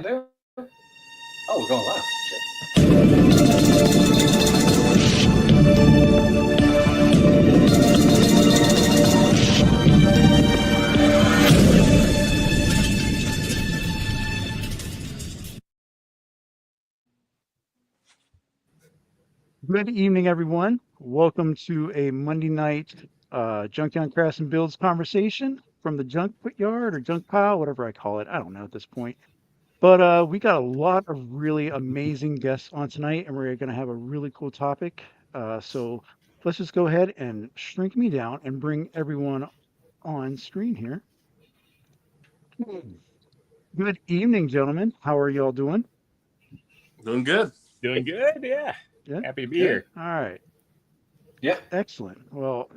do? Oh, we're going live. Good evening, everyone. Welcome to a Monday night Junkyard Crash and Builds conversation from the junk yard or junk pile, whatever I call it. I don't know at this point. But we got a lot of really amazing guests on tonight, and we're going to have a really cool topic. So let's just go ahead and shrink me down and bring everyone on screen here. Good evening, gentlemen. How are y'all doing? Doing good. Doing good, yeah. Yeah. Happy to be here. All right. Yeah. Excellent. Well,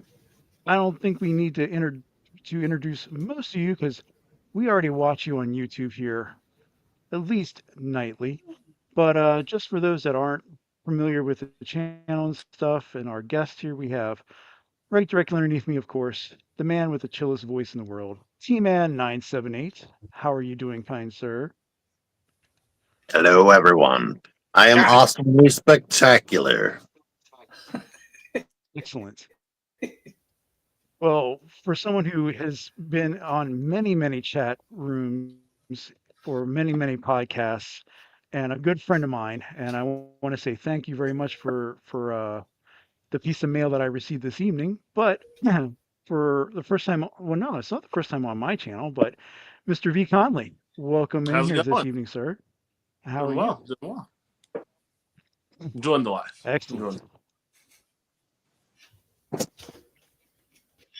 I don't think we need to introduce most of you because we already watch you on YouTube here at least nightly. But just for those that aren't familiar with the channel and stuff, and our guest here, we have right directly underneath me, of course, the man with the chillest voice in the world, T-Man 978. How are you doing, kind sir? Hello, everyone. I am awesomely spectacular. Excellent. Well, for someone who has been on many, many chat rooms for many, many podcasts, and a good friend of mine, and I want to say thank you very much for the piece of mail that I received this evening. But for the first time, well, no, it's not the first time on my channel, but Mr. V. Conley, welcome in How's it here this going? evening, sir. How are Doing well. Doing well. Enjoying the life. Excellent.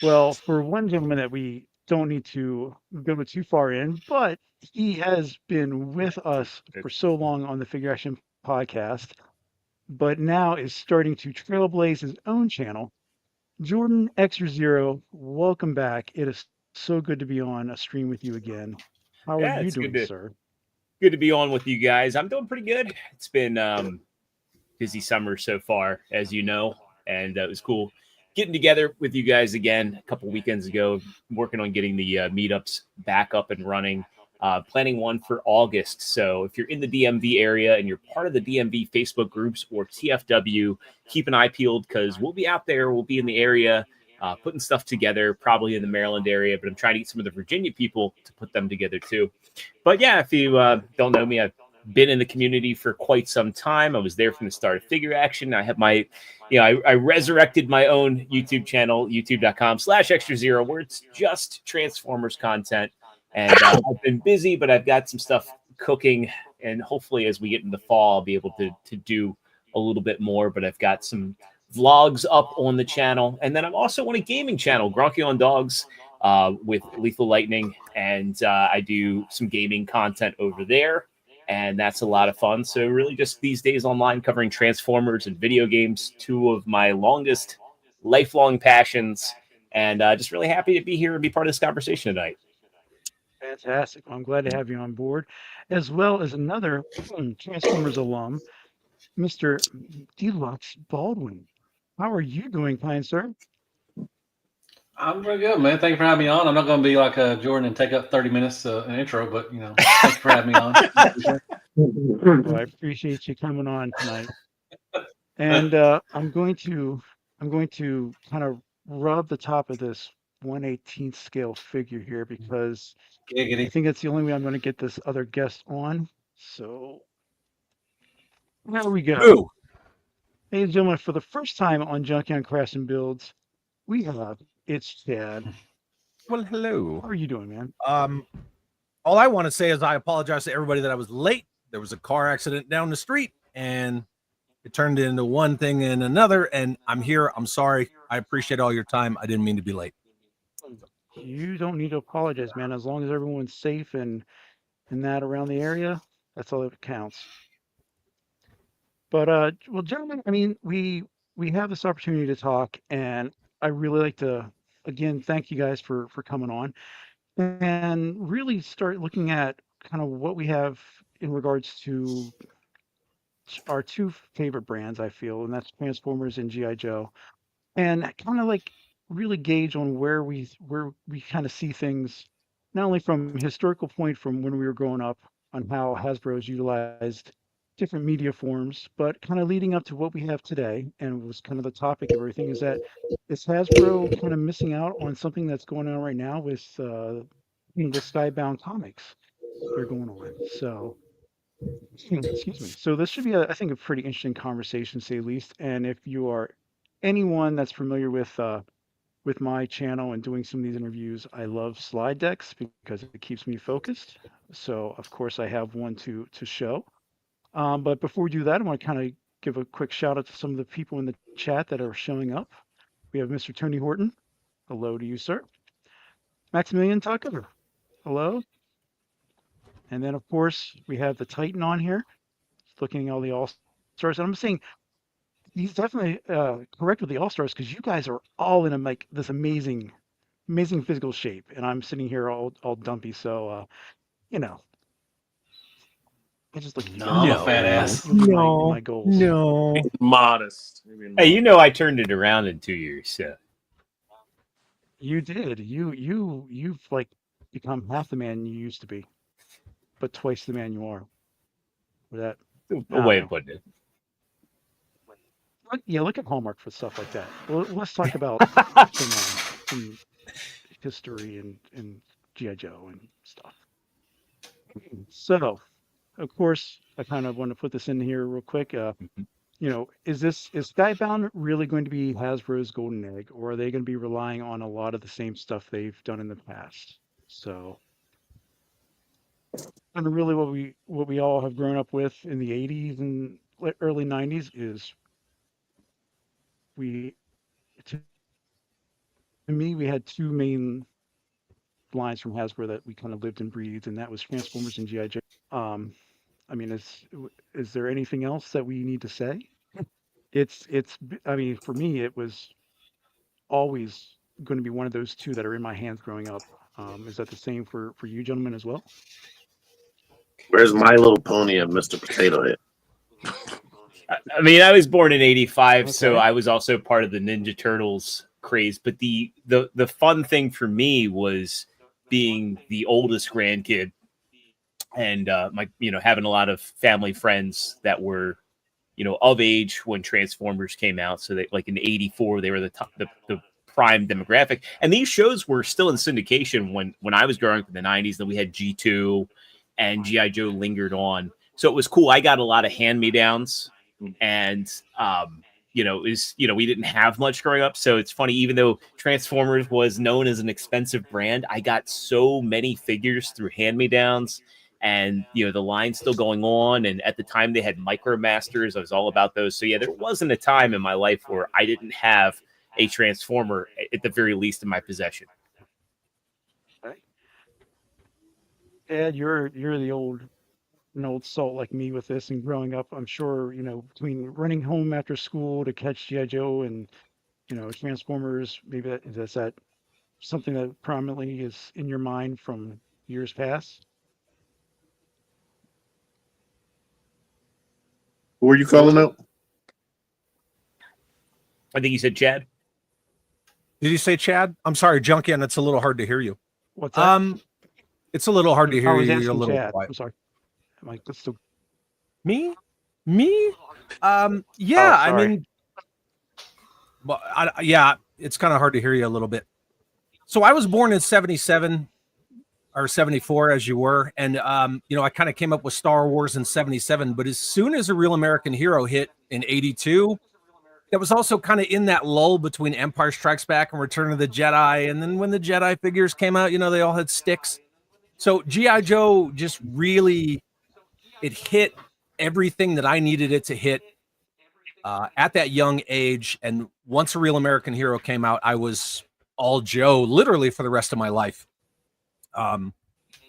Well, for one gentleman that we don't need to go too far in, but he has been with us for so long on the Figure Action podcast, but now is starting to trailblaze his own channel. Jordan ExtraZero, welcome back. It is so good to be on a stream with you again. How are you doing, sir? Good to be on with you guys. I'm doing pretty good. It's been busy summer so far, as you know, and it was cool getting together with you guys again a couple weekends ago, working on getting the meetups back up and running, planning one for August. So if you're in the DMV area and you're part of the DMV Facebook groups or TFW, keep an eye peeled because we'll be out there. We'll be in the area putting stuff together, probably in the Maryland area, but I'm trying to get some of the Virginia people to put them together too. But yeah, if you don't know me, I've been in the community for quite some time. I was there from the start of Figure Action. I have my, I resurrected my own YouTube channel, youtube.com/ExtraZero, where it's just Transformers content. And I've been busy, but I've got some stuff cooking. And hopefully as we get into the fall, I'll be able to do a little bit more. But I've got some vlogs up on the channel. And then I'm also on a gaming channel, Gronky on Dogs, with Lethal Lightning. And I do some gaming content over there. And that's a lot of fun. So really just these days online covering Transformers and video games, two of my longest lifelong passions. And just really happy to be here and be part of this conversation tonight. Fantastic. Well, I'm glad to have you on board, as well as another Transformers alum, Mr. Deluxe Baldwin. How are you doing, kind sir? I'm pretty good, man. Thank you for having me on. I'm not going to be like Jordan and take up 30 minutes an intro, but thanks for having me on. Well, I appreciate you coming on tonight. And I'm going to kind of rub the top of this 1/18th scale figure here because I think it's the only way I'm going to get this other guest on. So there we go. Ooh. Ladies and gentlemen, for the first time on Junkyard Crash and Builds, we have it's Chad. Well, hello. How are you doing, man? All I want to say is I apologize to everybody that I was late. There was a car accident down the street, and it turned into one thing and another, and I'm here. I'm sorry. I appreciate all your time. I didn't mean to be late. You don't need to apologize, man. As long as everyone's safe and that around the area, that's all that counts. But well, gentlemen, I mean, we have this opportunity to talk, and I really like to again thank you guys for coming on and really start looking at kind of what we have in regards to our two favorite brands, I feel, and that's Transformers and GI Joe, and kind of like really gauge on where we kind of see things, not only from historical point from when we were growing up, on how Hasbro has utilized different media forms, but kind of leading up to what we have today, and was kind of the topic of everything, is that is Hasbro kind of missing out on something that's going on right now with the Skybound comics they're going on. So, excuse me. So this should be, I think, a pretty interesting conversation, to say the least. And if you are anyone that's familiar with my channel and doing some of these interviews, I love slide decks because it keeps me focused. So of course I have one to show. But before we do that, I want to kind of give a quick shout out to some of the people in the chat that are showing up. We have Mr. Tony Horton. Hello to you, sir. Maximilian Tucker. Hello. And then of course we have the Titan on here, looking at all the All-Stars. And I'm saying he's definitely correct with the All-Stars, because you guys are all in like this amazing physical shape, and I'm sitting here all dumpy. So you know, I just look at you No, guys. I'm a fat ass. You'll be my goals. No. Being modest. You're being Hey, modest. I turned it around in 2 years. So You did. You've like become half the man you used to be, but twice the man you are. With that, a way of putting it. yeah, look at Hallmark for stuff like that. Well, let's talk about some history and G.I. Joe and stuff. So, of course, I kind of want to put this in here real quick. You know, is Skybound really going to be Hasbro's golden egg, or are they going to be relying on a lot of the same stuff they've done in the past? So, and really what we all have grown up with in the 80s and early 90s is to me, we had two main lines from Hasbro that we kind of lived and breathed, and that was Transformers and G.I. Joe. I mean, is there anything else that we need to say? I mean, for me, it was always going to be one of those two that are in my hands growing up. Is that the same for you gentlemen as well? Where's My Little Pony and Mr. Potato Head? I mean, I was born in '85, so Okay. I was also part of the Ninja Turtles craze. But the fun thing for me was being the oldest grandkid, and having a lot of family friends that were, of age when Transformers came out. So they, like in '84, they were the prime demographic, and these shows were still in syndication when I was growing up in the '90s. Then we had G2 and G.I. Joe lingered on, so it was cool. I got a lot of hand-me-downs. And we didn't have much growing up, so it's funny. Even though Transformers was known as an expensive brand, I got so many figures through hand-me-downs, and the line still going on. And at the time, they had MicroMasters. I was all about those. So yeah, there wasn't a time in my life where I didn't have a Transformer, at the very least, in my possession. Ed, you're an old salt like me with this, and growing up, I'm sure, between running home after school to catch G.I. Joe and, Transformers, maybe that's that something that prominently is in your mind from years past. Who are you calling out? I think you said Chad. Did you say Chad? I'm sorry, Junkian. It's a little hard to hear you. What's that? It's a little hard to I hear was you. You're a asking little Chad. quiet. I'm sorry. I'm like, that's the Me? Oh, I sorry. mean, it's kind of hard to hear you a little bit. So I was born in 77 or 74 as you were. And, I kind of came up with Star Wars in 77, but as soon as A Real American Hero hit in 82, that was also kind of in that lull between Empire Strikes Back and Return of the Jedi. And then when the Jedi figures came out, they all had sticks. So G.I. Joe just really, it hit everything that I needed it to hit at that young age. And once A Real American Hero came out, I was all Joe literally for the rest of my life. I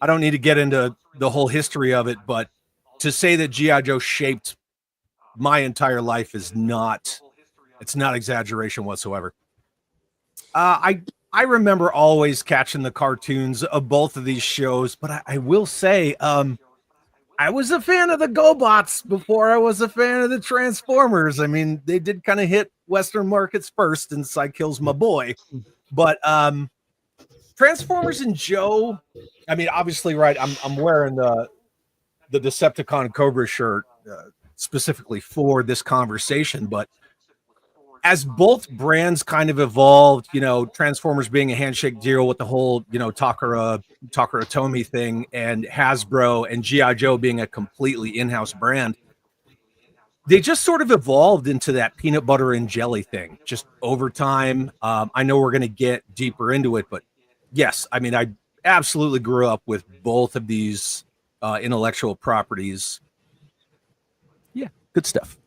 don't need to get into the whole history of it, but to say that G.I. Joe shaped my entire life it's not exaggeration whatsoever. I remember always catching the cartoons of both of these shows, but I will say, I was a fan of the GoBots before I was a fan of the Transformers. I mean, they did kind of hit Western markets first, and Psykill's my boy. But Transformers and Joe, I mean, obviously, right, I'm wearing the Decepticon Cobra shirt specifically for this conversation, but as both brands kind of evolved, Transformers being a handshake deal with the whole, Takara Tomy thing, and Hasbro and G.I. Joe being a completely in-house brand, they just sort of evolved into that peanut butter and jelly thing just over time. I know we're going to get deeper into it, but yes, I mean, I absolutely grew up with both of these intellectual properties. Yeah, good stuff.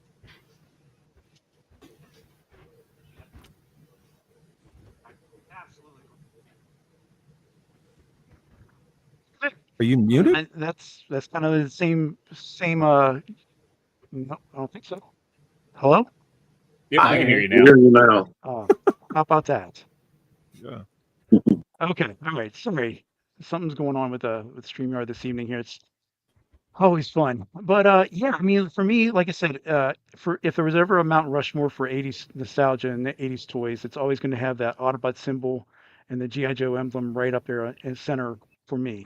Are you muted? And that's kind of the same. No, I don't think so. Hello? Yep, I can hear you now. Hear you now. Oh, how about that? Yeah. Okay. All right. Sorry. Something's going on with StreamYard this evening here. It's always fun. But yeah, I mean, for me, like I said, for if there was ever a Mount Rushmore for 80s nostalgia and the 80s toys, it's always going to have that Autobot symbol and the G.I. Joe emblem right up there in center for me.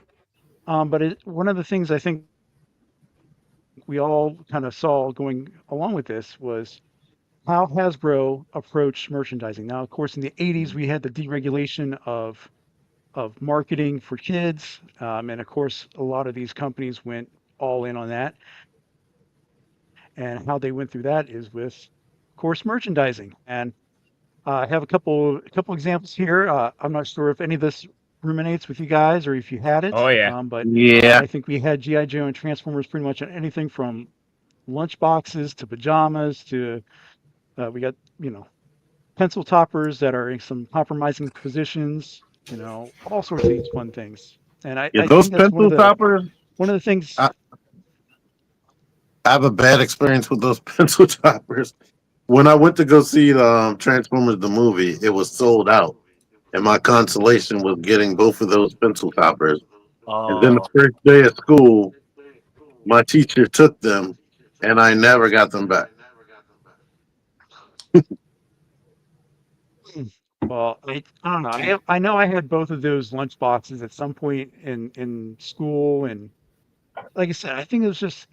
But one of the things I think we all kind of saw going along with this was how Hasbro approached merchandising. Now, of course, in the 80s, we had the deregulation of marketing for kids, and of course, a lot of these companies went all in on that. And how they went through that is with, of course, merchandising. And I have a couple examples here. I'm not sure if any of this ruminates with you guys or if you had it. Oh, yeah. But Yeah. I think we had G.I. Joe and Transformers pretty much on anything from lunch boxes to pajamas to we got pencil toppers that are in some compromising positions. All sorts of these fun things. And I Those think that's pencil toppers. one of the things. I have a bad experience with those pencil toppers. When I went to go see the Transformers the movie, it was sold out, and my consolation was getting both of those pencil toppers. And then the first day of school, my teacher took them, and I never got them back. Well, I don't know. I know I had both of those lunch boxes at some point in school, and like I said, I think it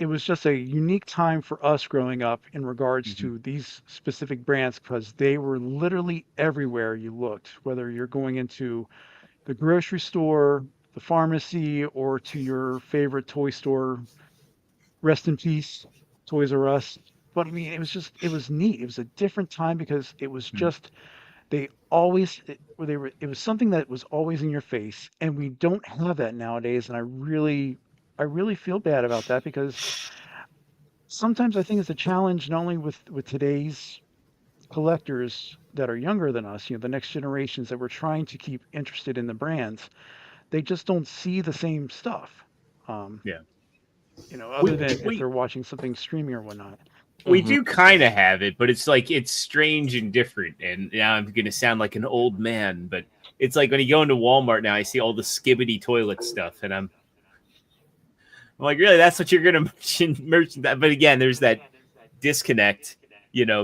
was just a unique time for us growing up in regards to these specific brands because they were literally everywhere you looked, whether you're going into the grocery store, the pharmacy, or to your favorite toy store. Rest in peace, Toys R Us. But I mean, it was neat. It was a different time because it was just it was something that was always in your face, and we don't have that nowadays. And I really feel bad about that because sometimes I think it's a challenge not only with today's collectors that are younger than us, the next generations that we're trying to keep interested in the brands. They just don't see the same stuff. Yeah. Other than if they're watching something streaming or whatnot. We do kind of have it, but it's like it's strange and different. And now I'm going to sound like an old man, but it's like when you go into Walmart now, I see all the skibbity toilet stuff, and I'm like, really, that's what you're going to merchandise? But again, there's that disconnect,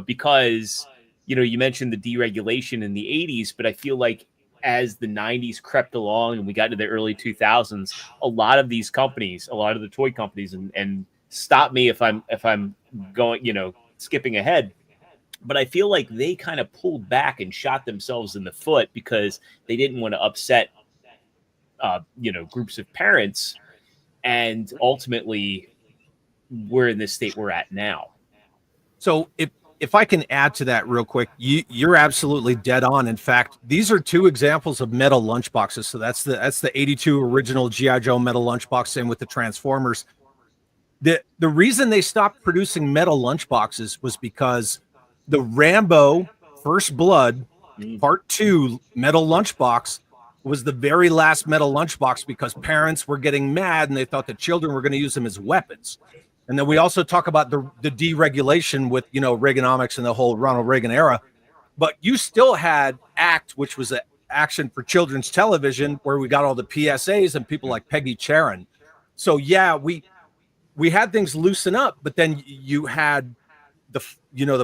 because you mentioned the deregulation in the 80s, but I feel like as the 90s crept along and we got to the early 2000s, a lot of these companies, a lot of the toy companies, and stop me if I'm going, skipping ahead, but I feel like they kind of pulled back and shot themselves in the foot because they didn't want to upset, groups of parents, and ultimately we're in this state we're at now. So if I can add to that real quick, you're absolutely dead on. In fact, these are two examples of metal lunchboxes. So that's the 82 original G.I. Joe metal lunchbox, same with the Transformers. The reason they stopped producing metal lunchboxes was because the Rambo First Blood Part 2 metal lunchbox was the very last metal lunchbox because parents were getting mad and they thought the children were going to use them as weapons. And then we also talk about the deregulation with, Reaganomics and the whole Ronald Reagan era. But you still had ACT, which was an action for children's television, where we got all the PSAs and people like Peggy Charon. So, yeah, we had things loosen up, but then you had the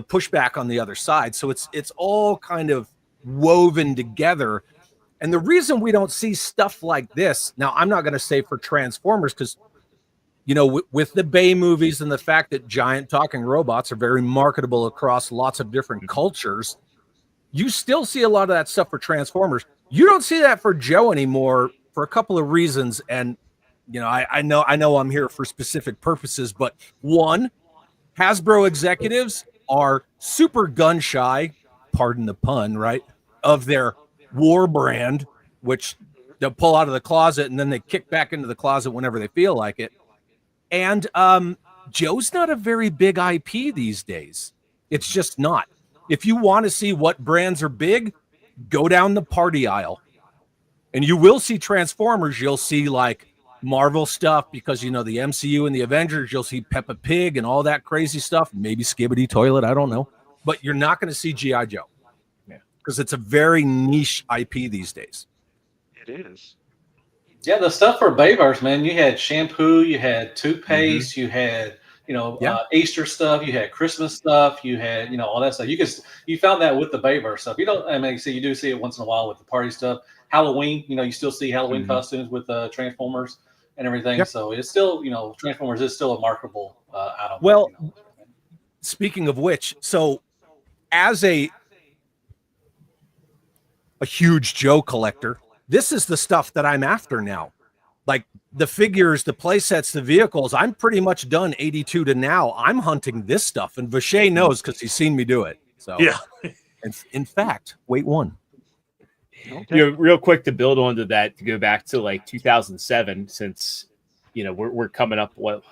pushback on the other side. So it's all kind of woven together. And the reason we don't see stuff like this, now I'm not going to say for Transformers, because you know, with the Bay movies and the fact that giant talking robots are very marketable across lots of different cultures, you still see a lot of that stuff for Transformers. You don't see that for Joe anymore for a couple of reasons. And, you know, I know I'm here for specific purposes, but one, Hasbro executives are super gun shy, pardon the pun, right, of their war brand, which they'll pull out of the closet and then they kick back into the closet whenever they feel like it. And Joe's not a very big IP these days. It's just not. If you want to see what brands are big, go down the party aisle. And you will see Transformers. You'll see like Marvel stuff because, you know, the MCU and the Avengers. You'll see Peppa Pig and all that crazy stuff. Maybe Skibbity Toilet. I don't know. But you're not going to see G.I. Joe. Yeah. Because it's a very niche IP these days. It is. Yeah, the stuff for Bayverse, man. You had shampoo, you had toothpaste, you had, you know, Easter stuff, you had Christmas stuff, you had, you know, all that stuff. You found that with the Bayverse stuff. You don't, I mean, see, you do see it once in a while with the party stuff. Halloween, you know, you still see Halloween costumes with Transformers and everything. Yep. So it's still, you know, Transformers is still a marketable item. Well, you know. Speaking of which, so as a huge Joe collector, this is the stuff that I'm after now. Like the figures, the play sets, the vehicles, I'm pretty much done 82 to now. I'm hunting this stuff. And Vache knows because he's seen me do it. So yeah. In fact, wait one. Okay. You know, real quick to build onto that, to go back to like 2007, since, you know, we're coming up, what,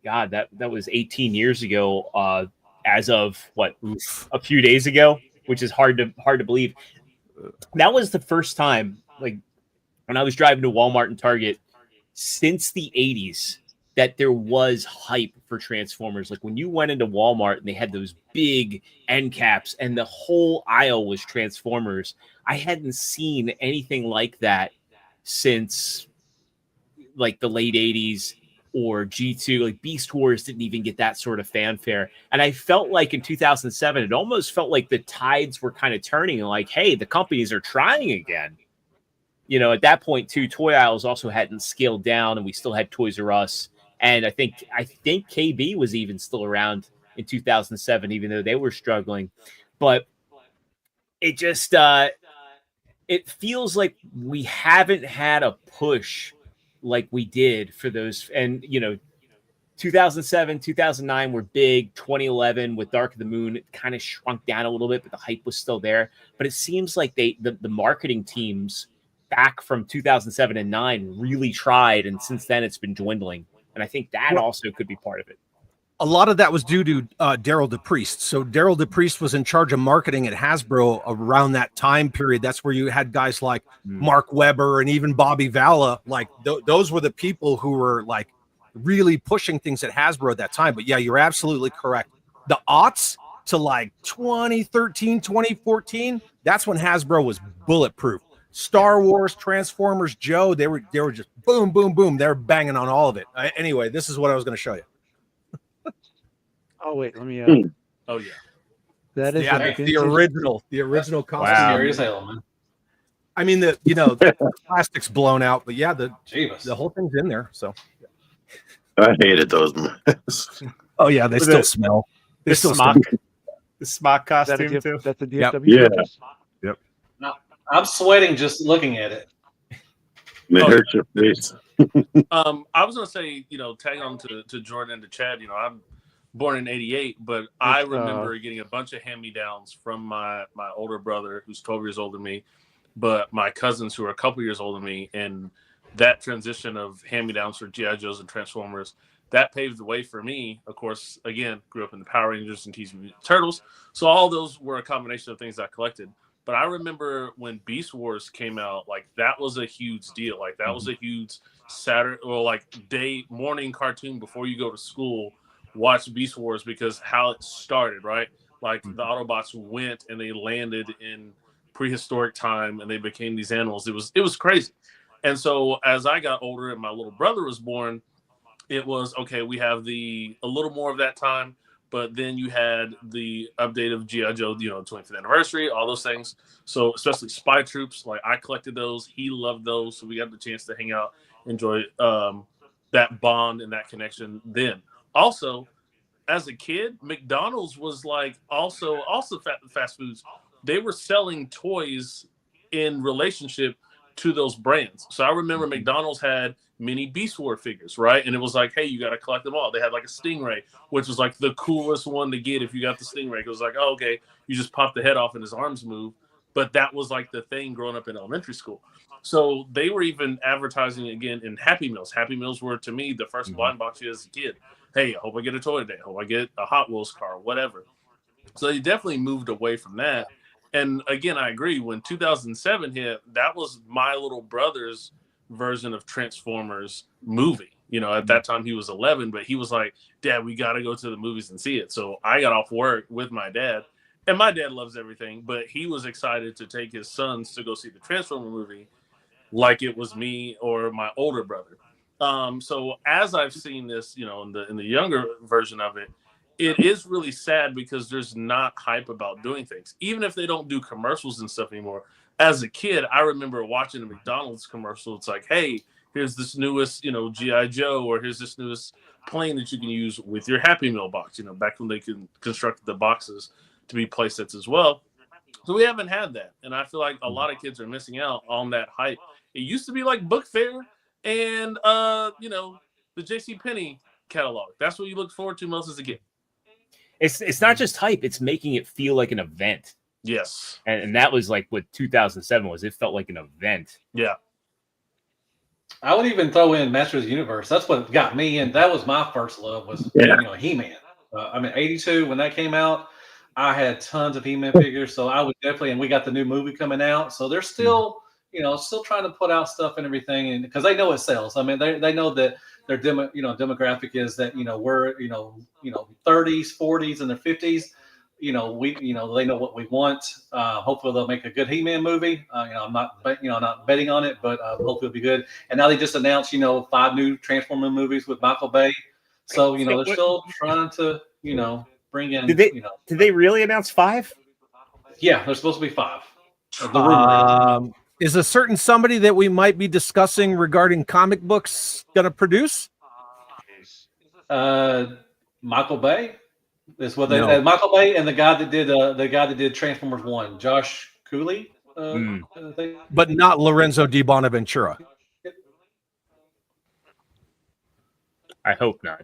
God, that was 18 years ago, as of what, a few days ago, which is hard to believe. That was the first time, like, when I was driving to Walmart and Target since the 80s, that there was hype for Transformers. Like when you went into Walmart and they had those big end caps and the whole aisle was Transformers, I hadn't seen anything like that since like the late 80s or G2. Like Beast Wars didn't even get that sort of fanfare. And I felt like in 2007, it almost felt like the tides were kind of turning and like, hey, the companies are trying again. You know, at that point, too, toy aisles also hadn't scaled down, and we still had Toys R Us. And I think KB was even still around in 2007, even though they were struggling. But it just it feels like we haven't had a push like we did for those. And, you know, 2007, 2009 were big. 2011 with Dark of the Moon, it kind of shrunk down a little bit, but the hype was still there. But it seems like the marketing teams back from 2007 and 9 really tried, and since then it's been dwindling. And I think that also could be part of it. A lot of that was due to Daryl DePriest. So Daryl DePriest was in charge of marketing at Hasbro around that time period. That's where you had guys like Mark Webber and even Bobby Valla. Like those were the people who were like really pushing things at Hasbro at that time. But yeah, you're absolutely correct. The aughts to like 2013, 2014, that's when Hasbro was bulletproof. Star Wars, Transformers, Joe, they were just boom, boom, boom. They're banging on all of it. Anyway, this is what I was going to show you. Oh wait, let me. Oh yeah, that is the original costume. Wow. Scary as hell, man. I mean, the plastic's blown out, but yeah, the whole thing's in there. So I hated those masks. Oh yeah, they still smell. The smock costume too. That's the Yep. DFW. Yeah. Yep. I'm sweating just looking at it. It hurts your face. I was gonna say, you know, tag on to Jordan and to Chad. You know, I'm born in '88, but I remember getting a bunch of hand-me-downs from my older brother, who's 12 years older than me, but my cousins who are a couple years older than me, and that transition of hand-me-downs for G.I. Joes and Transformers, that paved the way for me. Of course, again, grew up in the Power Rangers and Teenage Mutant Turtles, so all those were a combination of things I collected. But I remember when Beast Wars came out, like that was a huge deal. Like that was a huge Saturday or like morning cartoon before you go to school. Watch Beast Wars because how it started, right? Like the Autobots went and they landed in prehistoric time and they became these animals. It was crazy. And so as I got older and my little brother was born, it was okay. We have a little more of that time. But then you had the update of G.I. Joe, you know, 25th anniversary, all those things. So especially Spy Troops, like I collected those. He loved those. So we got the chance to hang out, enjoy that bond and that connection then. Also, as a kid, McDonald's was like also fast foods. They were selling toys in relationship to those brands. So I remember McDonald's had mini Beast War figures, right? And it was like, hey, you got to collect them all. They had like a Stingray, which was like the coolest one to get if you got the Stingray. It was like, oh, okay, you just pop the head off and his arms move. But that was like the thing growing up in elementary school. So they were even advertising again in Happy Meals. Happy Meals were, to me, the first blind box you as a kid. Hey, I hope I get a toy today. I hope I get a Hot Wheels car, whatever. So they definitely moved away from that. And again, I agree. When 2007 hit, that was my little brother's version of Transformers movie. You know, at that time he was 11, but he was like, Dad, we got to go to the movies and see it. So I got off work with my dad. And my dad loves everything, but he was excited to take his sons to go see the Transformer movie like it was me or my older brother. So as I've seen this, you know, in the younger version of it, it is really sad because there's not hype about doing things. Even if they don't do commercials and stuff anymore. As a kid, I remember watching a McDonald's commercial. It's like, hey, here's this newest, you know, G.I. Joe, or here's this newest plane that you can use with your Happy Meal box, you know, back when they constructed the boxes to be play sets as well. So we haven't had that. And I feel like a lot of kids are missing out on that hype. It used to be like Book Fair and, you know, the JCPenney catalog. That's what you look forward to most as a kid. It's not just hype. It's making it feel like an event. Yes. And that was like what 2007 was. It felt like an event. Yeah. I would even throw in Masters of the Universe. That's what got me in. That was my first love was, you know, He-Man. I mean, 82, when that came out, I had tons of He-Man figures. So I would definitely, and we got the new movie coming out. So they're still, you know, still trying to put out stuff and everything. And because they know it sells. I mean, they know that their demographic is that, you know, we're, you know, 30s, 40s, and their 50s. You know, they know what we want. Hopefully they'll make a good He-Man movie. You know, I'm not betting on it, but hopefully it'll be good. And now they just announced, you know, 5 new Transformer movies with Michael Bay. So, you know, they're still trying to, you know, bring in. Did they really announce 5? Yeah, there's supposed to be 5. Is a certain somebody that we might be discussing regarding comic books going to produce? Michael Bay. Is what they Michael Bay and the guy that did Transformers 1, Josh Cooley. But not Lorenzo Di Bonaventura. I hope not.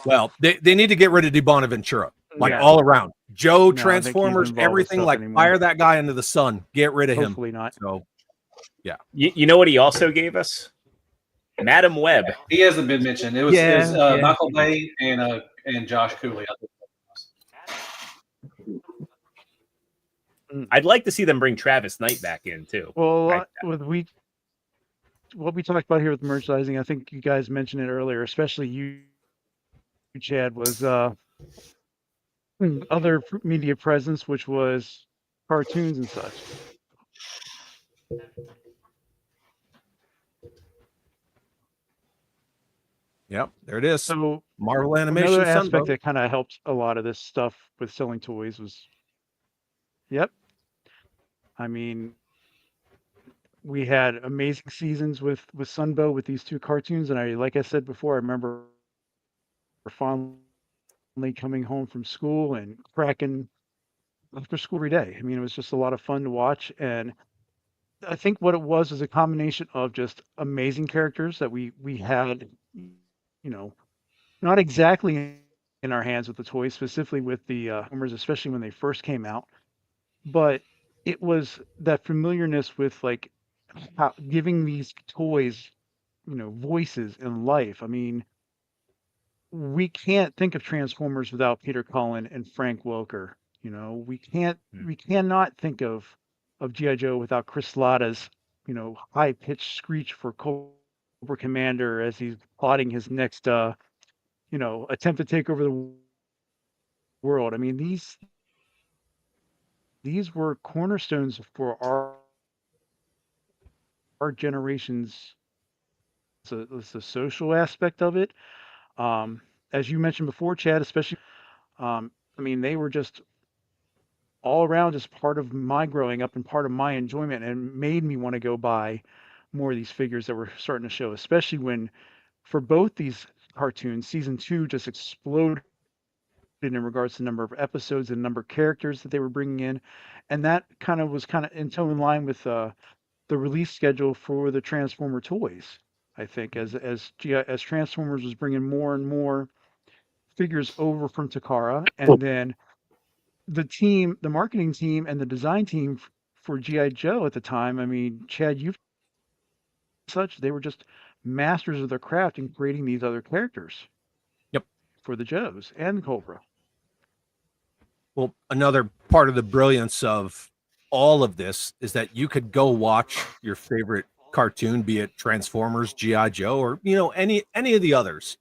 Well, they need to get rid of Di Bonaventura, like all around. Joe, Transformers, everything. Like anymore. Fire that guy into the sun. Get rid of him. Hopefully not. So, yeah. You know what he also gave us? Madam Web. He hasn't been mentioned. It was Michael Bay and Josh Cooley. I'd like to see them bring Travis Knight back in too. Well, what we talked about here with merchandising, I think you guys mentioned it earlier, especially you, Chad, was other media presence, which was cartoons and such. Yep, there it is. So Marvel Animation. Another aspect that kind of helped a lot of this stuff with selling toys was, I mean, we had amazing seasons with Sunbow with these 2 cartoons, and like I said before, I remember fondly coming home from school and cracking after school every day. I mean, it was just a lot of fun to watch, and I think what it was is a combination of just amazing characters that we had, you know, not exactly in our hands with the toys, specifically with the Homers, especially when they first came out, but it was that familiarness with like giving these toys, you know, voices and life. I mean, we can't think of Transformers without Peter Cullen and Frank Welker. You know, we cannot think of G.I. Joe without Chris Latta's, you know, high pitched screech for Cobra Commander as he's plotting his next, you know, attempt to take over the world. I mean, these were cornerstones for our generation's. It's the social aspect of it. As you mentioned before, Chad, especially, I mean, they were just all around just part of my growing up and part of my enjoyment, and made me want to go buy more of these figures that were starting to show, especially when for both these cartoons, season 2 just exploded in regards to the number of episodes and number of characters that they were bringing in, and that was in tone line with the release schedule for the Transformer toys. I think as Transformers was bringing more and more figures over from Takara, and then the marketing team and the design team for GI Joe at the time. I mean, Chad, they were just masters of their craft in creating these other characters. Yep. For the Joes and Cobra. Well, another part of the brilliance of all of this is that you could go watch your favorite cartoon, be it Transformers, GI Joe, or any of the others,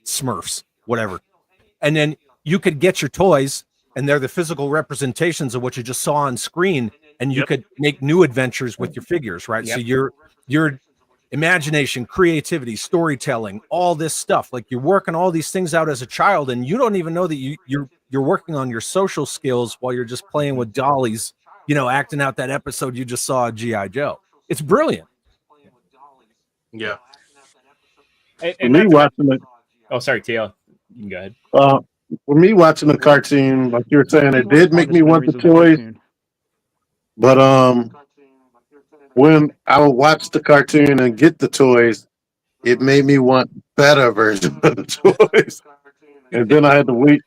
Smurfs, whatever, and then you could get your toys, and they're the physical representations of what you just saw on screen, and you could make new adventures with your figures, right? So your imagination, creativity, storytelling, all this stuff, like you're working all these things out as a child, and you don't even know that you're working on your social skills while you're just playing with dollies, acting out that episode you just saw at GI Joe. It's brilliant. Yeah. For me watching it. Oh, sorry, Taylor. You can go ahead. For me watching the cartoon, like you were saying, it did make me want the toys. But when I would watch the cartoon and get the toys, it made me want better versions of the toys. And then I had to wait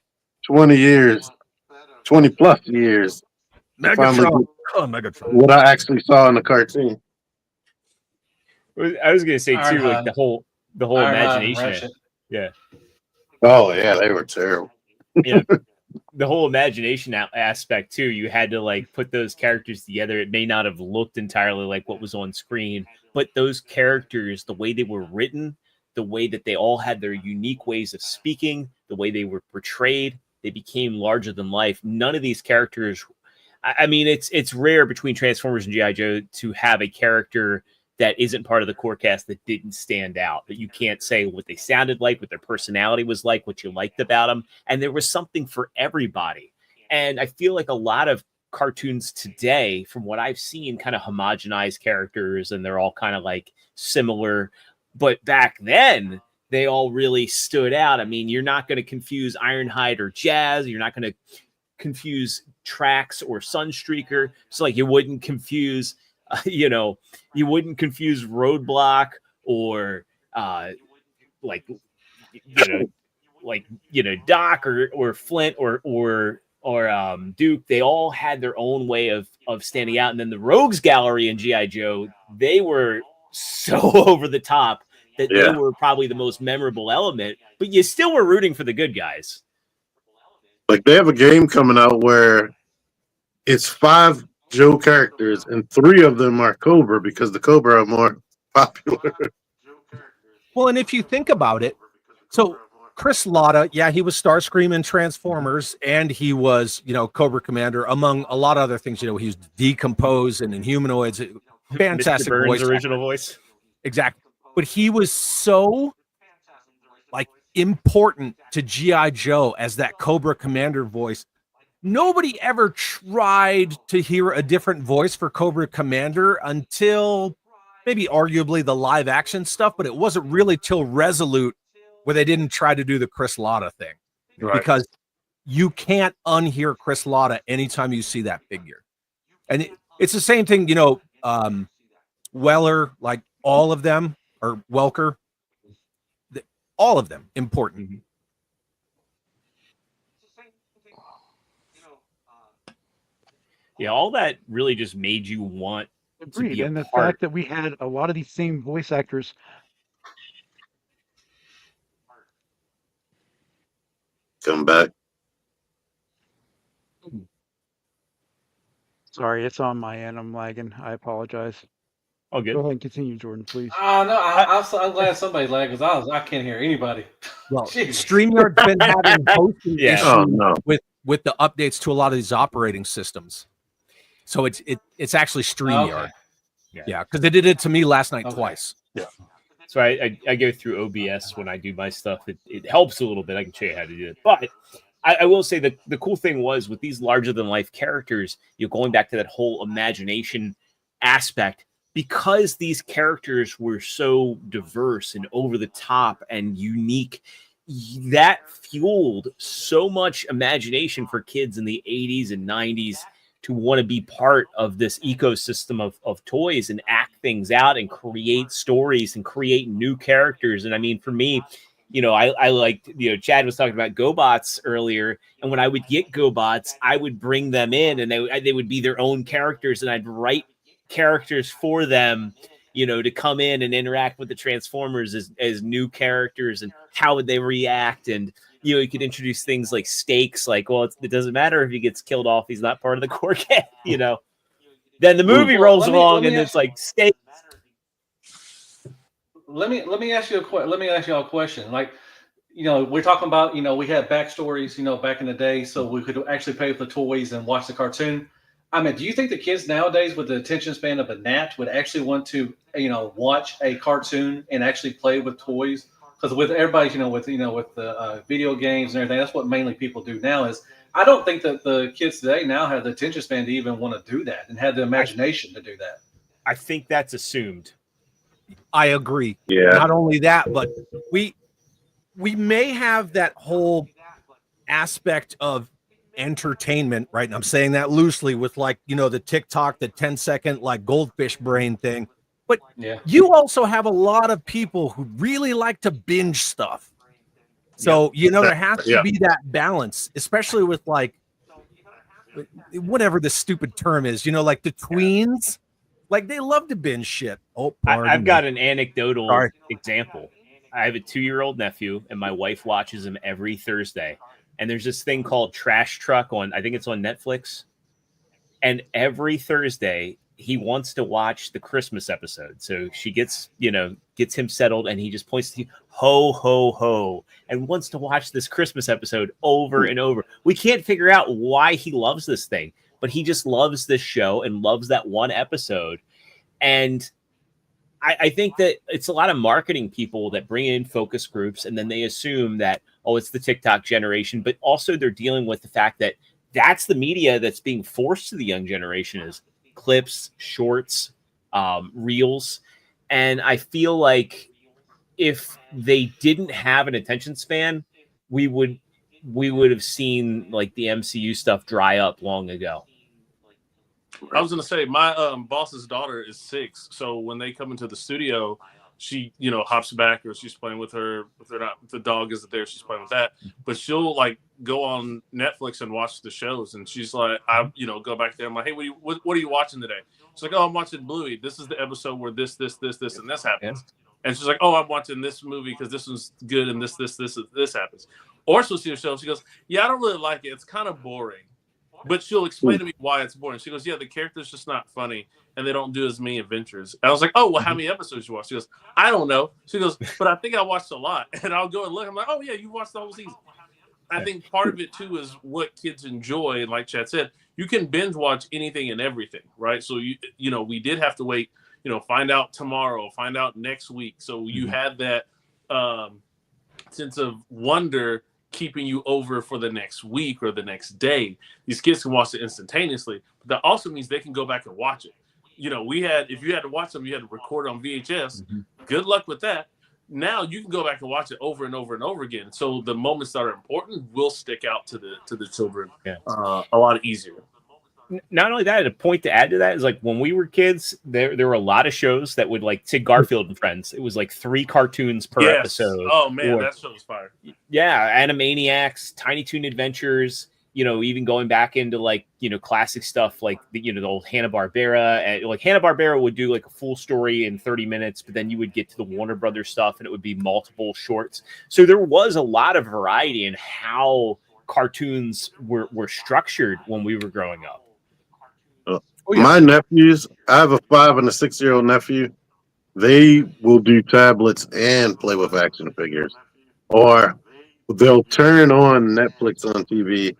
20 plus years to finally get what I actually saw in the cartoon. I was going to say too, like the whole imagination. Yeah. Oh yeah, they were terrible. Yeah. The whole imagination aspect too. You had to like put those characters together. It may not have looked entirely like what was on screen, but those characters, the way they were written, the way that they all had their unique ways of speaking, the way they were portrayed, they became larger than life. None of these characters, I mean, it's rare between Transformers and G.I. Joe to have a character that isn't part of the core cast that didn't stand out, that you can't say what they sounded like, what their personality was like, what you liked about them. And there was something for everybody. And I feel like a lot of cartoons today, from what I've seen, kind of homogenize characters and they're all kind of like similar. But back then, they all really stood out. I mean, you're not going to confuse Ironhide or Jazz. You're not going to confuse Trax or Sunstreaker. So like you wouldn't confuse you wouldn't confuse Roadblock or Doc or Flint or Duke. They all had their own way of standing out. And then the Rogues Gallery in G.I. Joe, they were so over the top that they were probably the most memorable element, but you still were rooting for the good guys. Like they have a game coming out where it's 5 Joe characters, and 3 of them are Cobra because the Cobra are more popular. Well, and if you think about it, so Chris Latta, he was Starscream in Transformers, and he was, Cobra Commander, among a lot of other things. He was Decompose and Inhumanoids. Fantastic Mr. Burns' voice. Original voice. Exactly. But he was so important to G.I. Joe as that Cobra Commander voice. Nobody ever tried to hear a different voice for Cobra Commander until maybe arguably the live action stuff, but it wasn't really till Resolute where they didn't try to do the Chris Latta thing. Right. Because you can't unhear Chris Latta anytime you see that figure. And it's the same thing, Weller, like all of them, or Welker, all of them important. Mm-hmm. Yeah, all that really just made you want to be and the fact that we had a lot of these same voice actors. Come back. Sorry, it's on my end. I'm lagging. I apologize. Oh, good. Go ahead and continue, Jordan, please. No, I'm glad somebody lagged because I can't hear anybody. Well, StreamYard's been having hosting issues with the updates to a lot of these operating systems. So it's actually StreamYard. Okay. Yeah, because they did it to me last night twice. Yeah. So I go through OBS when I do my stuff. It helps a little bit. I can show you how to do it. But I will say that the cool thing was with these larger than life characters, going back to that whole imagination aspect, because these characters were so diverse and over the top and unique, that fueled so much imagination for kids in the 80s and 90s to want to be part of this ecosystem of toys and act things out and create stories and create new characters. And I mean, for me, you know, I liked, you know, Chad was talking about GoBots earlier. And when I would get GoBots, I would bring them in and they would be their own characters, and I'd write characters for them, you know, to come in and interact with the Transformers as new characters, and how would they react. And, you know, you could introduce things like stakes, like, well, it doesn't matter if he gets killed off, he's not part of the core cast, you know. Then the movie rolls along and it's like stakes. Let me ask you a question. Like, you know, we're talking about, you know, we had backstories, you know, back in the day, so we could actually play with the toys and watch the cartoon. I mean, do you think the kids nowadays with the attention span of a gnat would actually want to, you know, watch a cartoon and actually play with toys? Because with everybody, with the video games and everything, that's what mainly people do now. Is I don't think that the kids today now have the attention span to even want to do that and have the imagination to do that. I think that's assumed. I agree. Yeah. Not only that, but we may have that whole aspect of entertainment, right? And I'm saying that loosely with, like, you know, the TikTok, the 10-second like goldfish brain thing. But you also have a lot of people who really like to binge stuff. So, you know, there has to be that balance, especially with, like, whatever the stupid term is, you know, like the tweens, like they love to binge shit. Oh, I've got an anecdotal example. I have a 2-year-old nephew, and my wife watches him every Thursday. And there's this thing called Trash Truck I think it's on Netflix. And every Thursday he wants to watch the Christmas episode. So she gets him settled, and he just points to ho, ho, ho, and wants to watch this Christmas episode over and over. We can't figure out why he loves this thing, but he just loves this show and loves that one episode. And I think that it's a lot of marketing people that bring in focus groups, and then they assume that, oh, it's the TikTok generation, but also they're dealing with the fact that that's the media that's being forced to the young generation, is clips, shorts, reels. And I feel like if they didn't have an attention span, we would have seen like the MCU stuff dry up long ago. I was going to say, my boss's daughter is 6. So when they come into the studio, she, hops back, or she's playing with her. If the dog isn't there, she's playing with that. But she'll like go on Netflix and watch the shows. And she's like, I go back there. I'm like, hey, what are you watching today? She's like, oh, I'm watching Bluey. This is the episode where this, and this happens. And she's like, oh, I'm watching this movie because this one's good and this happens. Or she'll see a show. She goes, yeah, I don't really like it. It's kind of boring. But she'll explain to me why it's boring. She goes, yeah, the character's just not funny, and they don't do as many adventures. And I was like, oh, well, how many episodes you watch? She goes, I don't know. She goes, but I think I watched a lot. And I'll go and look. I'm like, oh, yeah, you watched the whole season. I think part of it, too, is what kids enjoy. And like Chad said, you can binge watch anything and everything, right? So, we did have to wait, find out tomorrow, find out next week. So you had that sense of wonder keeping you over for the next week or the next day. These kids can watch it instantaneously, but that also means they can go back and watch it. If you had to watch them, you had to record it on VHS. Good luck with that. Now you can go back and watch it over and over and over again. So the moments that are important will stick out to the children a lot easier. Not only that, a point to add to that is, like, when we were kids, there were a lot of shows that would, like, say Garfield and Friends. It was like 3 cartoons per episode. Oh man, that show was fire. Yeah, Animaniacs, Tiny Toon Adventures. Even going back into like classic stuff like the old Hanna-Barbera. And like Hanna-Barbera would do like a full story in 30 minutes, but then you would get to the Warner Brothers stuff, and it would be multiple shorts. So there was a lot of variety in how cartoons were structured when we were growing up. My nephews, I have a 5 and a 6-year-old nephew. They will do tablets and play with action figures, or they'll turn on Netflix on TV,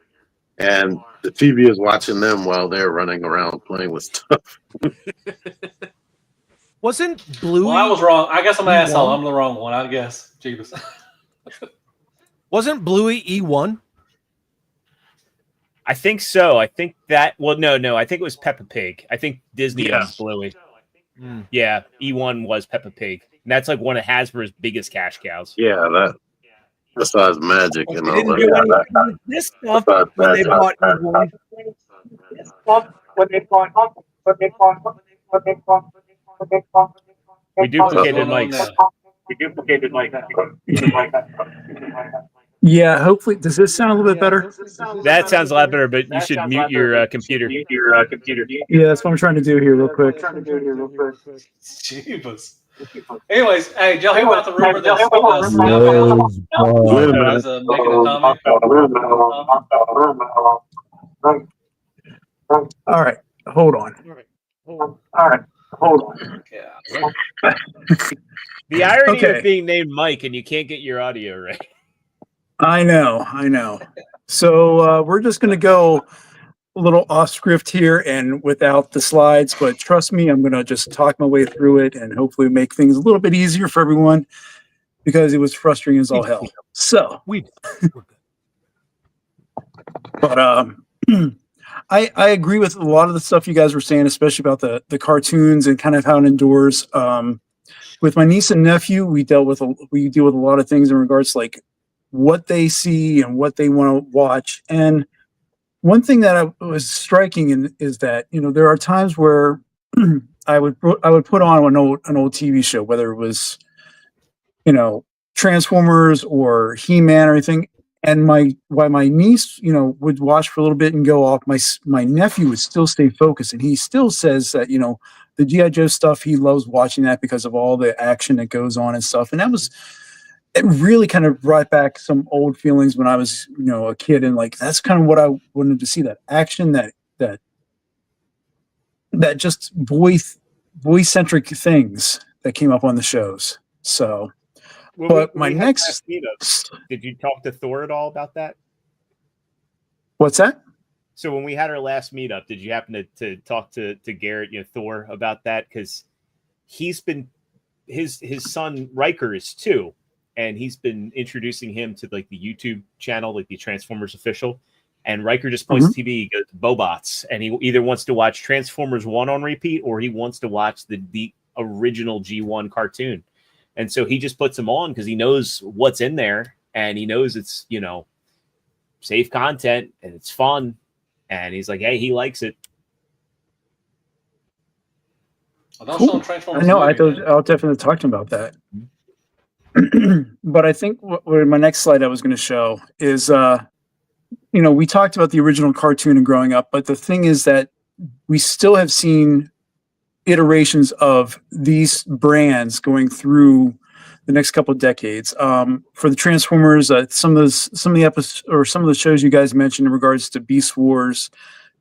and the TV is watching them while they're running around playing with stuff. Wasn't Bluey? Well, I was wrong. I guess I'm an asshole. I'm the wrong one, I guess. Jeebus. Wasn't Bluey E1? I think so. I think that. Well, no. I think it was Peppa Pig. I think Disney owns Bluey. Yeah, E1 was Peppa Pig. And that's like one of Hasbro's biggest cash cows. Yeah, that besides magic and They all didn't that. do anything with this stuff Besides when they magic. bought E1. We duplicated mics. Yeah, hopefully. Does this sound a little bit better? That sounds a lot better, but you should mute your computer. Yeah, that's what I'm trying to do here real quick. Jeebus. Anyways, hey, did y'all hear about the rumor that is making a Tommy? All right, hold on. Yeah. The irony Okay. of being named Mike and you can't get your audio right. I know. So we're just going to go a little off script here and without the slides, but trust me, I'm going to just talk my way through it and hopefully make things a little bit easier for everyone because it was frustrating as all hell. So, but I agree with a lot of the stuff you guys were saying, especially about the cartoons and kind of how it endures. With my niece and nephew, we deal with a lot of things in regards to like what they see and what they want to watch. And one thing that was striking is that, you know, there are times where I would put on an old TV show, whether it was, you know, Transformers or He-Man or anything. And while my niece, you know, would watch for a little bit and go off, my nephew would still stay focused. And he still says that, you know, the G.I. Joe stuff, he loves watching that because of all the action that goes on and stuff. And it really kind of brought back some old feelings when I was, you know, a kid. And like, that's kind of what I wanted to see, that action, that just boy-centric things that came up on the shows. So, but my next, did you talk to Thor at all about that? What's that? So when we had our last meetup, did you happen to talk to Garrett, you know, Thor, about that? Because he's been his son Riker is too, and he's been introducing him to like the YouTube channel, like the Transformers official. And Riker just points to TV, he goes Bobots, and he either wants to watch Transformers 1 on repeat or he wants to watch the original G1 cartoon. And so he just puts them on because he knows what's in there and he knows it's, you know, safe content and it's fun. And he's like, hey, he likes it. Cool. I know. I'll definitely talk to him about that. But I think what my next slide I was going to show is, you know, we talked about the original cartoon and growing up, but the thing is that we still have seen iterations of these brands going through the next couple of decades. For the Transformers, some of the episodes or some of the shows you guys mentioned in regards to Beast Wars,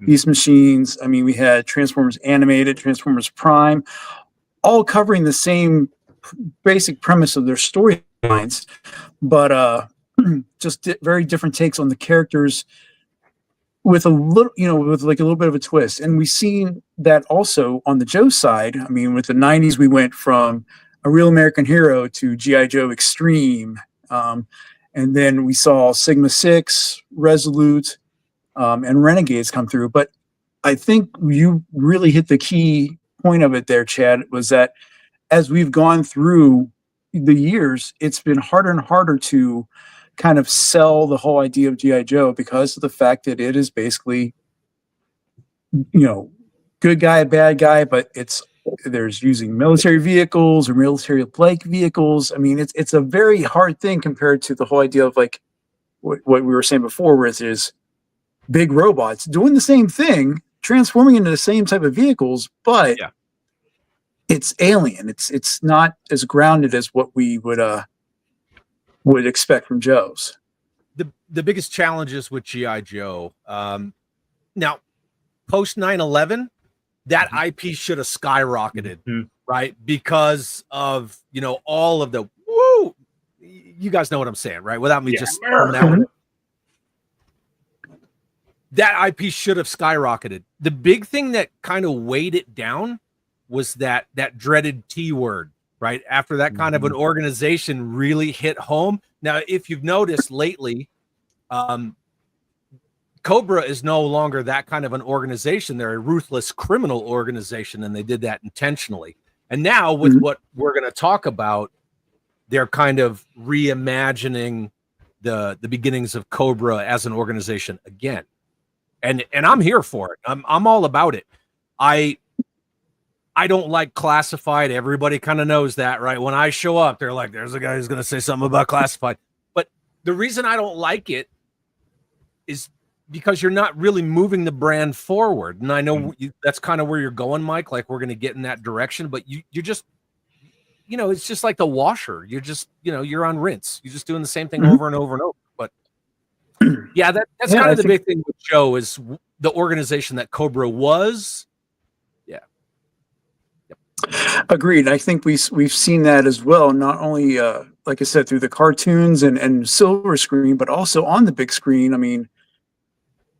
Beast Machines. I mean, we had Transformers Animated, Transformers Prime, all covering the same basic premise of their storylines, but just very different takes on the characters with a little, you know, with like a little bit of a twist. And we've seen that also on the Joe side. I mean, with the 90s, we went from A Real American Hero to G.I. Joe Extreme. And then we saw Sigma 6, Resolute, and Renegades come through. But I think you really hit the key point of it there, Chad, was that as we've gone through the years, it's been harder and harder to kind of sell the whole idea of G.I. Joe because of the fact that it is basically, you know, good guy, bad guy, but there's using military vehicles or military-like vehicles. I mean, it's a very hard thing compared to the whole idea of like what we were saying before, where it is big robots doing the same thing, transforming into the same type of vehicles, but it's alien. It's not as grounded as what we would expect from Joe's. The biggest challenges with G.I. Joe, now post 9/11, that IP should have skyrocketed, right? Because of, you know, all of the you guys know what I'm saying, right? Without me just coming out with it. That IP should have skyrocketed. The big thing that kind of weighed it down was that dreaded T word, right? After that kind of an organization really hit home. Now, if you've noticed lately, Cobra is no longer that kind of an organization. They're a ruthless criminal organization, and they did that intentionally. And now with what we're going to talk about, they're kind of reimagining the beginnings of Cobra as an organization again. And I'm here for it. I'm all about it. I don't like classified. Everybody kind of knows that, right? When I show up, they're like, there's a guy who's going to say something about classified. But the reason I don't like it is because you're not really moving the brand forward. And I know that's kind of where you're going, Mike. Like, we're going to get in that direction, but you're just, it's just like the washer. You're just, you're on rinse. You're just doing the same thing over and over and over. But yeah, that's kind of the big thing with Joe is the organization that Cobra was. Yeah. Yep. Agreed. I think we've seen that as well. Not only, like I said, through the cartoons and silver screen, but also on the big screen. I mean,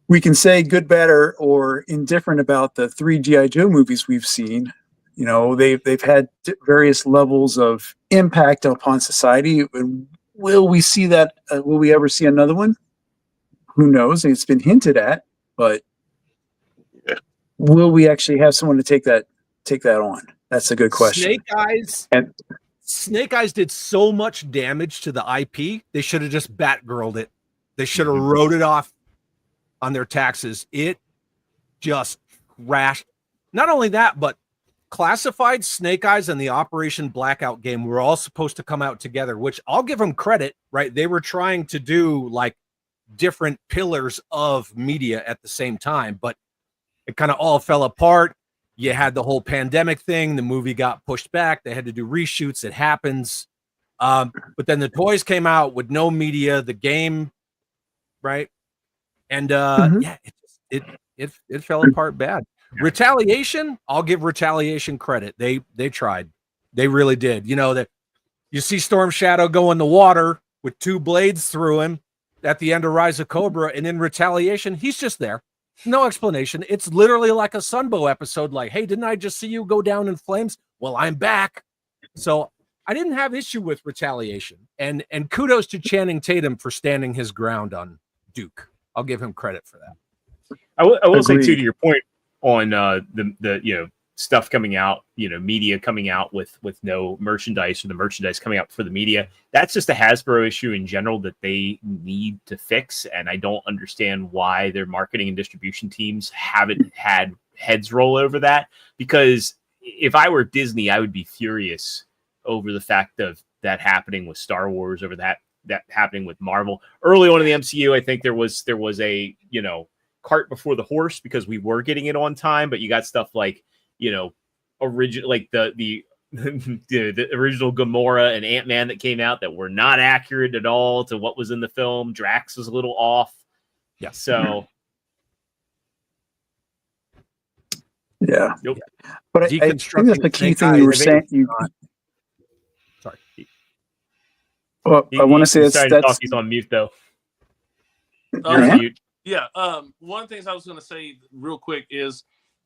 we can say good, bad, or indifferent about the 3 G.I. Joe movies we've seen. They've had various levels of impact upon society. Will we see that? Will we ever see another one? Who knows? It's been hinted at, but will we actually have someone to take that on? That's a good question. Snake Eyes did so much damage to the IP. They should have just Batgirled it. They should have wrote it off on their taxes. It just crashed. Not only that, but Classified, Snake Eyes, and the Operation Blackout game were all supposed to come out together, which I'll give them credit, right? They were trying to do like different pillars of media at the same time, but it kind of all fell apart. You had the whole pandemic thing. The movie got pushed back. They had to do reshoots. It happens. But then the toys came out with no media, the game, right? And it fell apart bad. Retaliation, I'll give Retaliation credit. They tried. They really did. That you see Storm Shadow go in the water with 2 blades through him at the end of Rise of Cobra, and in Retaliation, he's just there. No explanation. It's literally like a Sunbow episode, like, hey, didn't I just see you go down in flames? Well, I'm back. So I didn't have issue with Retaliation. And kudos to Channing Tatum for standing his ground on Duke. I'll give him credit for that. I will say too, to your point on the stuff coming out, media coming out with no merchandise, or the merchandise coming out for the media. That's just a Hasbro issue in general that they need to fix. And I don't understand why their marketing and distribution teams haven't had heads roll over that. Because if I were Disney, I would be furious over the fact of that happening with Star Wars, over that happening with Marvel. Early on in the MCU, I think there was a, cart before the horse, because we were getting it on time, but you got stuff like, original, like the original Gamora and Ant-Man that came out that were not accurate at all to what was in the film. Drax was a little off. Yeah. So. Yeah. Nope. But I think that's the key thing you were saying. Sorry. Well, I want to say that's he's on mute though. Mute. Yeah. One of the things I was going to say real quick is,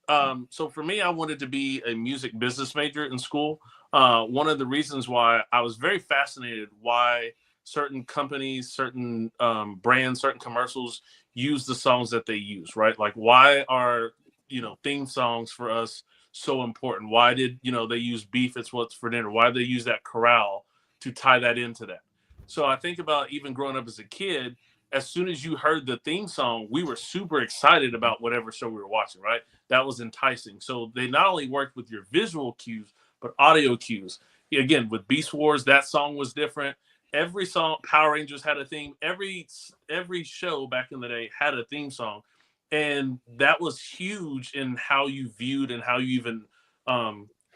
so for me, I wanted to be a music business major in school. One of the reasons why I was very fascinated why certain companies, certain brands, certain commercials use the songs that they use, right? Like, why are, theme songs for us so important? Why did, they use Beef, It's What's for Dinner? Why did they use that chorale to tie that into that? So I think about even growing up as a kid, as soon as you heard the theme song, we were super excited about whatever show we were watching, right? That was enticing. So they not only worked with your visual cues, but audio cues. Again, with Beast Wars, that song was different. Every song, Power Rangers had a theme. Every show back in the day had a theme song. And that was huge in how you viewed and how you even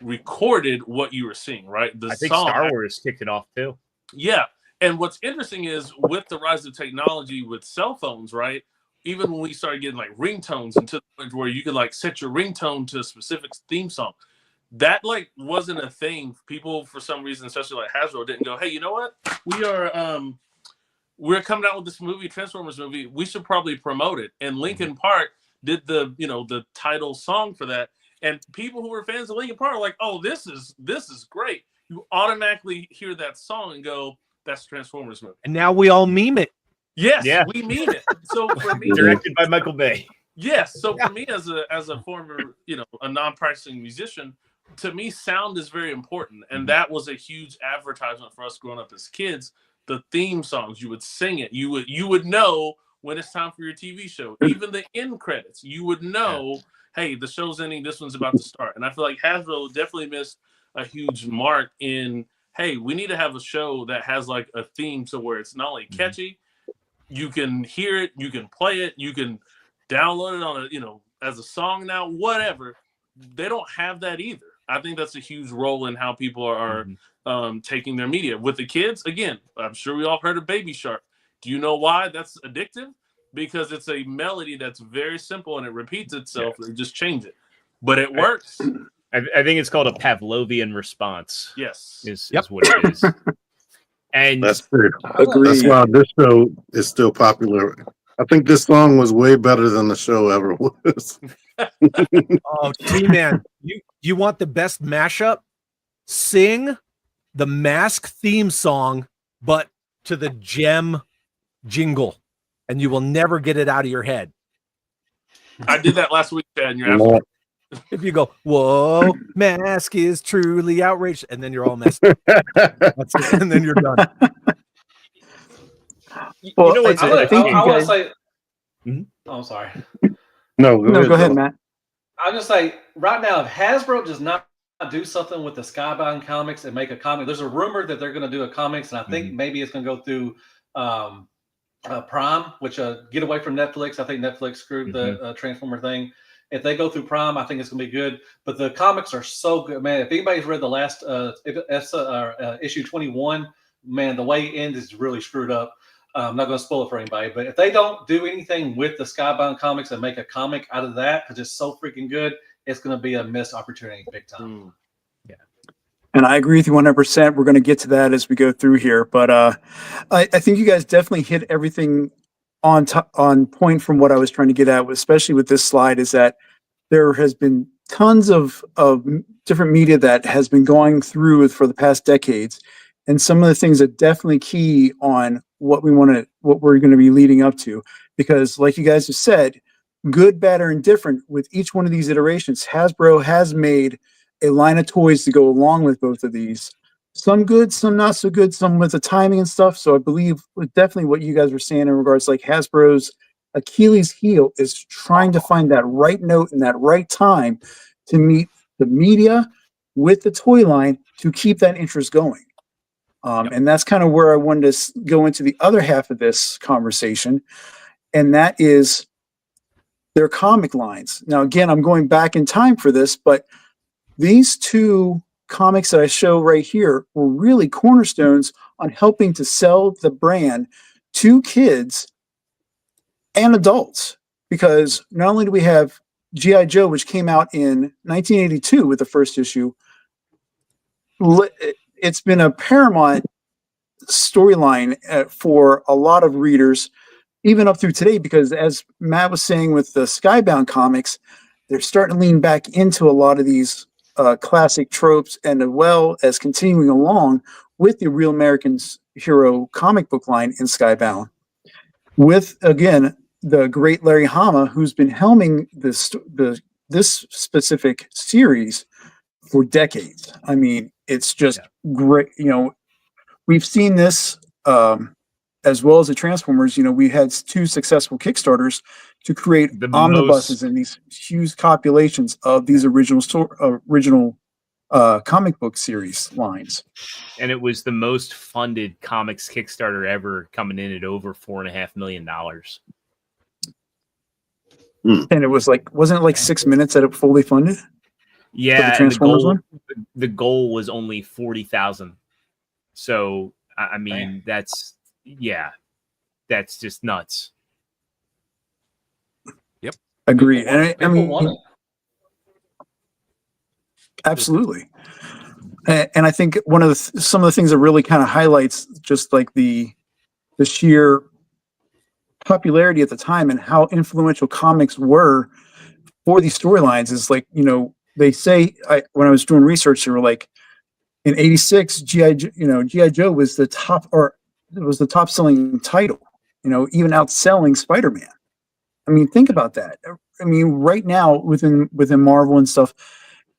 recorded what you were seeing, right? I think Star Wars kicked it off too. Yeah. And what's interesting is with the rise of technology with cell phones, right? Even when we started getting like ringtones into the point where you could like set your ringtone to a specific theme song, that like wasn't a thing. People, for some reason, especially like Hasbro, didn't go, hey, you know what? We're coming out with this movie, Transformers movie. We should probably promote it. And Linkin Park did the title song for that. And people who were fans of Linkin Park are like, oh, this is great. You automatically hear that song and go, that's Transformers movie. And now we all meme it. Yes, yeah. We meme it. So for me, directed by Michael Bay. Yes. So for me, as a former, a non-practicing musician, to me, sound is very important, and that was a huge advertisement for us growing up as kids. The theme songs, you would sing it. You would know when it's time for your TV show. Even the end credits, you would know, hey, the show's ending. This one's about to start. And I feel like Hasbro definitely missed a huge mark in, hey, we need to have a show that has like a theme to where it's not only catchy, you can hear it, you can play it, you can download it on as a song now, whatever. They don't have that either. I think that's a huge role in how people are taking their media. With the kids, again, I'm sure we all heard of Baby Shark. Do you know why that's addictive? Because it's a melody that's very simple and it repeats itself. They just change it. But it works. I think it's called a Pavlovian response. Yes. Is what it is. And that's true. Agreed. That's why this show is still popular. I think this song was way better than the show ever was. Oh, T-Man, you want the best mashup? Sing the Mask theme song, but to the Gem jingle, and you will never get it out of your head. I did that last week, Chad, and you're absolutely If you go, whoa, Mask is truly outraged, and then you're all messed up. That's it, and then you're done. Well, you know what's I think I you want to guys- say. Oh, I'm sorry. No, go ahead, Matt. I'm just say right now, if Hasbro does not do something with the Skybound comics and make a comic, there's a rumor that they're going to do a comics, and I think maybe it's going to go through Prime, which get away from Netflix. I think Netflix screwed the Transformer thing. If they go through Prime, I think it's going to be good. But the comics are so good, man. If anybody's read the last issue 21, man, the way it ends is really screwed up. I'm not going to spoil it for anybody, but if they don't do anything with the Skybound comics and make a comic out of that, because it's so freaking good, it's going to be a missed opportunity big time. Yeah. And I agree with you 100%. We're going to get to that as we go through here. But I think you guys definitely hit everything on point from what I was trying to get at, especially with this slide, is that there has been tons of different media that has been going through for the past decades. And some of the things that definitely key on what we're going to be leading up to, because like you guys have said, good, bad, or indifferent, with each one of these iterations, Hasbro has made a line of toys to go along with both of these. Some good, some not so good, some with the timing and stuff. So I believe definitely what you guys were saying in regards to like Hasbro's Achilles heel is trying to find that right note in that right time to meet the media with the toy line to keep that interest going. And that's kind of where I wanted to go into the other half of this conversation, and that is their comic lines. Now, again, I'm going back in time for this, but these two comics that I show right here were really cornerstones on helping to sell the brand to kids and adults, because not only do we have G.I. Joe, which came out in 1982 with the first issue, it's been a paramount storyline for a lot of readers, even up through today, because as Matt was saying with the Skybound comics, they're starting to lean back into a lot of these classic tropes, and as well as continuing along with the Real American Hero comic book line in Skybound, with, again, the great Larry Hama, who's been helming this specific series for decades. I mean, it's just great. We've seen this as well as the Transformers. We had two successful Kickstarters to create omnibuses and these huge compilations of these original comic book series lines. And it was the most funded comics Kickstarter ever, coming in at over $4.5 million. And it was wasn't it like 6 minutes that it fully funded? Yeah, the Transformers one? The goal was only 40,000. So I mean, that's just nuts. Yep, agree. And I mean, want it. Absolutely. And I think some of the things that really kind of highlights just like the sheer popularity at the time and how influential comics were for these storylines is they say, when I was doing research, they were like, in '86, G.I. Joe was the top selling title, even outselling Spider-Man. I mean, think about that. I mean, right now within Marvel and stuff,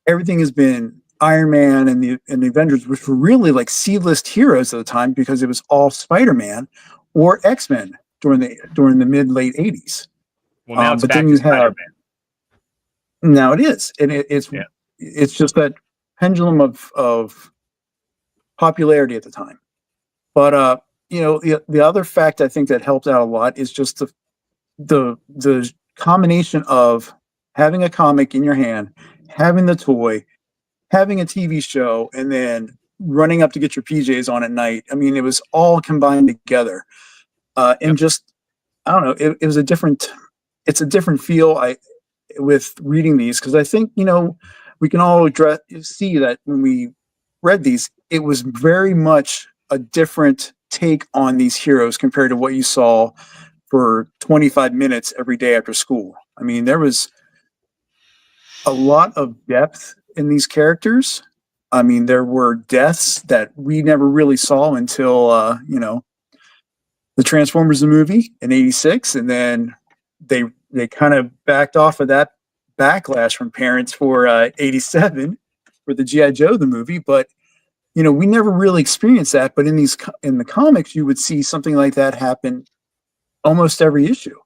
everything has been Iron Man and the Avengers, which were really like C-list heroes at the time because it was all Spider-Man or X-Men during the mid late 80s. Well, now it's but back then to you have Spider-Man. now it is, and it's just that pendulum of popularity at the time. But the other fact I think that helped out a lot is just the combination of having a comic in your hand, having the toy, having a TV show, and then running up to get your PJs on at night. I mean, it was all combined together. And just, I don't know, it's a different feel with reading these, because I think, we can all see that when we read these, it was very much a different take on these heroes compared to what you saw for 25 minutes every day after school. I mean, there was a lot of depth in these characters. I mean, there were deaths that we never really saw until, the Transformers the movie in '86, and then they kind of backed off of that backlash from parents for '87 for the G.I. Joe the movie. But we never really experienced that. But in the comics, you would see something like that happen almost every issue,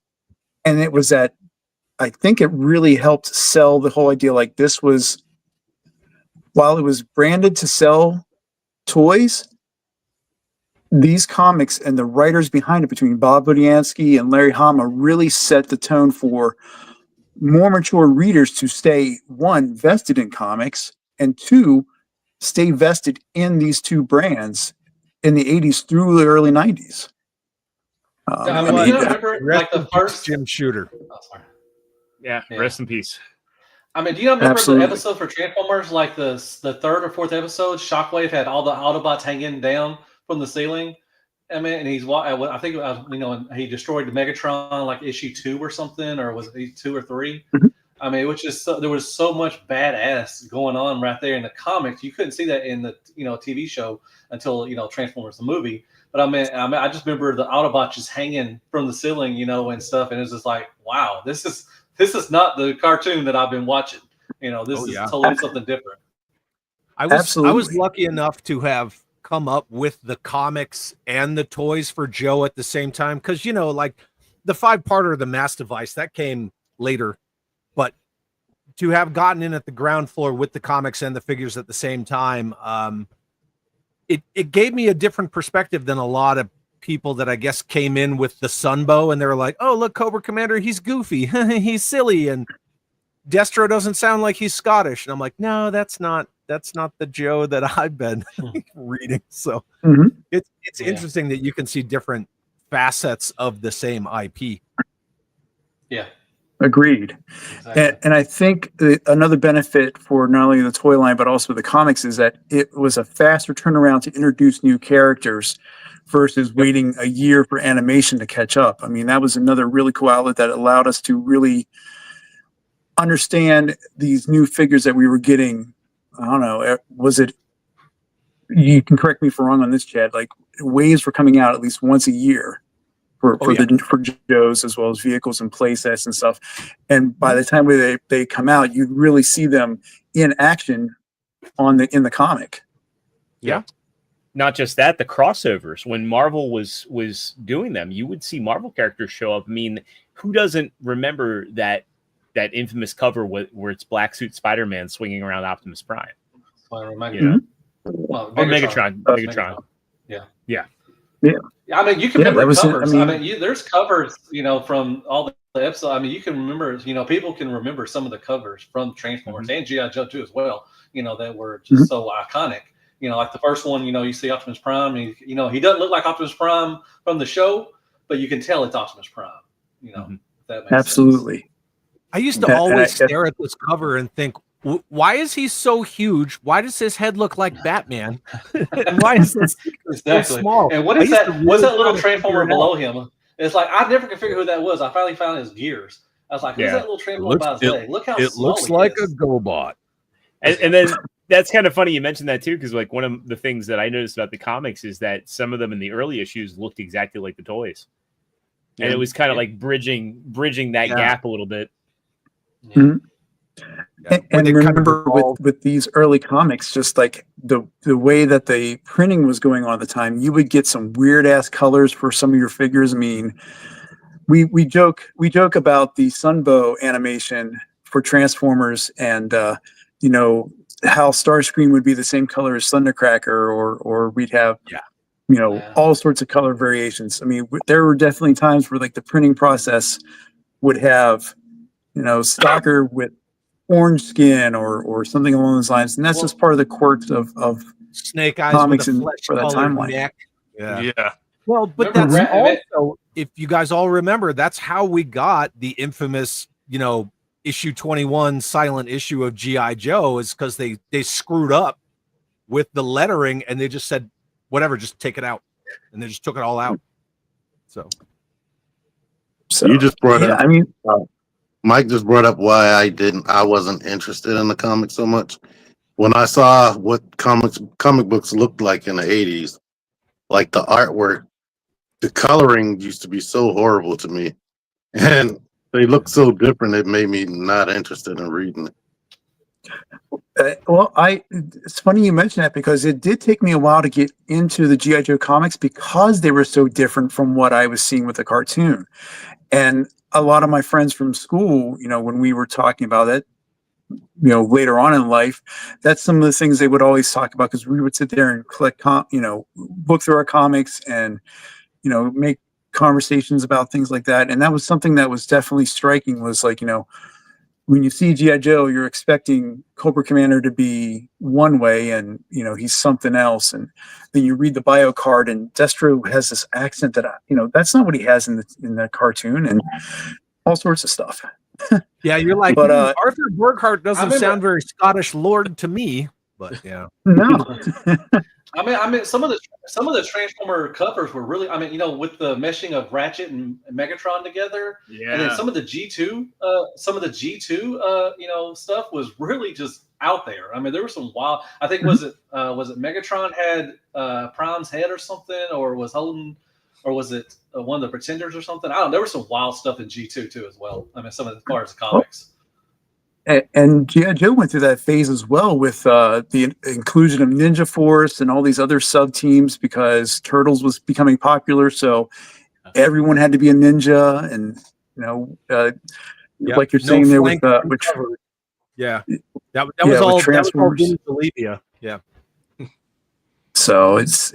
and it was that. I think it really helped sell the whole idea. Like, this was, while it was branded to sell toys, these comics and the writers behind it, between Bob Budiansky and Larry Hama, really set the tone for more mature readers to stay, one, vested in comics, and two, stay vested in these two brands in the 80s through the early 90s. Remember, like, the first Jim Shooter. Oh, sorry. Yeah, rest in peace. I mean, do you remember Absolutely. the episode for Transformers, like the third or fourth episode? Shockwave had all the Autobots hanging down from the ceiling. I mean, and I think it was, he destroyed the Megatron, like issue 2 or something, or was it 2 or 3? Mm-hmm. I mean, there was so much badass going on right there in the comics. You couldn't see that in the TV show until Transformers the movie. But I just remember the Autobots just hanging from the ceiling, and stuff, and it was just like, wow, this is not the cartoon that I've been watching. This is totally something different. I was lucky enough to have come up with the comics and the toys for Joe at the same time, because like the 5-parter of the Mass Device that came later, but to have gotten in at the ground floor with the comics and the figures at the same time, it gave me a different perspective than a lot of people that I guess came in with the Sunbow, and they were like, oh, look, Cobra Commander, he's goofy, he's silly, and Destro doesn't sound like he's Scottish. And I'm like, no, that's not the Joe that I've been reading. So it's interesting that you can see different facets of the same IP. Yeah. Agreed. Exactly. And I think another benefit for not only the toy line, but also the comics, is that it was a faster turnaround to introduce new characters versus waiting a year for animation to catch up. I mean, that was another really cool outlet that allowed us to really understand these new figures that we were getting. I don't know, you can correct me if I'm wrong on this, Chad, like waves were coming out at least once a year for Joes, as well as vehicles and play sets and stuff. And by the time they come out, you'd really see them in action in the comic. Yeah. Not just that, the crossovers. When Marvel was doing them, you would see Marvel characters show up. I mean, who doesn't remember that infamous cover where it's Black Suit Spider-Man swinging around Optimus Prime? Well, Well, Megatron. Yeah. I mean, you can remember covers. There's covers, from all the episodes. I mean, you can remember, people can remember some of the covers from Transformers and G.I. Joe too as well, that were just so iconic. Like the first one, you see Optimus Prime, and, he doesn't look like Optimus Prime from the show, but you can tell it's Optimus Prime, if that makes Absolutely. sense. I used to always stare at this cover and think, why is he so huge? Why does his head look like Batman? And why is this so small? And what is that? What's that little Transformer below him? It's like, I never could figure who that was. I finally found his gears. I was like, who's that little Transformer by his leg? Look how small looks like a GoBot. And then that's kind of funny you mentioned that too, because like one of the things that I noticed about the comics is that some of them in the early issues looked exactly like the toys. And it was kind of like bridging that gap a little bit. Yeah. Yeah. And remember with these early comics, just like the way that the printing was going on at the time, you would get some weird ass colors for some of your figures. I mean, we joke about the Sunbow animation for Transformers, and you know, how Starscream would be the same color as Thundercracker, or we'd have you know, all sorts of color variations. I mean, there were definitely times where like the printing process would have, you know, Stalker with orange skin or something along those lines, and that's just part of the quirks of Snake Eyes comics with a and for that flesh-colored timeline. neck. Yeah. Well, but Remember that's Rat- also, if you guys all remember, that's how we got the infamous, you know, issue 21 silent issue of G.I. Joe, is because they screwed up with the lettering and they just said, whatever, just take it out. And they just took it all out. So You just brought up, I mean, Mike just brought up why I wasn't interested in the comics so much. When I saw what comic books looked like in the 80s, like the artwork, the coloring used to be so horrible to me. And they look so different, it made me not interested in reading it. well, it's funny you mention that, because it did take me a while to get into the G.I. Joe comics because they were so different from what I was seeing with the cartoon. And a lot of my friends from school, you know, when we were talking about it, you know, later on in life, that's some of the things they would always talk about, because we would sit there and you know, look through our comics and, you know, make conversations about things like that. And that was something that was definitely striking, was like, you know, when you see G.I. Joe, you're expecting Cobra Commander to be one way, and, you know, he's something else. And then you read the bio card, and Destro has this accent that, you know, that's not what he has in the cartoon, and all sorts of stuff. yeah, you're like, but Arthur Burkhart doesn't sound very Scottish Lord to me, but yeah. No. I mean, some of the Transformer covers were really. I mean, you know, with the meshing of Ratchet and Megatron together, and then some of the G2, you know, stuff was really just out there. I mean, there were some wild. I think was it Megatron had Prime's head or something, or was holding, or was it one of the Pretenders or something? I don't know. There was some wild stuff in G2 too as well. I mean, some of as far as the comics. And G.I. Joe went through that phase as well, with the inclusion of Ninja Force and all these other sub teams, because Turtles was becoming popular. So everyone had to be a ninja, and, you know, like you're saying there with yeah, that was all Transformers. Yeah. So it's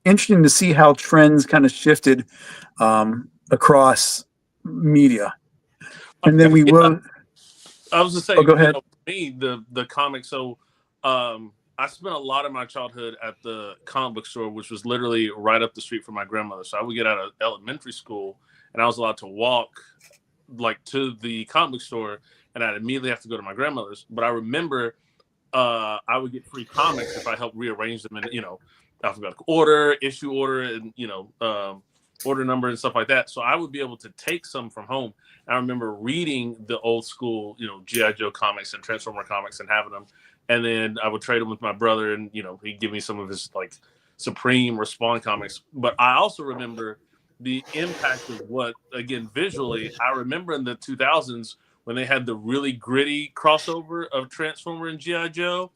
interesting to see how trends kind of shifted across media, and then we will. I was just saying, go ahead. You know, me, the comics. So, I spent a lot of my childhood at the comic book store, which was literally right up the street from my grandmother. So I would get out of elementary school, and I was allowed to walk like to the comic book store, and I'd immediately have to go to my grandmother's. But I remember, I would get free comics if I helped rearrange them in, you know, alphabetical order, issue order, and, you know, order number and stuff like that. So I would be able to take some from home. I remember reading the old school, you know, G.I. Joe comics and Transformer comics and having them. And then I would trade them with my brother, and, you know, he'd give me some of his like Supreme or Spawn comics. But I also remember the impact of what, again, visually, I remember in the 2000s when they had the really gritty crossover of Transformer and G.I. Joe.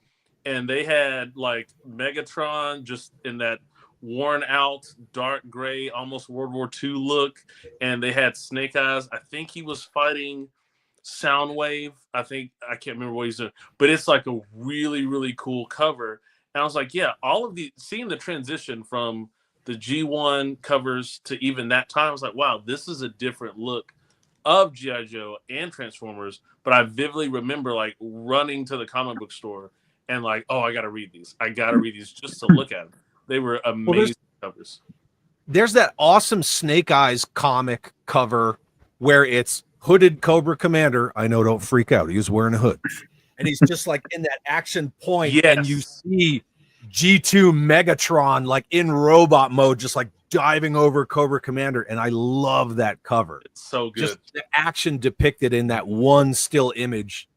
And they had like Megatron just in that worn out dark gray, almost World War II look, and they had Snake Eyes. I think he was fighting Soundwave. I can't remember what he's doing, but it's like a really, really cool cover. And I was like, yeah, all of the seeing the transition from the G1 covers to even that time, I was like, wow, this is a different look of G.I. Joe and Transformers. But I vividly remember like running to the comic book store and like, oh, I gotta read these just to look at them. They were amazing covers. There's that awesome Snake Eyes comic cover where it's hooded Cobra Commander. I know, don't freak out. He was wearing a hood. And he's just like in that action point. Yes. And you see G2 Megatron like in robot mode, just like diving over Cobra Commander. And I love that cover. It's so good. Just the action depicted in that one still image.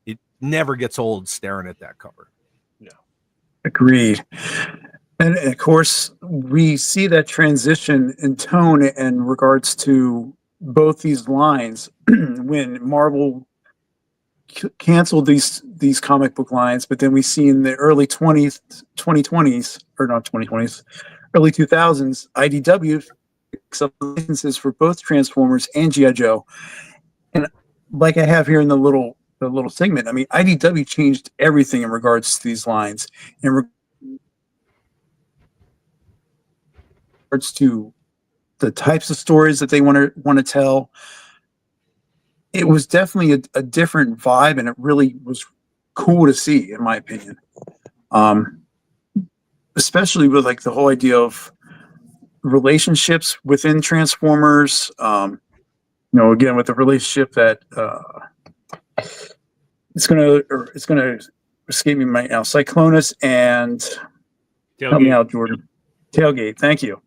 It never gets old staring at that cover. Yeah. Agreed. And of course, we see that transition in tone in regards to both these lines when Marvel canceled these comic book lines, but then we see in the early 2020s, or not 2020s, early 2000s, IDW picks up licenses for both Transformers and G.I. Joe. And like I have here in the little segment, I mean, IDW changed everything in regards to these lines, in regards to the types of stories that they want to tell. It was definitely a different vibe, and it really was cool to see, in my opinion. Especially with like the whole idea of relationships within Transformers. Again, with the relationship that it's gonna escape me right now. Cyclonus and Tailgate. help me out, Jordan. Tailgate. Thank you.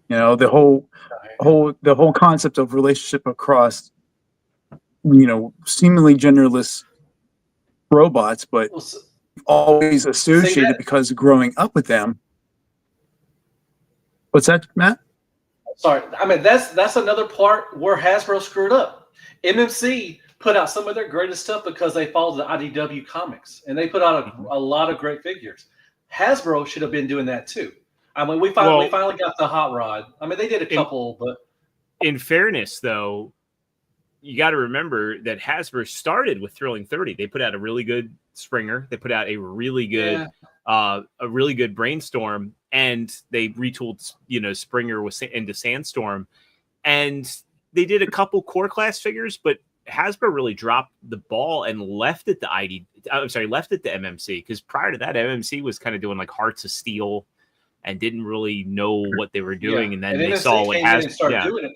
The whole concept of relationship across, seemingly genderless robots, but always associated because growing up with them. What's that, Matt? Sorry, I mean that's another part where Hasbro screwed up. MMC put out some of their greatest stuff because they followed the IDW comics, and they put out a lot of great figures. Hasbro should have been doing that too. I mean, we finally got the Hot Rod. I mean, they did a couple, but in fairness, though, you got to remember that Hasbro started with Thrilling 30. They put out a really good Springer. They put out a really good, Brainstorm, and they retooled, Springer into Sandstorm, and they did a couple core class figures, but Hasbro really dropped the ball and left it left it to MMC, because prior to that, MMC was kind of doing like Hearts of Steel and didn't really know what they were doing, and then they saw what Hasbro doing it.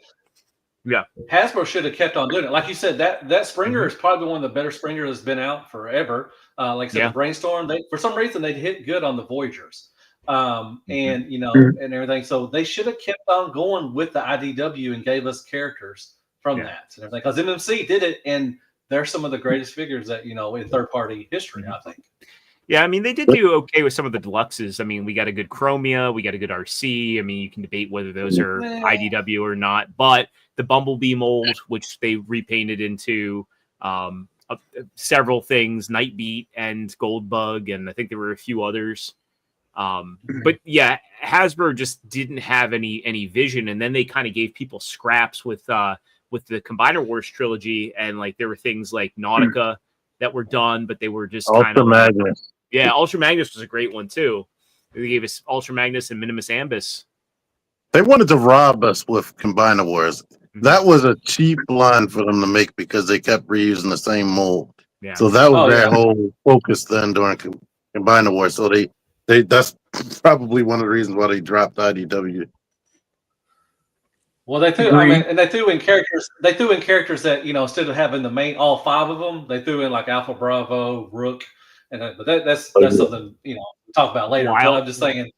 Yeah, Hasbro should have kept on doing it. Like you said, that Springer is probably one of the better Springers that's been out forever. Like I said, the Brainstorm, for some reason they hit good on the Voyagers, and everything. So they should have kept on going with the IDW and gave us characters from that and everything. Because MMC did it, and they're some of the greatest figures that in third party history, I think. Yeah, I mean, they did do okay with some of the deluxes. I mean, we got a good Chromia, we got a good RC. I mean, you can debate whether those are IDW or not, but the Bumblebee mold, which they repainted into several things, Nightbeat and Goldbug, and I think there were a few others. But yeah, Hasbro just didn't have any vision, and then they kind of gave people scraps with the Combiner Wars trilogy, and like there were things like Nautica that were done, but they were just kind of Magnus. Yeah, Ultra Magnus was a great one too. They gave us Ultra Magnus and Minimus Ambus. They wanted to rob us with Combiner Wars. That was a cheap line for them to make because they kept reusing the same mold. Yeah. So that was their whole focus then during Combiner Wars. So they that's probably one of the reasons why they dropped IDW. Well, they threw. I mean, and they threw in characters. They threw in characters that instead of having the main all 5 of them, they threw in like Alpha Bravo, Rook, and but that's something we'll talk about later. But I'm just saying,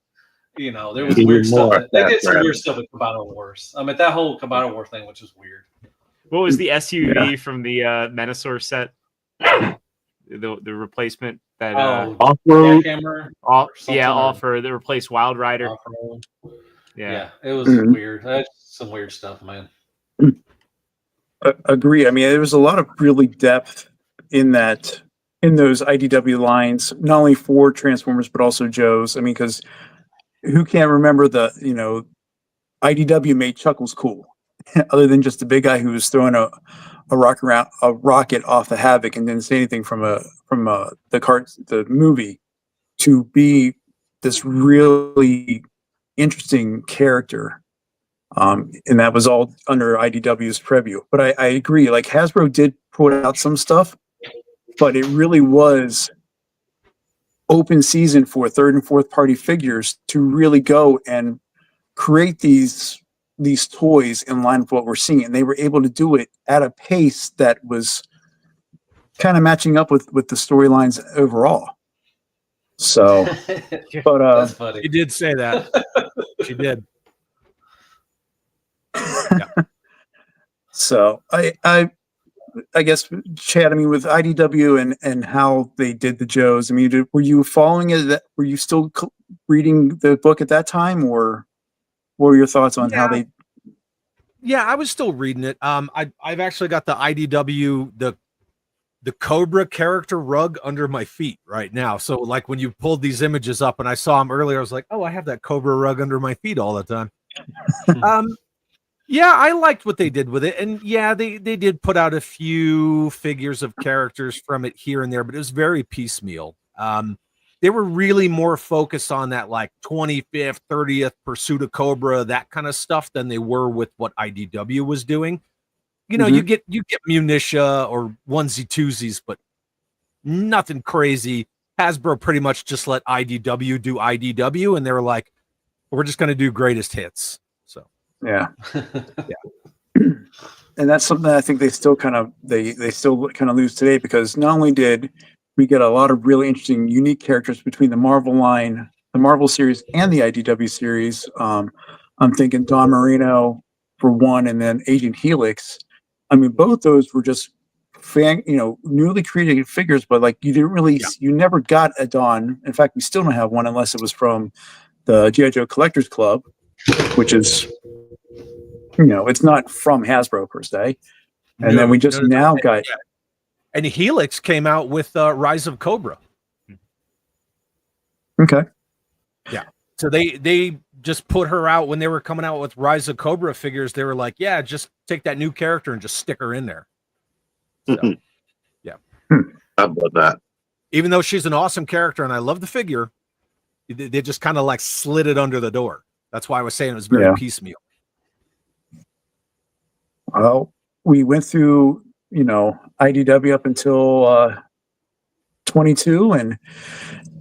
there was weird stuff. They did some weird stuff with Combiner Wars. I mean, that whole Combiner Wars thing, which is weird. What was the SUV from the Menasor set? The replacement that off-road offer the replaced Wild Rider. Yeah, it was weird. That's some weird stuff, man. Agree. I mean, there was a lot of really depth in those IDW lines, not only for Transformers but also Joe's. I mean, because who can't remember the IDW made Chuckles cool, other than just a big guy who was throwing a rocket off the Havoc and didn't say anything from the movie, to be this really interesting character. And that was all under IDW's preview. But I agree, like Hasbro did put out some stuff, but it really was open season for third and fourth party figures to really go and create these toys in line with what we're seeing. And they were able to do it at a pace that was kind of matching up with the storylines overall. So, but that's funny. She did say that. She did. So I guess, Chad, I mean, with IDW and how they did the Joes, I mean, were you following it? Were you still reading the book at that time, or what were your thoughts on how they? Yeah, I was still reading it. I've actually got the IDW, the the Cobra character rug under my feet right now. So like when you pulled these images up and I saw them earlier, I was like, oh, I have that Cobra rug under my feet all the time. Yeah, I liked what they did with it. And yeah, they did put out a few figures of characters from it here and there, but it was very piecemeal. They were really more focused on that like 25th, 30th Pursuit of Cobra, that kind of stuff than they were with what IDW was doing. You know, you get Munitia or onesie twosies, but nothing crazy. Hasbro pretty much just let IDW do IDW, and they were like, we're just going to do greatest hits. So yeah. And that's something I think they still kind of lose today, because not only did we get a lot of really interesting, unique characters between the Marvel line, the Marvel series, and the IDW series. I'm thinking Don Marino for one, and then Agent Helix. I mean, both those were just newly created figures, but like you didn't really, you never got a Don. In fact, we still don't have one unless it was from the G.I. Joe Collectors Club, which is, it's not from Hasbro per se. And then we just got. Yeah. And Helix came out with Rise of Cobra. Okay. Yeah. So they just put her out when they were coming out with Rise of Cobra figures. They were like, yeah, just take that new character and just stick her in there. So, yeah. How about that? Even though she's an awesome character and I love the figure, they just kind of like slid it under the door. That's why I was saying it was very piecemeal. Well, we went through, IDW up until 22, and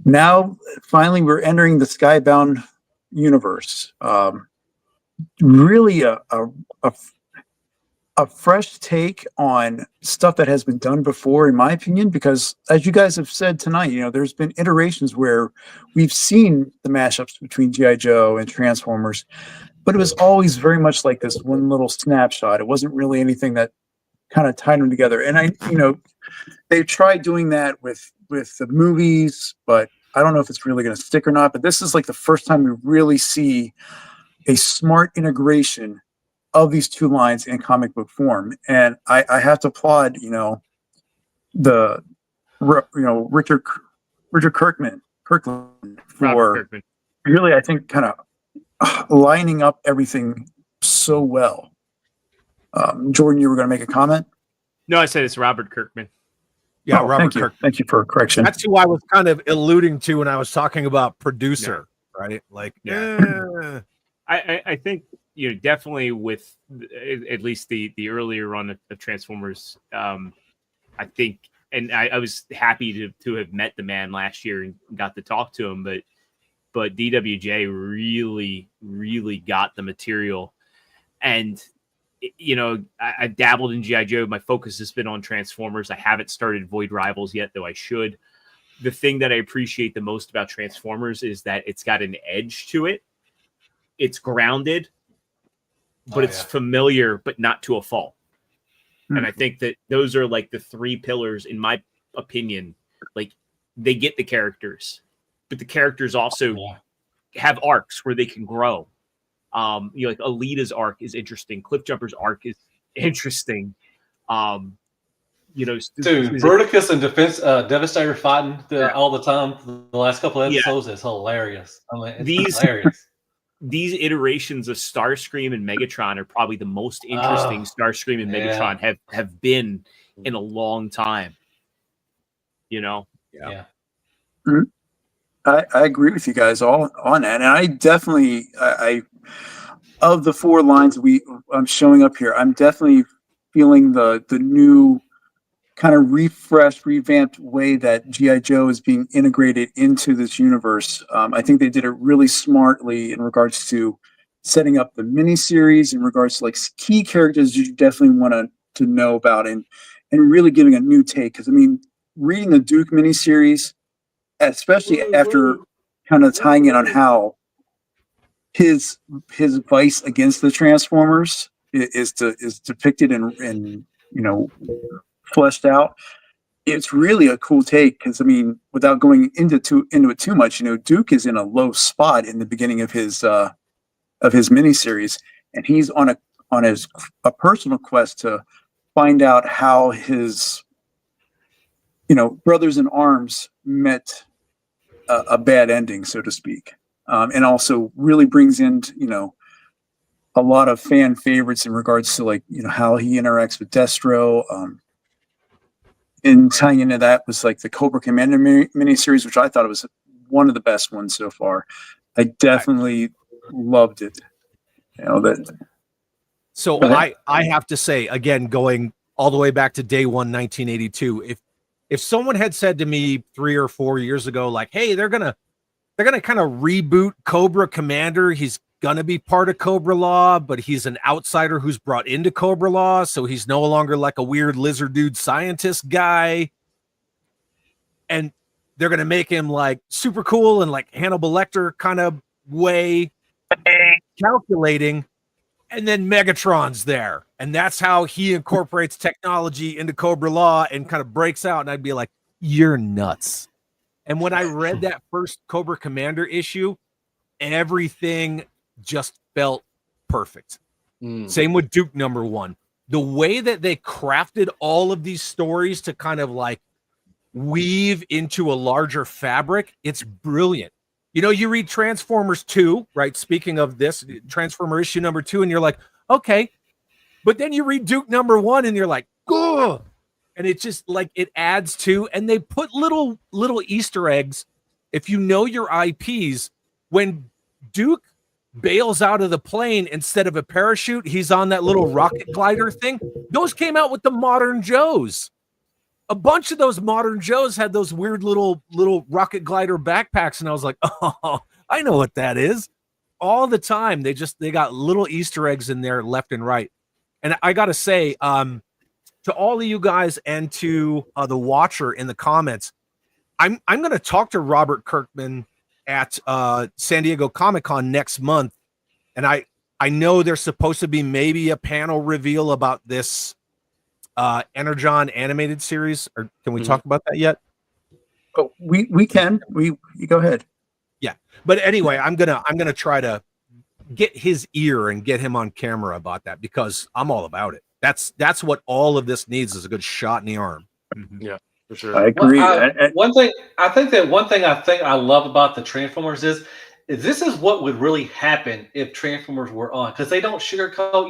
now finally we're entering the Skybound universe. Really a fresh take on stuff that has been done before, in my opinion, because as you guys have said tonight, there's been iterations where we've seen the mashups between G.I. Joe and Transformers, but it was always very much like this one little snapshot. It wasn't really anything that kind of tied them together. And they tried doing that with the movies, but I don't know if it's really going to stick or not. But this is like the first time we really see a smart integration of these two lines in comic book form. And I have to applaud, Richard Kirkland for really, I think, kind of lining up everything so well. Jordan, you were going to make a comment? No, I said it's Robert Kirkman. Yeah, Robert Kirkman. Thank you for a correction. That's who I was kind of alluding to when I was talking about producer, right? Like, I think, definitely with at least the earlier run of Transformers, I think, and I was happy to have met the man last year and got to talk to him, but DWJ really got the material. And I dabbled in G.I. Joe. My focus has been on Transformers. I haven't started Void Rivals yet, though I should. The thing that I appreciate the most about Transformers is that it's got an edge to it. It's grounded, but it's familiar, but not to a fault. And I think that those are like the three pillars, in my opinion. Like, they get the characters, but the characters also have arcs where they can grow. Like Alita's arc is interesting. Cliffjumper's arc is interesting. Dude, Bruticus and Devastator fighting all the time. The last couple of episodes is hilarious. I mean, it's hilarious. These iterations of Starscream and Megatron are probably the most interesting Starscream and Megatron have been in a long time. Yeah. I agree with you guys all on that, and I definitely of the four lines I'm showing up here, I'm definitely feeling the new kind of refreshed, revamped way that G.I. Joe is being integrated into this universe. I think they did it really smartly in regards to setting up the miniseries, in regards to like key characters you definitely want to know about, and really giving a new take. Because I mean, reading the Duke miniseries, especially after kind of tying in on how his vice against the Transformers is depicted and fleshed out. It's really a cool take, because I mean, without going into it too much, Duke is in a low spot in the beginning of his miniseries, and he's on a personal quest to find out how his brothers in arms met a bad ending, so to speak, and also really brings in a lot of fan favorites in regards to like how he interacts with Destro. And tying into that was like the Cobra Commander miniseries, which I thought it was one of the best ones so far. I definitely loved it. So I have to say, again, going all the way back to day one, 1982, if someone had said to me 3 or 4 years ago, like, hey, they're gonna kind of reboot Cobra Commander, he's gonna be part of Cobra Law, but he's an outsider who's brought into Cobra Law, so he's no longer like a weird lizard dude scientist guy, and they're gonna make him like super cool and like Hannibal Lecter kind of way, calculating, and then Megatron's there, and that's how he incorporates technology into Cobra Law and kind of breaks out, and I'd be like, you're nuts. And when I read that first Cobra Commander issue, everything just felt perfect. Same with Duke #1. The way that they crafted all of these stories to kind of like weave into a larger fabric, it's brilliant. You read Transformers 2, right? Speaking of this, Transformer issue #2, and you're like, okay. But then you read Duke #1 and you're like, ugh. And it just like it adds to, and they put little Easter eggs. If you know your IPs, when Duke bails out of the plane, instead of a parachute, he's on that little rocket glider thing. Those came out with the Modern Joes. A bunch of those Modern Joes had those weird little rocket glider backpacks, and I was like, oh, I know what that is. All the time, they got little Easter eggs in there left and right. And I gotta say, to all of you guys and to the watcher in the comments, I'm going to talk to Robert Kirkman at San Diego Comic-Con next month, and I know there's supposed to be maybe a panel reveal about this Energon animated series. Or can we talk about that yet? Oh, we can. You go ahead. Yeah, but anyway, I'm gonna try to get his ear and get him on camera about that, because I'm all about it. That's what all of this needs, is a good shot in the arm. Yeah, for sure. I agree. One thing I love about the Transformers is this is what would really happen if Transformers were on, because they don't sugarcoat,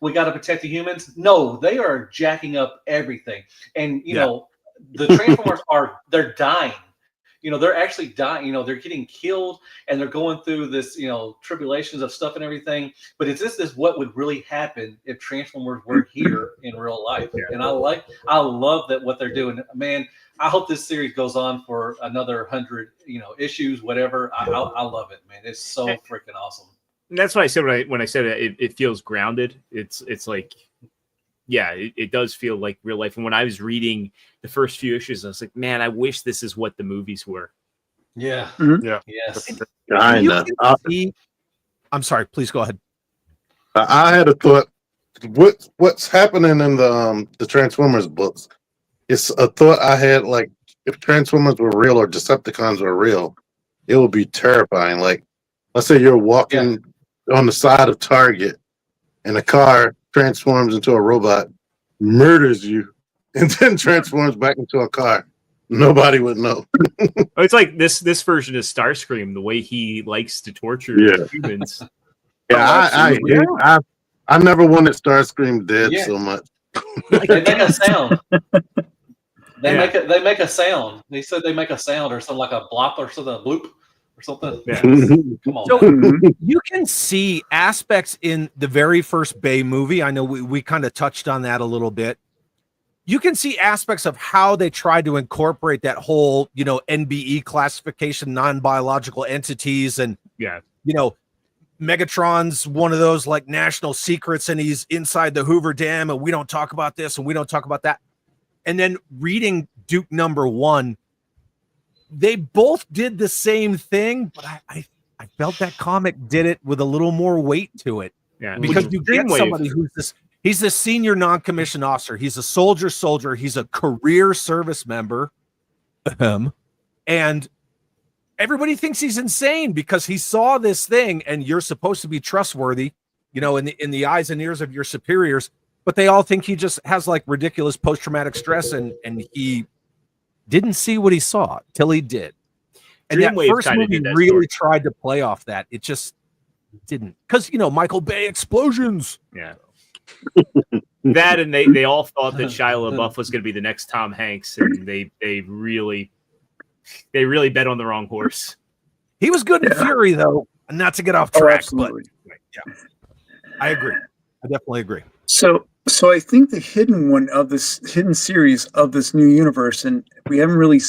we got to protect the humans. No, they are jacking up everything, and the Transformers they're dying. They're actually dying. They're getting killed, and they're going through this, tribulations of stuff and everything. But this is what would really happen if Transformers were here in real life. Yeah. And I love that what they're doing. Man, I hope this series goes on for another 100, issues, whatever. I love it, man. It's so freaking awesome. And that's why I said when I said it feels grounded. It's like, yeah, it does feel like real life. And when I was reading the first few issues, I was like, man, I wish this is what the movies were. Yeah. Mm-hmm. Yeah. Yes. I'm sorry. Please go ahead. I had a thought. What's happening in the Transformers books? It's a thought I had. Like, if Transformers were real or Decepticons were real, it would be terrifying. Like, let's say you're walking on the side of Target, and a car transforms into a robot, murders you, and then transforms back into a car. Nobody would know. It's like this version of Starscream, the way he likes to torture humans. Yeah, I never wanted Starscream dead so much. They make a sound. They make a sound. They said they make a sound or something, like a blop or something, a bloop or something. Yeah. Come on. So you can see aspects in the very first Bay movie. I know we kind of touched on that a little bit. You can see aspects of how they tried to incorporate that whole, NBE classification, non-biological entities, and Megatron's one of those like national secrets, and he's inside the Hoover Dam, and we don't talk about this and we don't talk about that. And then reading Duke #1, they both did the same thing, but I felt that comic did it with a little more weight to it. Yeah, because you get somebody who's this. He's a senior non-commissioned officer. He's a soldier. He's a career service member. And everybody thinks he's insane because he saw this thing, and you're supposed to be trustworthy, in the eyes and ears of your superiors. but they all think he just has like ridiculous post-traumatic stress, and he didn't see what he saw till he did. And that Dreamwave first kinda movie did that really story. tried to play off that. It just didn't, because Michael Bay explosions. Yeah. That, and they all thought that Shia LaBeouf was going to be the next Tom Hanks, and they really bet on the wrong horse. He was good in Fury, though, and not to get off track, but yeah, I agree. I definitely agree. So I think the hidden series of this new universe, and we haven't really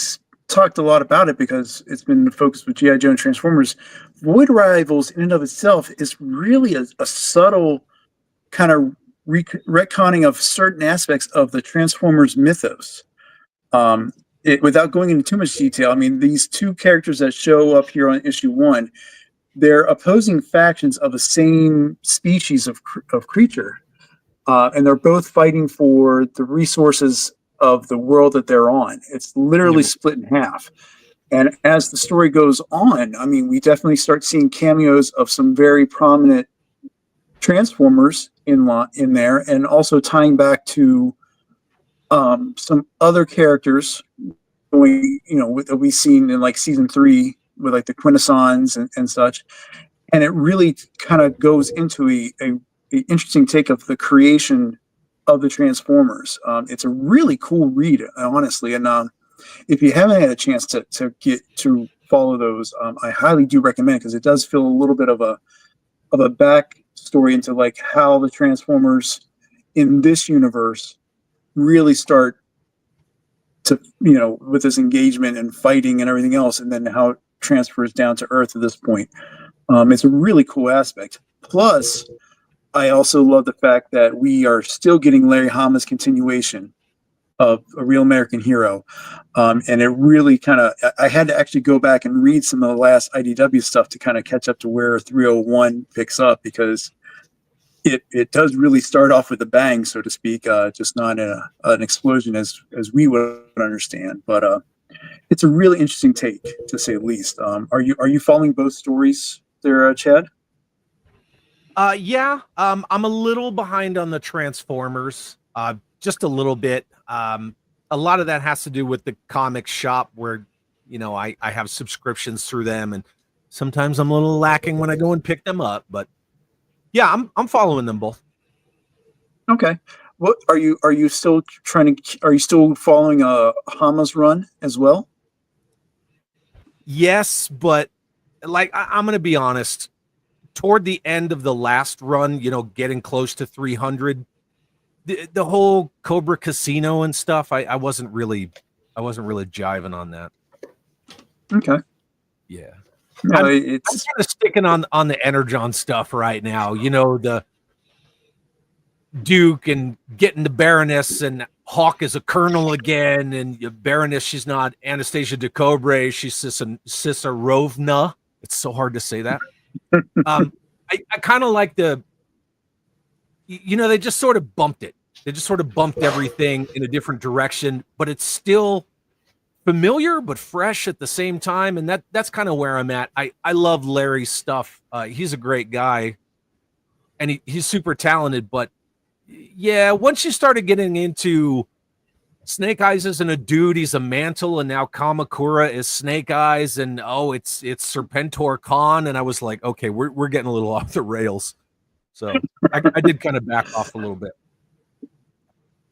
talked a lot about it because it's been focused with G.I. Joe and Transformers. Void Rivals in and of itself is really a subtle kind of retconning of certain aspects of the Transformers mythos. Without going into too much detail, I mean, these two characters that show up here on issue 1, they're opposing factions of the same species of creature, and they're both fighting for the resources of the world that they're on. It's literally split in half. And as the story goes on, I mean, we definitely start seeing cameos of some very prominent Transformers in there, and also tying back to some other characters that we've seen in like season 3 with like the Quintessons and such. And it really kind of goes into a interesting take of the creation of the Transformers. It's a really cool read, honestly. And if you haven't had a chance to get to follow those, I highly do recommend, because it does feel a little bit of a back story into like how the Transformers in this universe really start to, with this engagement and fighting and everything else, and then how it transfers down to Earth at this point. It's a really cool aspect. Plus, I also love the fact that we are still getting Larry Hama's continuation of A Real American Hero. And it really I had to actually go back and read some of the last IDW stuff to kind of catch up to where 301 picks up, because it does really start off with a bang, so to speak, just not an explosion as we would understand. But it's a really interesting take, to say the least. Are you following both stories there, Chad? Yeah. I'm a little behind on the Transformers, just a little bit. A lot of that has to do with the comic shop, where I have subscriptions through them, and sometimes I'm a little lacking when I go and pick them up. But yeah, I'm following them both. Okay. What are you still following Hama's run as well? Yes, but like I'm going to be honest, toward the end of the last run, getting close to 300, the whole Cobra Casino and stuff, I wasn't really jiving on that. Okay. Yeah. No, I'm kind of sticking on the Energon stuff right now. The Duke and getting the Baroness, and Hawk is a colonel again, and Baroness, she's not Anastasia de Cobre, she's Cicerovna. It's so hard to say that. I kind of like they just sort of bumped it. They just sort of bumped everything in a different direction, but it's still familiar but fresh at the same time, and that's kind of where I'm at. I love Larry's stuff. He's a great guy, and he's super talented, but yeah, once you started getting into Snake Eyes isn't a dude, he's a mantle, and now Kamakura is Snake Eyes, and it's Serpentor Khan, and I was like, okay, we're getting a little off the rails. So I did kind of back off a little bit.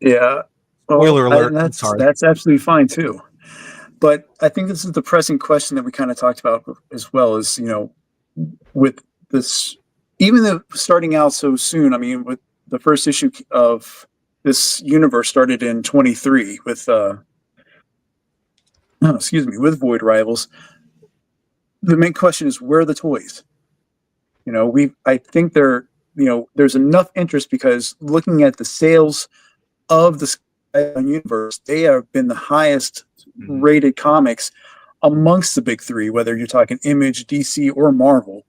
Yeah. Spoiler alert. That's absolutely fine too. But I think this is the pressing question that we kind of talked about as well, is, with this, even though starting out so soon, I mean, with the first issue of this universe started in 23 with with Void Rivals. The main question is, where are the toys? I think there's enough interest, because looking at the sales of the Skybound universe, they have been the highest rated comics amongst the big three, whether you're talking Image, DC, or Marvel.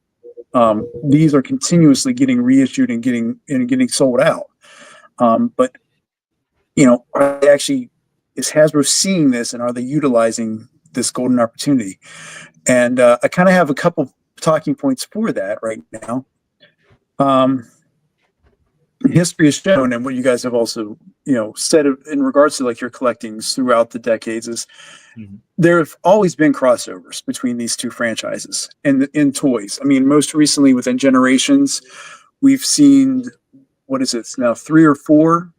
These are continuously getting reissued and getting sold out. But is Hasbro seeing this, and are they utilizing this golden opportunity? And I kind of have a couple talking points for that right now. history has shown, and what you guys have also, said in regards to like your collectings throughout the decades is there have always been crossovers between these two franchises and in toys. I mean, most recently within Generations, we've seen, what is it now, 3 or 4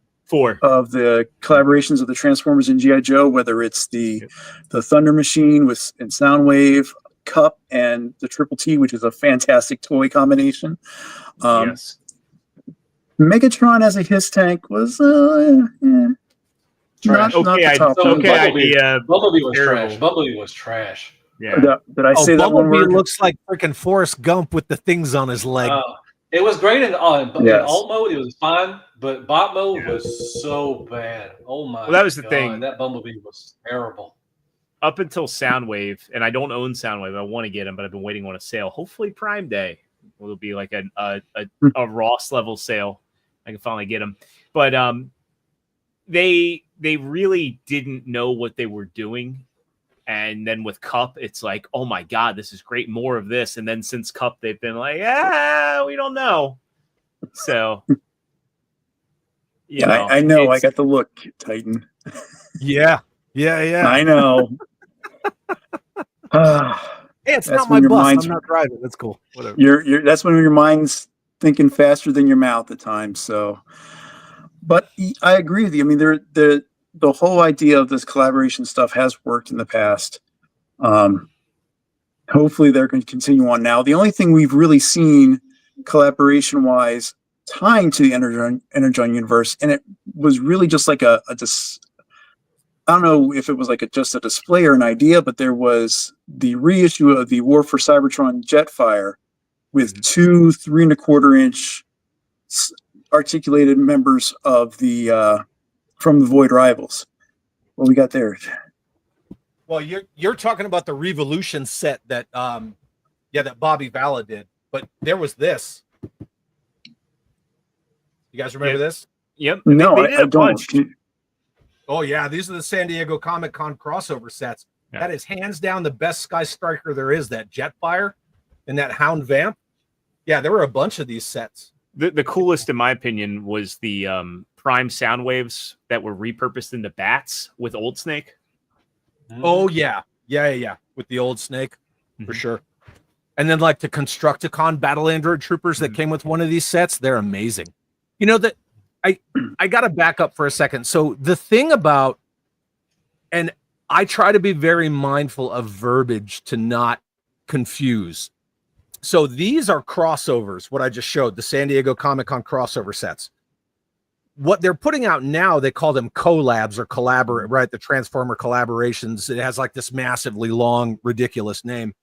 of the collaborations of the Transformers and G.I. Joe, whether it's the Thunder Machine and Soundwave, Cup, and the Triple T, which is a fantastic toy combination. Yes. Megatron as a hiss tank was not the top. Bumblebee was trash. Bumblebee was trash. Yeah. Did I say that one Bumblebee word? looks like freaking Forrest Gump with the things on his leg. It was great in alt mode. It was fine, but bot mode was so bad. Oh my! Well, that was the thing. That Bumblebee was terrible. Up until Soundwave, and I don't own Soundwave. I want to get them, but I've been waiting on a sale. Hopefully, Prime Day will be like a Ross level sale. I can finally get them, but they really didn't know what they were doing. And then with Cup, it's like, oh my God, this is great. More of this. And then since Cup, they've been like, we don't know. So, I know. I got the look, Titan. Yeah. I know. Hey, it's not my bus. I'm not driving. That's cool. Whatever. That's when your mind's thinking faster than your mouth at times. So, but I agree with you. I mean, the whole idea of this collaboration stuff has worked in the past. Hopefully they're going to continue on now. The only thing we've really seen collaboration wise tying to the Energon universe, and it was really just like I don't know if it was like just a display or an idea, but there was the reissue of the War for Cybertron Jetfire with 2 3¼ inch articulated members of the from the Void Rivals. What we got there? Well, you're talking about the Revolution set that that Bobby Valla did, but there was this. You guys remember this? Yep. No, I don't. Oh yeah, these are the San Diego Comic-Con crossover sets. Yeah. That is hands down the best Sky Striker there is. That Jetfire and that Hound Vamp. Yeah, there were a bunch of these sets. The coolest, in my opinion, was the Prime Soundwaves that were repurposed into bats with Old Snake. Oh yeah, with the Old Snake for sure. And then like the Constructicon Battle Android Troopers that came with one of these sets, they're amazing. You know that I got to back up for a second. So the thing about, and I try to be very mindful of verbiage to not confuse. So these are crossovers, what I just showed, the San Diego Comic-Con crossover sets. What they're putting out now, they call them collabs or collaborate, right? The Transformer collaborations. It has like this massively long, ridiculous name.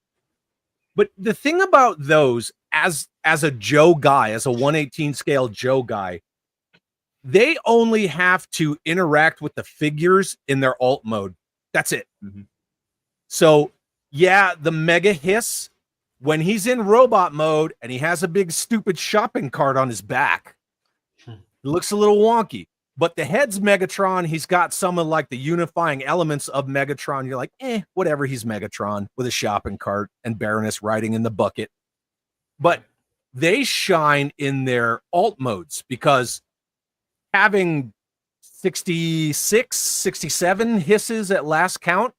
But the thing about those, as a Joe guy, as a 1/18 scale Joe guy, they only have to interact with the figures in their alt mode. That's it. So yeah, the Mega Hiss, when he's in robot mode and he has a big stupid shopping cart on his back, it looks a little wonky. But the head's Megatron. He's got some of like the unifying elements of Megatron. You're like, whatever. He's Megatron with a shopping cart and Baroness riding in the bucket. But they shine in their alt modes because having 66, 67 hisses at last count,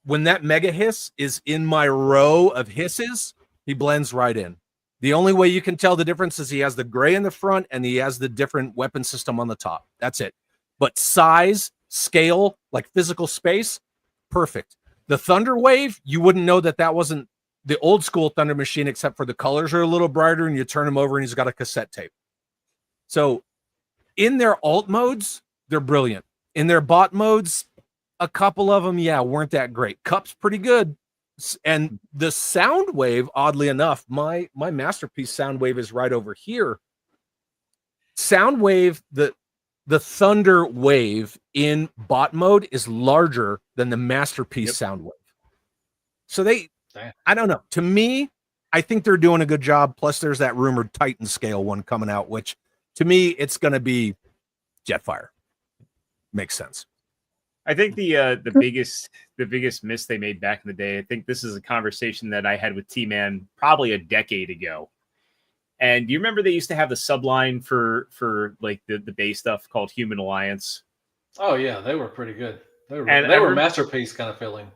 when that Mega Hiss is in my row of hisses, he blends right in. The only way you can tell the difference is he has the gray in the front and he has the different weapon system on the top. That's it. But size, scale, like physical space, perfect. The Thunder Wave, you wouldn't know that wasn't the old school Thunder Machine, except for the colors are a little brighter and you turn him over and he's got a cassette tape. So in their alt modes, they're brilliant. In their bot modes, a couple of them, weren't that great. Cup's pretty good. And the Soundwave, oddly enough, my masterpiece Soundwave is right over here. Soundwave, the Thunder Wave in bot mode is larger than the masterpiece Soundwave. So I don't know. To me, I think they're doing a good job. Plus, there's that rumored Titan scale one coming out, which to me, it's going to be Jetfire. Makes sense. I think the biggest miss they made back in the day, I think this is a conversation that I had with T-Man probably a decade ago, And do you remember they used to have the subline for like the base stuff called Human Alliance? Oh yeah, they were pretty good. They were masterpiece kind of feeling.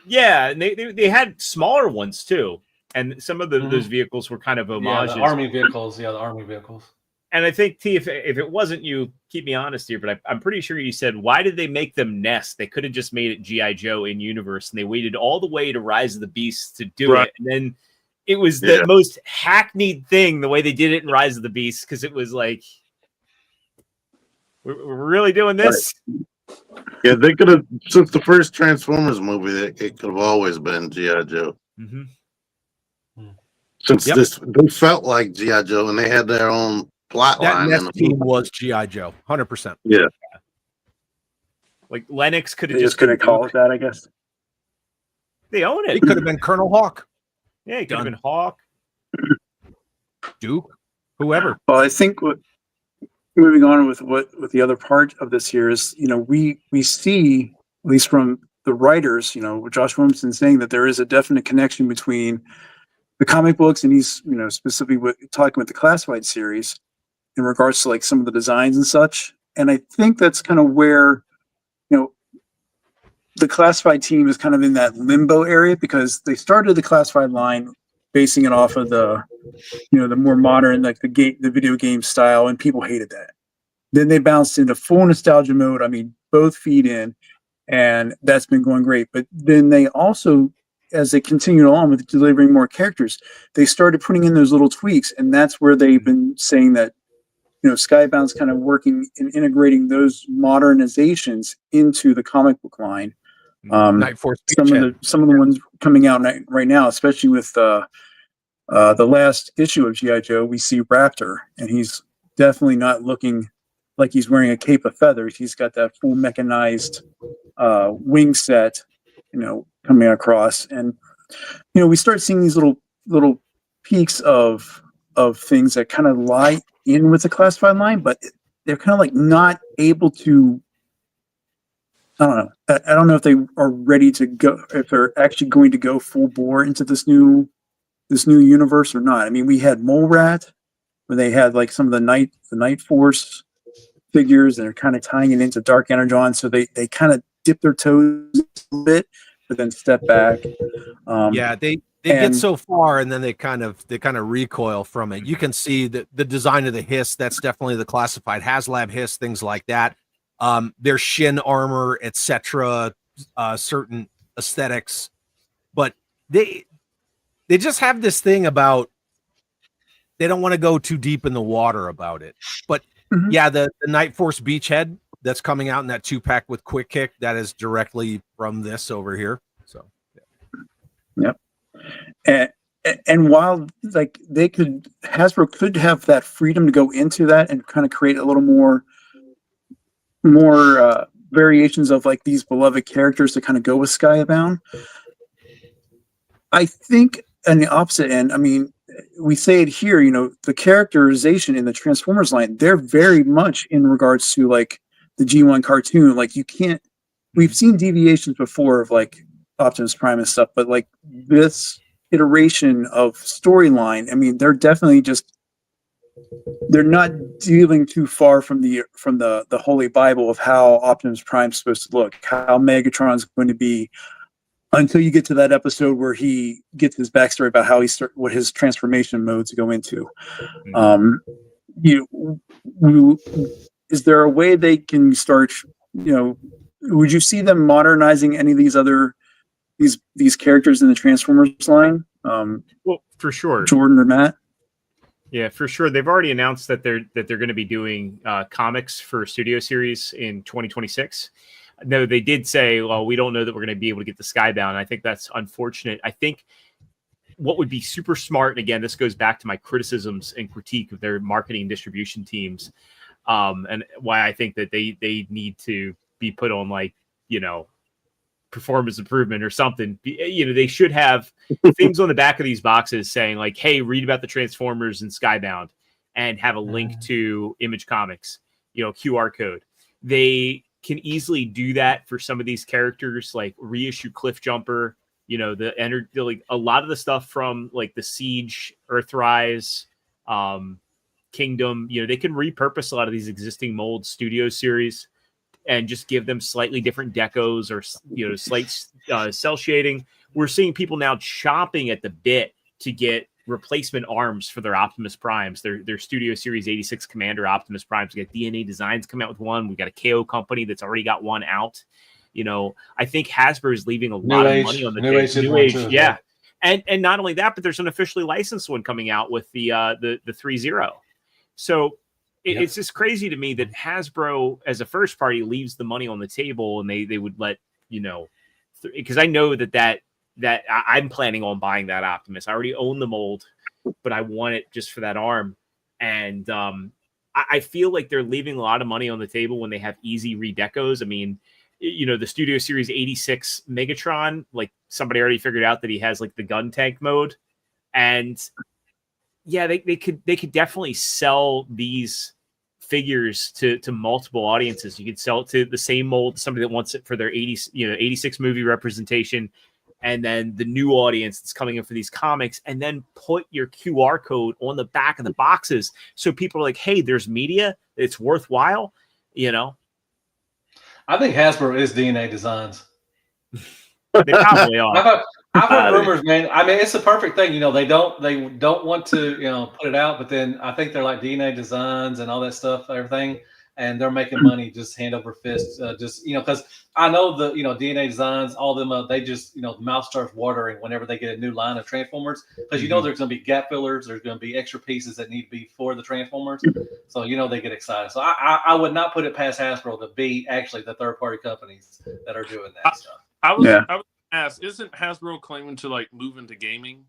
Yeah, and they had smaller ones too, and some of those vehicles were kind of homages. Yeah, the army vehicles. Yeah, the army vehicles. And I think, T, if it wasn't you, keep me honest here, but I'm pretty sure you said, why did they make them nest? They could have just made it G.I. Joe in universe, and they waited all the way to Rise of the Beasts to do it. And then it was the most hackneyed thing, the way they did it in Rise of the Beasts, because it was like, we're really doing this? Yeah, they could have, since the first Transformers movie, it could have always been G.I. Joe. Since they felt like G.I. Joe, and they had their own plot line. That team was G.I. Joe, 100%. Yeah. Like Lennox could have They just couldn't call it that, I guess. They own it. He could have been Colonel Hawk. Yeah, he could have been Hawk. Duke. Whoever. Well, I think moving on with the other part of this here is, we see, at least from the writers, Josh Williamson saying that there is a definite connection between the comic books, and he's, specifically talking with the classified series in regards to like some of the designs and such. And I think that's kind of where, the classified team is kind of in that limbo area, because they started the classified line basing it off of the, the more modern, like the video game style, and people hated that. Then they bounced into full nostalgia mode. I mean, both feet in, and that's been going great. But then they also, as they continued on with delivering more characters, they started putting in those little tweaks, and that's where they've been saying that, Skybound's kind of working in integrating those modernizations into the comic book line. Night Force. Some of the ones coming out right now, especially with the last issue of G.I. Joe, we see Raptor, and he's definitely not looking like he's wearing a cape of feathers. He's got that full mechanized wing set, coming across, and we start seeing these little peaks of things that kind of lie in with the classified line, but they're kind of like not able to. I don't know. I don't know if they are ready to go, if they're actually going to go full bore into this new universe or not. I mean, we had Mole Rat, where they had like some of the Night Force figures, and they're kind of tying it into Dark Energon, so they kind of dip their toes a bit, but then step back. They get so far, and then they kind of recoil from it. You can see the design of the Hiss. That's definitely the classified HasLab Hiss, things like that. Their shin armor, etc., certain aesthetics, but they just have this thing about they don't want to go too deep in the water about it. But the Night Force Beachhead that's coming out in that 2-pack with Quick Kick, that is directly from this over here. So, yep. And while like Hasbro could have that freedom to go into that and kind of create a little more variations of like these beloved characters to kind of go with Skybound, I think on the opposite end, I mean, we say it here, the characterization in the Transformers line, they're very much in regards to like the G1 cartoon. Like we've seen deviations before of like Optimus Prime and stuff, but like this iteration of storyline, I mean, they're definitely they're not dealing too far from the Holy Bible of how Optimus Prime's supposed to look, how Megatron's going to be, until you get to that episode where he gets his backstory about how what his transformation modes go into. Is there a way they can start? Would you see them modernizing any of these characters in the Transformers line? Well, for sure, Jordan or Matt. Yeah, for sure. They've already announced that they're going to be doing comics for Studio Series in 2026. No, they did say, well, we don't know that we're going to be able to get the Skybound. I think that's unfortunate. I think what would be super smart, and again, this goes back to my criticisms and critique of their marketing and distribution teams, and why I think that they need to be put on like, performance improvement or something. They should have things on the back of these boxes saying like, hey, read about the Transformers and Skybound, and have a link to Image Comics, QR code. They can easily do that for some of these characters, like reissue Cliff Jumper, like a lot of the stuff from like the Siege, Earthrise, Kingdom. You know, they can repurpose a lot of these existing mold studio series and just give them slightly different decos or, you know, slight cell shading. We're seeing people now chomping at the bit to get replacement arms for their Optimus Primes, their Studio Series 86 Commander Optimus Primes. We got DNA Designs come out with one. We got a KO company that's already got one out. You know, I think Hasbro is leaving a lot of money on the table. New Age, yeah. And not only that, but there's an officially licensed one coming out with the 3.0. So it's just crazy to me that Hasbro, as a first party, leaves the money on the table, and they would let, you know, because I know that I'm planning on buying that Optimus. I already own the mold, but I want it just for that arm. And I feel like they're leaving a lot of money on the table when they have easy redecos. I mean, you know, the Studio Series 86 Megatron, like somebody already figured out that he has like the gun tank mode. And yeah, they could definitely sell these figures to multiple audiences. You could sell it to the same mold, somebody that wants it for their 86 movie representation, and then the new audience that's coming in for these comics, and then put your QR code on the back of the boxes so people are like, hey, there's media, it's worthwhile, you know. I think Hasbro is DNA Designs. They probably are. I've heard rumors, man. I mean, it's the perfect thing. You know, they don't want to, you know, put it out, but then I think they're like DNA Designs and all that stuff, everything, and they're making money just hand over fist. Just, you know, because I know the, you know, DNA Designs, all them, they just, you know, the mouth starts watering whenever they get a new line of Transformers, because you know there's going to be gap fillers, there's going to be extra pieces that need to be for the Transformers, so you know they get excited. So I would not put it past Hasbro to be actually the third party companies that are doing that stuff. I was asked, isn't Hasbro claiming to like move into gaming?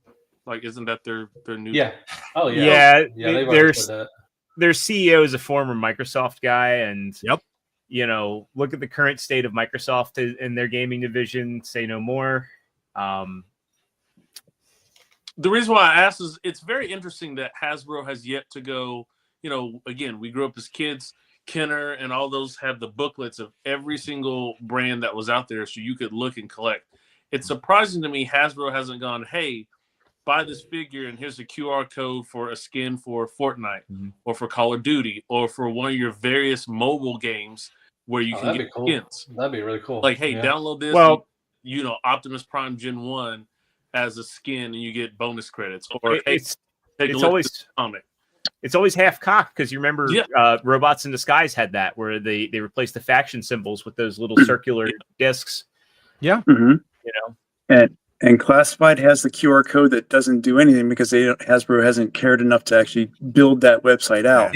Like, isn't that their new? Yeah. Oh yeah. Yeah. Their CEO is a former Microsoft guy, and you know, look at the current state of Microsoft in their gaming division. Say no more. The reason why I asked is it's very interesting that Hasbro has yet to go. You know, again, we grew up as kids. Kenner and all those have the booklets of every single brand that was out there, so you could look and collect. It's surprising to me Hasbro hasn't gone, hey, buy this figure and here's a QR code for a skin for Fortnite or for Call of Duty or for one of your various mobile games where you can get skins. That'd be really cool. Like, hey, download this. Well, you know, Optimus Prime Gen 1 as a skin and you get bonus credits. Or it's always half cocked, because you remember Robots in Disguise had that, where they replaced the faction symbols with those little circular discs. Yeah. Mm-hmm. You know, and Classified has the QR code that doesn't do anything because Hasbro hasn't cared enough to actually build that website out.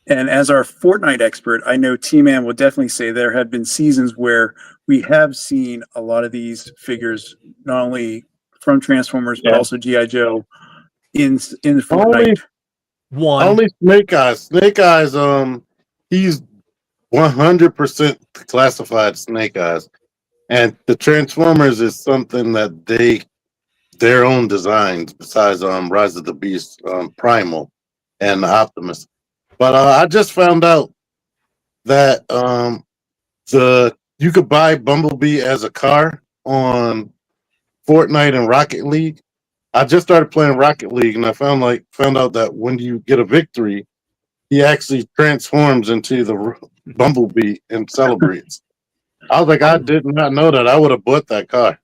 And as our Fortnite expert, I know T-Man will definitely say there have been seasons where we have seen a lot of these figures, not only from Transformers, but also G.I. Joe in Fortnite. Only Snake Eyes. Snake Eyes, he's 100% classified Snake Eyes. And the Transformers is something that their own designs, besides Rise of the Beast, Primal, and Optimus. But I just found out that you could buy Bumblebee as a car on Fortnite and Rocket League. I just started playing Rocket League, and I found out that when you get a victory, he actually transforms into the Bumblebee and celebrates. I was like, I did not know that. I would have bought that car.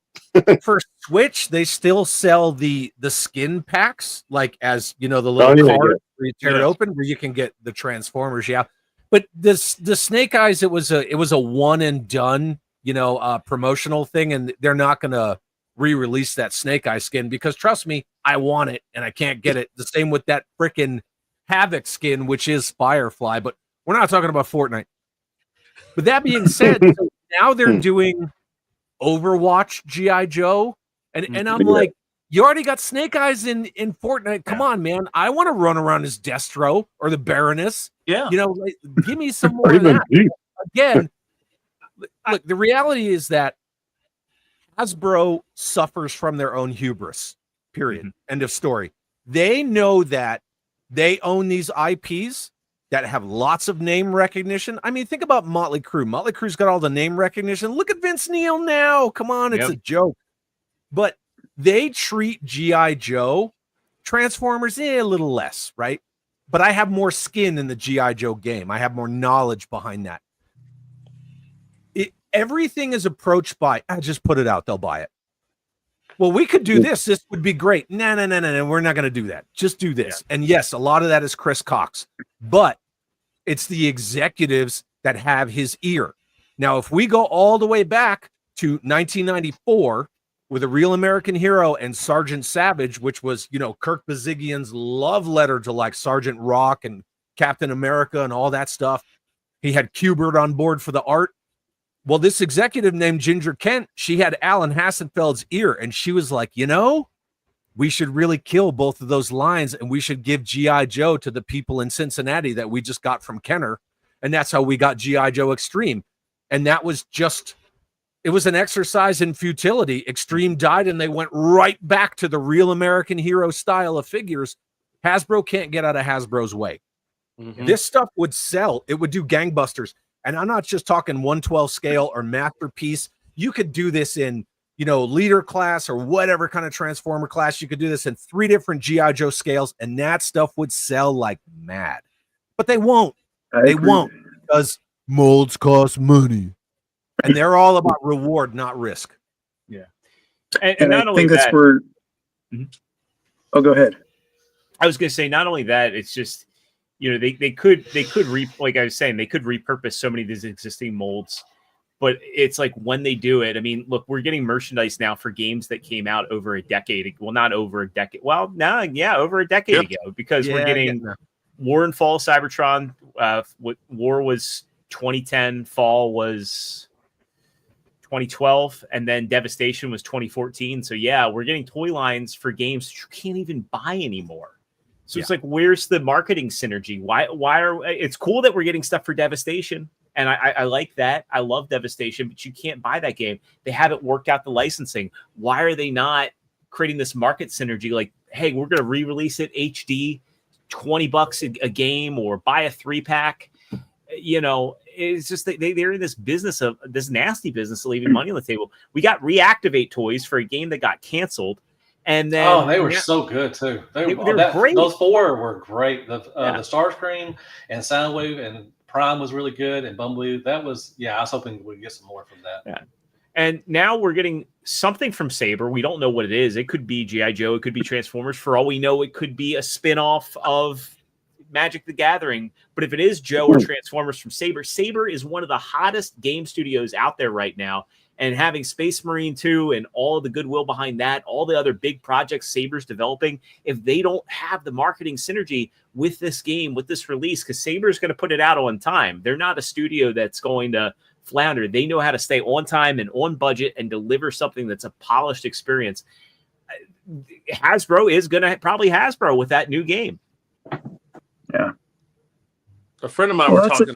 For Switch, they still sell the skin packs, like, as you know, the little card where you tear it open, where you can get the Transformers. Yeah, but the Snake Eyes, it was a one and done, you know, promotional thing, and they're not gonna re-release that Snake Eye skin, because trust me, I want it and I can't get it. The same with that freaking Havoc skin, which is Firefly, but we're not talking about Fortnite. But that being said, so now they're doing Overwatch G.I. Joe, and I'm like, you already got Snake Eyes in Fortnite. Come on, man. I want to run around as Destro or the Baroness. Yeah. You know, like, give me some more of that. Again, look, the reality is that Hasbro suffers from their own hubris, period. End of story. They know that they own these IPs that have lots of name recognition. I mean, think about Motley Crue. Motley Crue's got all the name recognition. Look at Vince Neil now. Come on, it's a joke. But they treat G.I. Joe Transformers, a little less, right? But I have more skin in the G.I. Joe game. I have more knowledge behind that. Everything is approached by, just put it out, they'll buy it. Well, we could do this. This would be great. No. We're not going to do that. Just do this. Yeah. And yes, a lot of that is Chris Cox, but it's the executives that have his ear. Now, if we go all the way back to 1994 with A Real American Hero and Sergeant Savage, which was, Kirk Bazigian's love letter to like Sergeant Rock and Captain America and all that stuff. He had Kubert on board for the art. Well, this executive named Ginger Kent, she had Alan Hassenfeld's ear, and she was like, we should really kill both of those lines, and we should give G.I. Joe to the people in Cincinnati that we just got from Kenner, and that's how we got G.I. Joe Extreme. And that was it was an exercise in futility. Extreme died, and they went right back to the Real American Hero style of figures. Hasbro can't get out of Hasbro's way. Mm-hmm. This stuff would sell. It would do gangbusters. And I'm not just talking 1/12 scale or masterpiece. You could do this in, leader class or whatever kind of Transformer class. You could do this in 3 different G.I. Joe scales, and that stuff would sell like mad. But they won't. They won't, because molds cost money. And they're all about reward, not risk. Yeah. And not I only think that. That's where... Oh, go ahead. I was going to say, not only that, it's just, they could like I was saying, they could repurpose so many of these existing molds, but it's like when they do it, I mean, look, we're getting merchandise now for games that came out over a decade. Well, not over a decade. Well, no, yeah, over a decade ago, because we're getting War and Fall Cybertron. War was 2010, Fall was 2012, and then Devastation was 2014. So yeah, we're getting toy lines for games that you can't even buy anymore. So it's like, where's the marketing synergy? Why are it's cool that we're getting stuff for Devastation, and I like that. I love Devastation, but you can't buy that game. They haven't worked out the licensing. Why are they not creating this market synergy? Like, hey, we're going to re-release it HD, $20 a game, or buy a 3-pack. It's just they're in this business of this nasty business of leaving money on the table. We got Reactivate toys for a game that got canceled. And then they were so good too. They were great. Those 4 were great. The Starscream and Soundwave and Prime was really good, and Bumblebee. That was I was hoping we'd get some more from that. Yeah. And now we're getting something from Saber. We don't know what it is. It could be G.I. Joe. It could be Transformers. For all we know, it could be a spin-off of Magic the Gathering. But if it is Joe or Transformers from Saber, Saber is one of the hottest game studios out there right now. And having Space Marine 2 and all of the goodwill behind that, all the other big projects Saber's developing, if they don't have the marketing synergy with this game, with this release, because Saber's going to put it out on time. They're not a studio that's going to flounder. They know how to stay on time and on budget and deliver something that's a polished experience. Hasbro is going to probably Hasbro with that new game. Yeah. A friend of mine was talking.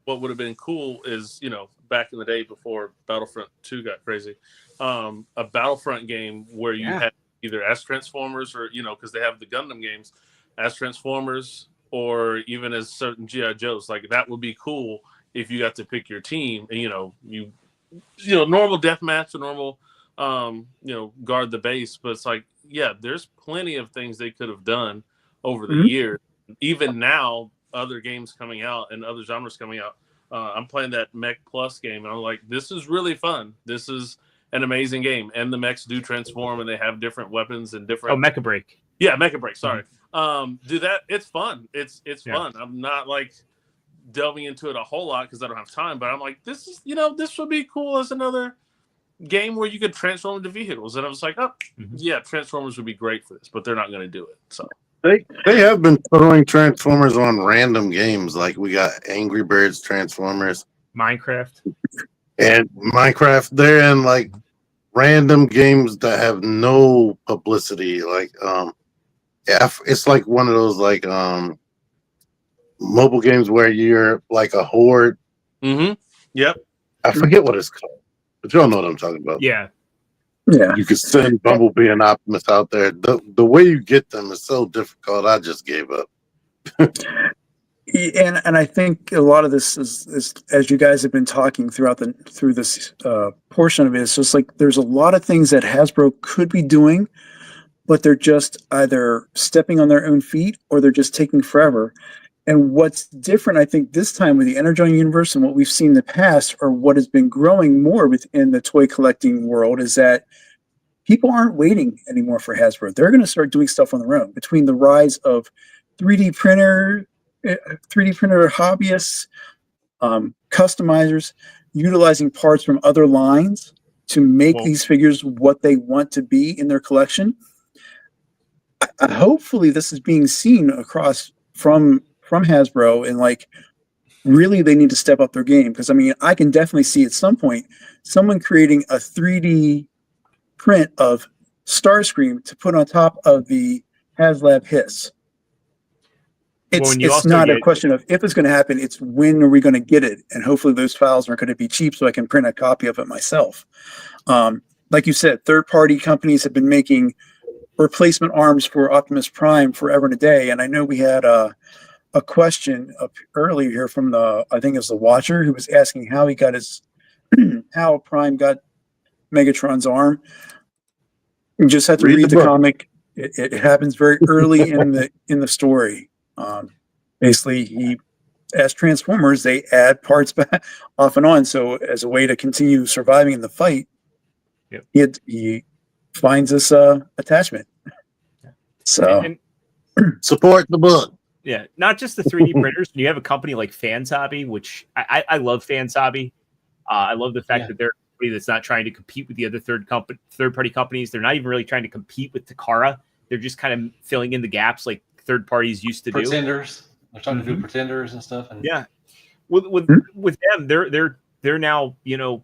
What would have been cool is, back in the day before Battlefront 2 got crazy, a Battlefront game where you had either as Transformers or, because they have the Gundam games, as Transformers or even as certain G.I. Joes. Like, that would be cool if you got to pick your team and, normal deathmatch or normal, guard the base. But it's like, there's plenty of things they could have done over the years. Even now, other games coming out and other genres coming out. I'm playing that Mech Plus game, and I'm like, this is really fun. This is an amazing game, and the mechs do transform, and they have different weapons and different. Oh, Mecha Break. Yeah, Mecha Break. Sorry. Do that. It's fun. It's fun. I'm not like delving into it a whole lot because I don't have time, but I'm like, this is this would be cool as another game where you could transform into vehicles. And I was like, Transformers would be great for this, but they're not going to do it. So. They have been throwing Transformers on random games. Like, we got Angry Birds Transformers, Minecraft. They're in like random games that have no publicity. Like, it's like one of those like mobile games where you're like a horde. Mm-hmm. Yep. I forget what it's called, but y'all know what I'm talking about. Yeah. Yeah. You could send Bumblebee and Optimus out there. The way you get them is so difficult. I just gave up. And I think a lot of this is as you guys have been talking through this portion of it, it's just like there's a lot of things that Hasbro could be doing, but they're just either stepping on their own feet or they're just taking forever. And what's different, I think, this time with the Energon universe and what we've seen in the past, or what has been growing more within the toy collecting world, is that people aren't waiting anymore for Hasbro. They're going to start doing stuff on their own. Between the rise of 3D printer hobbyists, customizers, utilizing parts from other lines to make these figures what they want to be in their collection. Hopefully, this is being seen across from Hasbro, and like, really they need to step up their game, because I mean, I can definitely see at some point someone creating a 3D print of Starscream to put on top of the HasLab Hiss. It's not a question of if it's going to happen, it's when are we going to get it, and hopefully those files aren't going to be cheap so I can print a copy of it myself. Like you said, third-party companies have been making replacement arms for Optimus Prime forever and a day, and I know we had a question up earlier here from I think it was the Watcher, who was asking how he got how Prime got Megatron's arm. You just have to read the comic. It happens very early in the story. Basically, as Transformers, they add parts back off and on. So as a way to continue surviving in the fight, he finds this attachment. So and support the book. Yeah, not just the 3D printers. You have a company like Fansabi, which I love Fansabi. I love the fact that they're a company that's not trying to compete with the other third-party companies. They're not even really trying to compete with Takara. They're just kind of filling in the gaps like third parties used to do. Pretenders. They're trying to do Pretenders and stuff. And with them, they're now, you know,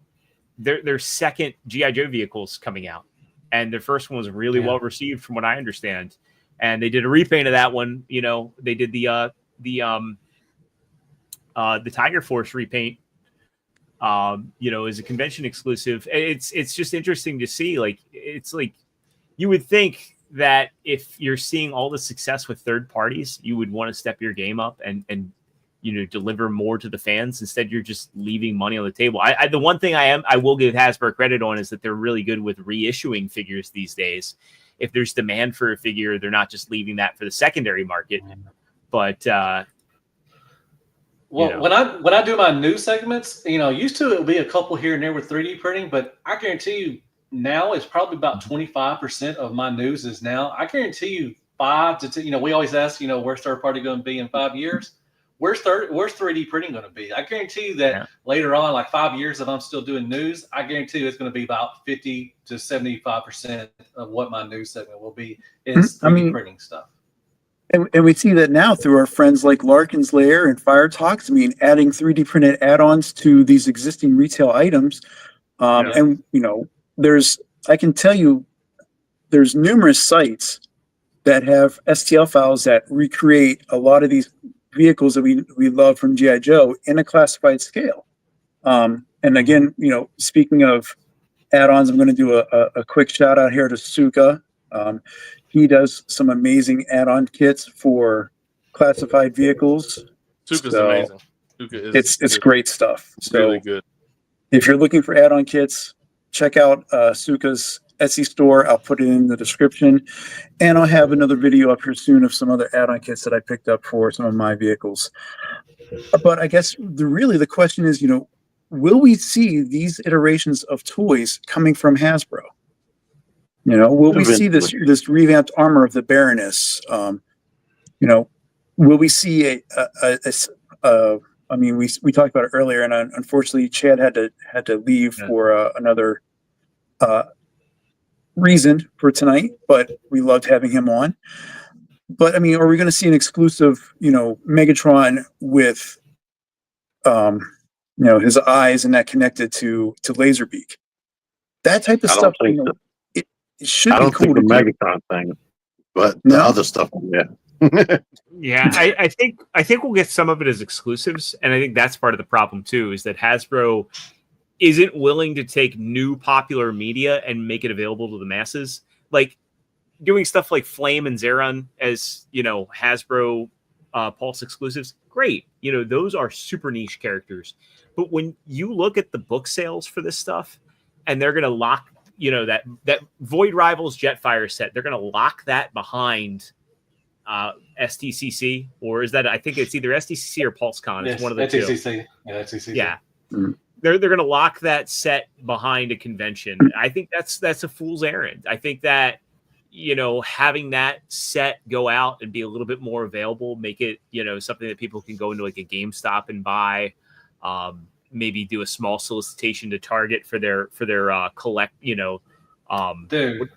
their second G.I. Joe vehicles coming out, and their first one was really well received from what I understand. And they did a repaint of that one. You know, they did the Tiger Force repaint. You know, as a convention exclusive. It's just interesting to see. Like, it's like you would think that if you're seeing all the success with third parties, you would want to step your game up and you know, deliver more to the fans. Instead, you're just leaving money on the table. The one thing I will give Hasbro credit on is that they're really good with reissuing figures these days. If there's demand for a figure, they're not just leaving that for the secondary market. But well, you know. when I do my news segments, you know, used to it would be a couple here and there with 3D printing, but I guarantee you now it's probably about 25% of my news is now. I guarantee you 5 to 10. You know, we always ask, you know, where's third party going to be in 5 years? Where's 3D printing going to be? I guarantee you that later on, like 5 years, if I'm still doing news, I guarantee you it's going to be about 50 to 75% of what my news segment will be is 3D printing stuff. And we see that now through our friends like Larkin's Lair and Fire Talks. I mean, adding 3D printed add-ons to these existing retail items. And, you know, I can tell you, there's numerous sites that have STL files that recreate a lot of these vehicles that we love from G.I. Joe in a classified scale. And again, you know, speaking of add-ons, I'm going to do a quick shout out here to Suka. He does some amazing add-on kits for classified vehicles. Suka's amazing. Suka is it's great stuff. So really good. If you're looking for add-on kits, check out Suka's Etsy store. I'll put it in the description, and I'll have another video up here soon of some other add-on kits that I picked up for some of my vehicles. But I guess the question is, you know, will we see these iterations of toys coming from Hasbro? You know, will we see this revamped armor of the Baroness? You know, will we see I mean, we talked about it earlier, and unfortunately, Chad had to leave for another reason for tonight. But we loved having him on. But I mean, are we going to see an exclusive, you know, Megatron with, you know, his eyes and that connected to Laserbeak? That type of stuff. You know, it should be cool. The Megatron thing, but the other stuff, Yeah, I think we'll get some of it as exclusives, and I think that's part of the problem too, is that Hasbro isn't willing to take new popular media and make it available to the masses. Like doing stuff like Flame and Zeron as, you know, Hasbro Pulse exclusives, great. You know, those are super niche characters. But when you look at the book sales for this stuff, and they're going to lock you know, that Void Rivals Jetfire set, they're going to lock that behind STCC, or is that, I think it's either STCC or PulseCon. It's one of the two. STCC. Yeah, STCC. Yeah. They're going to lock that set behind a convention. I think that's a fool's errand. I think that, you know, having that set go out and be a little bit more available, make it, you know, something that people can go into like a GameStop and buy, maybe do a small solicitation to Target for their collect, you know, dude.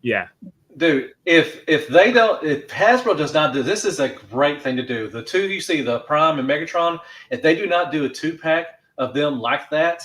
Yeah. Dude, if Hasbro does not do this, is a great thing to do. The two you see, the Prime and Megatron, if they do not do a 2-pack of them like that,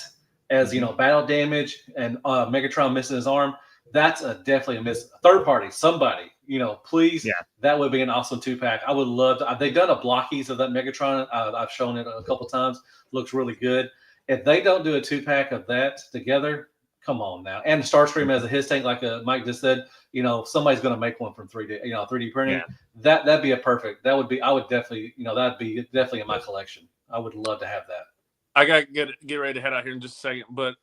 as you know, battle damage and Megatron missing his arm, that's definitely a miss. Third party, somebody, you know, please. Yeah. That would be an awesome 2-pack. I would love to. They've done a blockies of that Megatron. I've shown it a couple times. Looks really good. If they don't do a 2-pack of that together, come on now. And Starscream as a his tank, like Mike just said, you know, somebody's going to make one from 3D, you know, 3D printing. Yeah. That'd be a perfect. That would be. I would definitely, you know, that'd be definitely in my collection. I would love to have that. I got to get ready to head out here in just a second, but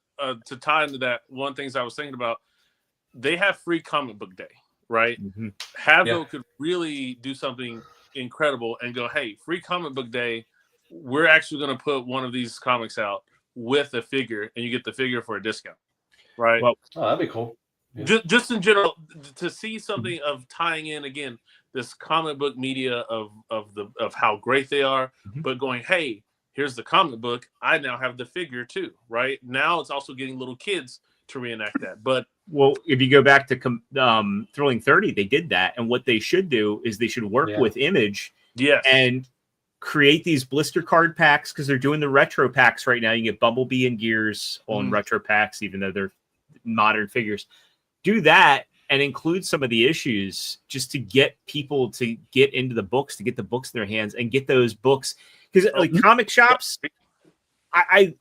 to tie into that, one things I was thinking about, they have free comic book day, right? Hasbro could really do something incredible and go, hey, free comic book day, we're actually going to put one of these comics out with a figure, and you get the figure for a discount, right? Well, that'd be cool. Yeah. Just in general, to see something of tying in again this comic book media of how great they are, but going, hey, here's the comic book. I now have the figure too, right? Now it's also getting little kids to reenact that. But well, if you go back to Thrilling 30, they did that, and what they should do is they should work with Image, and create these blister card packs, because they're doing the retro packs right now. You get Bumblebee and Gears on retro packs, even though they're modern figures. Do that and include some of the issues just to get people to get into the books, to get the books in their hands and get those books. Because like comic shops, I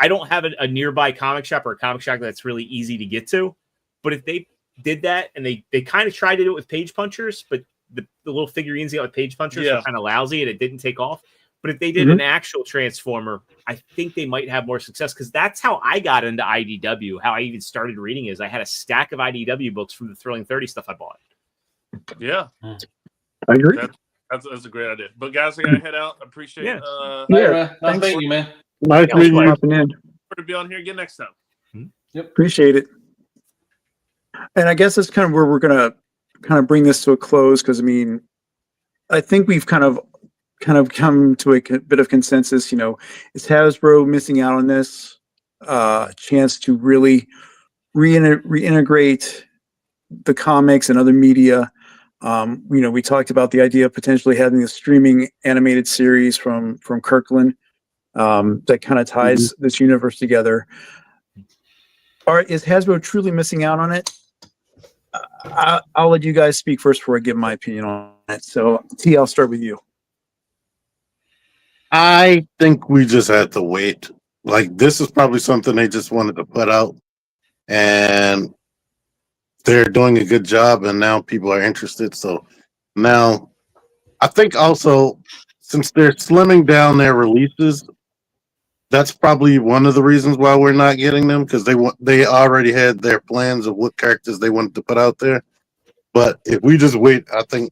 don't have a nearby comic shop or a comic shop that's really easy to get to. But if they did that, and they kind of tried to do it with page punchers, but the little figurines they got with page punchers are kind of lousy and it didn't take off. But if they did an actual Transformer, I think they might have more success, because that's how I got into IDW. How I even started reading is I had a stack of IDW books from the Thrilling 30 stuff I bought. Yeah. I agree. That's a great idea. But guys, I got to head out. Appreciate it. Nice meeting you, man. Nice meeting you. To be on here again next time. Yep. Appreciate it. And I guess that's kind of where we're going to kind of bring this to a close, because I mean, I think we've kind of come to a bit of consensus. You know, is Hasbro missing out on this chance to really reintegrate the comics and other media? You know, we talked about the idea of potentially having a streaming animated series from Kirkland that kind of ties this universe together. Is Hasbro truly missing out on it? I'll let you guys speak first before I give my opinion on it. So, T, I'll start with you. I think we just had to wait. Like, this is probably something they just wanted to put out, and they're doing a good job, and now people are interested. So now I think also, since they're slimming down their releases, that's probably one of the reasons why we're not getting them, because they already had their plans of what characters they wanted to put out there. But if we just wait, I think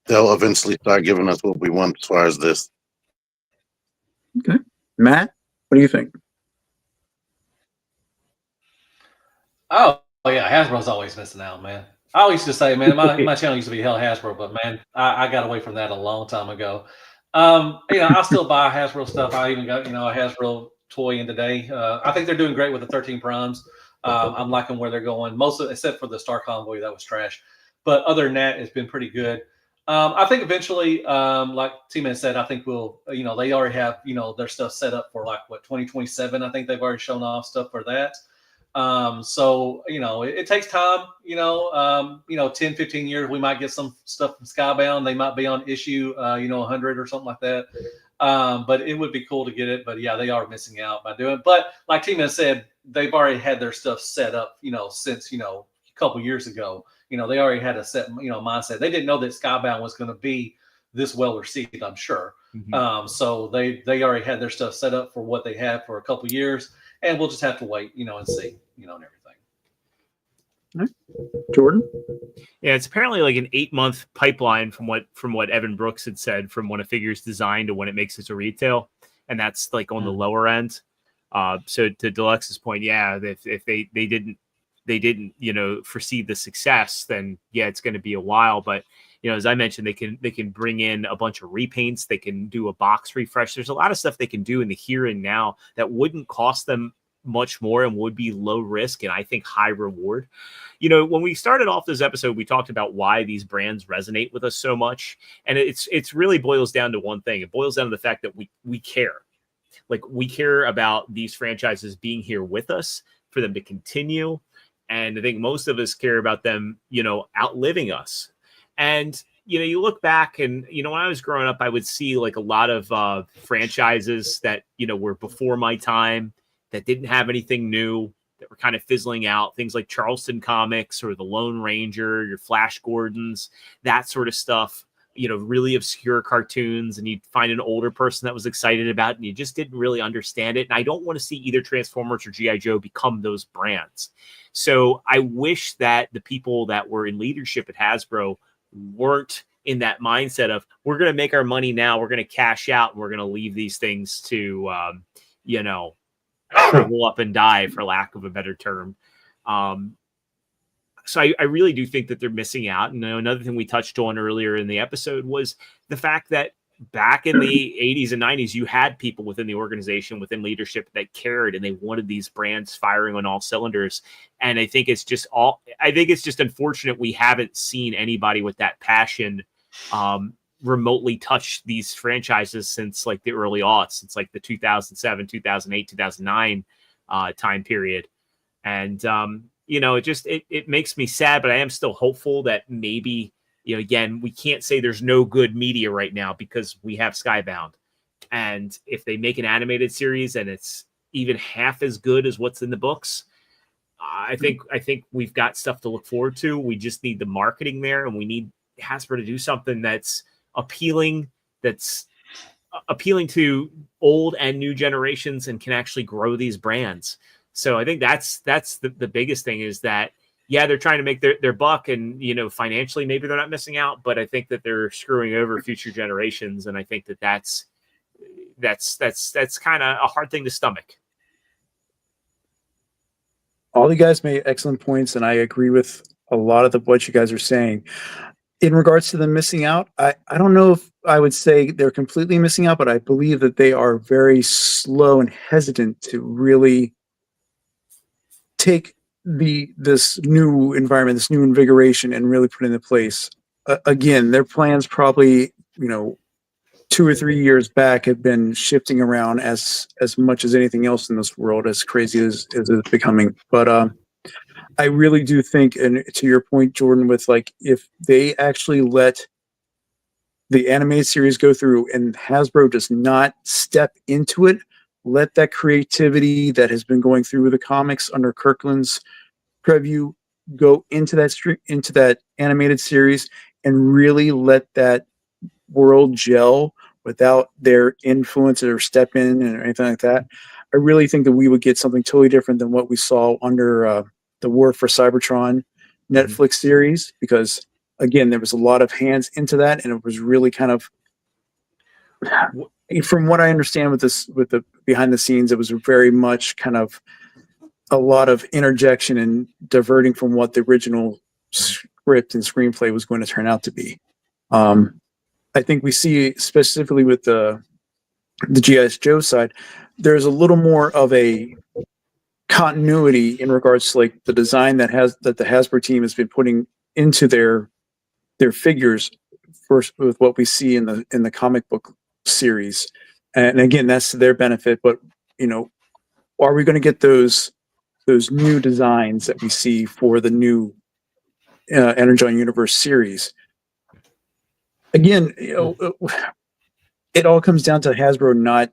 they'll eventually start giving us what we want as far as this. Okay. Matt, what do you think? Oh yeah, Hasbro's always missing out, man. I always used to say, man, my channel used to be Hell Hasbro, but man, I got away from that a long time ago. You know, I still buy Hasbro stuff. I even got, you know, a Hasbro toy in today. I think they're doing great with the 13 Primes. I'm liking where they're going, except for the Star Convoy, that was trash. But other than that, it's been pretty good. I think eventually, like T-Man said, I think we'll, you know, they already have, you know, their stuff set up for like 2027. I think they've already shown off stuff for that. So, you know, it takes time, you know, 10, 15 years, we might get some stuff from Skybound. They might be on issue, 100 or something like that. But it would be cool to get it. But yeah, they are missing out by doing it. But like T-Man said, they've already had their stuff set up, you know, since, you know, a couple years ago. You know, they already had a set, you know, mindset. They didn't know that Skybound was going to be this well received, I'm sure. So they already had their stuff set up for what they had for a couple years. and we'll just have to wait, and see, and everything. Jordan? Yeah, it's apparently like an 8-month pipeline from what Evan Brooks had said, from when a figure is designed to when it makes it to retail, and that's like on the lower end. So to Deluxe's point, yeah, if they didn't foresee the success, then yeah, it's going to be a while. But as I mentioned, they can bring in a bunch of repaints, they can do a box refresh. There's a lot of stuff they can do in the here and now that wouldn't cost them much more and would be low risk and I think high reward. When we started off this episode, we talked about why these brands resonate with us so much, and it's really boils down to one thing. It boils down to the fact that we care. Like, we care about these franchises being here with us, for them to continue, and I think most of us care about them outliving us. And you look back and when I was growing up, I would see like a lot of franchises that were before my time, that didn't have anything new, that were kind of fizzling out. Things like Charleston Comics or the Lone Ranger, your Flash Gordons, that sort of stuff, really obscure cartoons. And you'd find an older person that was excited about it, and you just didn't really understand it. And I don't want to see either Transformers or G.I. Joe become those brands. So I wish that the people that were in leadership at Hasbro weren't in that mindset of, we're going to make our money now, we're going to cash out, and we're going to leave these things to, shrivel up and die, for lack of a better term. So I really do think that they're missing out. And another thing we touched on earlier in the episode was the fact that back in the 80s and 90s, you had people within the organization, within leadership, that cared, and they wanted these brands firing on all cylinders. And I think it's just unfortunate we haven't seen anybody with that passion remotely touch these franchises since like the early aughts, since like the 2007, 2008, 2009 time period. And it makes me sad, but I am still hopeful that maybe, again, we can't say there's no good media right now, because we have Skybound. And if they make an animated series and it's even half as good as what's in the books, I think we've got stuff to look forward to. We just need the marketing there, and we need Hasbro to do something that's appealing to old and new generations, and can actually grow these brands. So I think that's the biggest thing, is that, yeah, they're trying to make their buck, and financially maybe they're not missing out, but I think that they're screwing over future generations, and I think that's kind of a hard thing to stomach. All you guys made excellent points, and I agree with a lot of what you guys are saying. In regards to them missing out, I don't know if I would say they're completely missing out, but I believe that they are very slow and hesitant to really take this new environment, this new invigoration, and really put it into place. Again, their plans probably 2 or 3 years back have been shifting around as much as anything else in this world, as crazy as it's becoming. But I really do think, and to your point, Jordan, with like, if they actually let the animated series go through and Hasbro does not step into it, let that creativity that has been going through the comics under Kirkland's preview go into that animated series, and really let that world gel without their influence or step in or anything like that, I really think that we would get something totally different than what we saw under the War for Cybertron Netflix series, because again, there was a lot of hands into that, and it was really kind of, from what I understand with the behind the scenes, it was very much kind of a lot of interjection and diverting from what the original script and screenplay was going to turn out to be. I think we see, specifically with the G.I. Joe side, there's a little more of a continuity in regards to like the design that the Hasbro team has been putting into their figures first, with what we see in the comic book series. And again, that's to their benefit. But are we going to get those new designs that we see for the new Energon Universe series? Again, it all comes down to Hasbro not,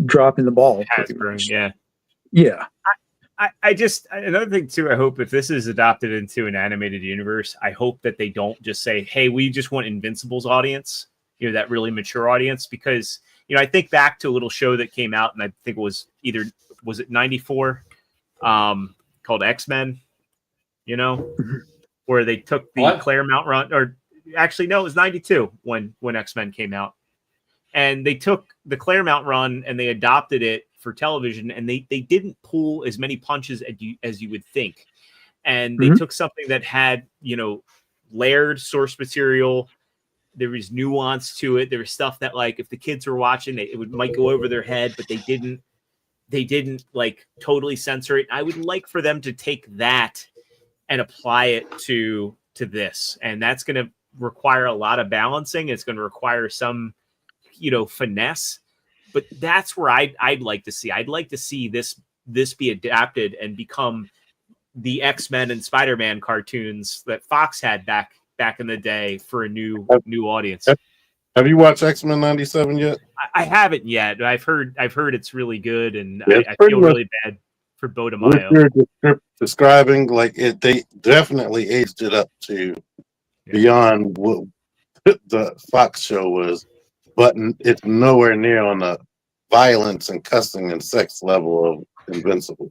dropping the ball. Hasbro, yeah. I just, another thing too, I hope if this is adopted into an animated universe, I hope that they don't just say, hey, we just want Invincible's audience, that really mature audience, because You know, I think back to a little show that came out, and I think it was was it 94, called X-Men, you know, where they took the Claremont run, or actually, no, it was 92 when X-Men came out. And they took the Claremont run and they adopted it for television, and they didn't pull as many punches as you would think. And they took something that had, you know, layered source material. There was nuance to it. There was stuff that, like, if the kids were watching, might go over their head, but they didn't like totally censor it. I would like for them to take that and apply it to this. And that's going to require a lot of balancing. It's going to require some, you know, finesse, but that's where I'd like to see. I'd like to see this be adapted and become the X-Men and Spider-Man cartoons that Fox had back in the day for a new audience. Have you watched X-Men 97 yet? I haven't yet. I've heard it's really good, and I feel really bad for Bo DeMaio. What you're describing, like, they definitely aged it up to beyond what the Fox show was, but it's nowhere near on the violence and cussing and sex level of Invincible.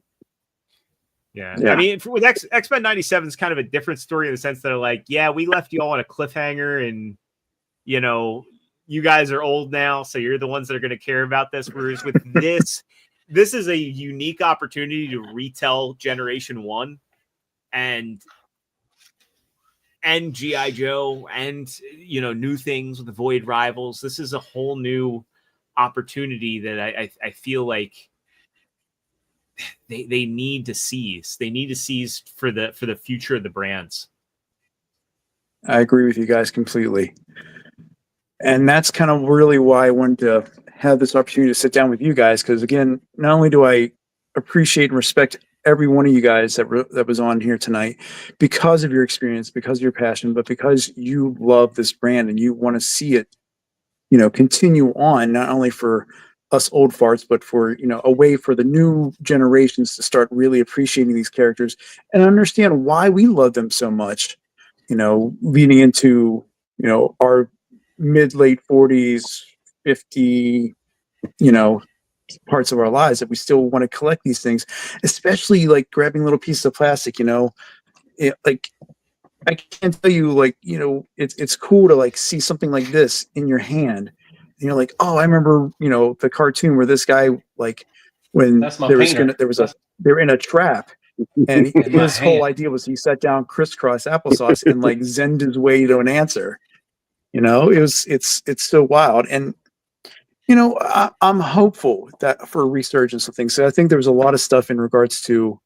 Yeah. I mean, with X-Men 97 is kind of a different story in the sense that they're like, yeah, we left you all on a cliffhanger, and, you know, you guys are old now, so you're the ones that are going to care about this. Whereas with this is a unique opportunity to retell Generation 1 and G.I. Joe and, you know, new things with the Void Rivals. This is a whole new opportunity that I feel like they need to seize. They need to seize for the future of the brands. I agree with you guys completely. And that's kind of really why I wanted to have this opportunity to sit down with you guys. Because again, not only do I appreciate and respect every one of you guys that was on here tonight because of your experience, because of your passion, but because you love this brand and you want to see it, you know, continue on, not only for us old farts, but for, you know, a way for the new generations to start really appreciating these characters and understand why we love them so much, you know, leading into, you know, our mid-late 40s, 50, you know, parts of our lives that we still want to collect these things, especially like grabbing little pieces of plastic, you know, like I can't tell you, like, you know, it's cool to like see something like this in your hand. And you're like, oh, I remember, you know, the cartoon where this guy, like, when they're in a trap, and his whole idea was he sat down crisscross applesauce and like zenned his way to an answer. You know, it's so wild. And, you know, I'm hopeful that for a resurgence of things. So I think there was a lot of stuff in regards to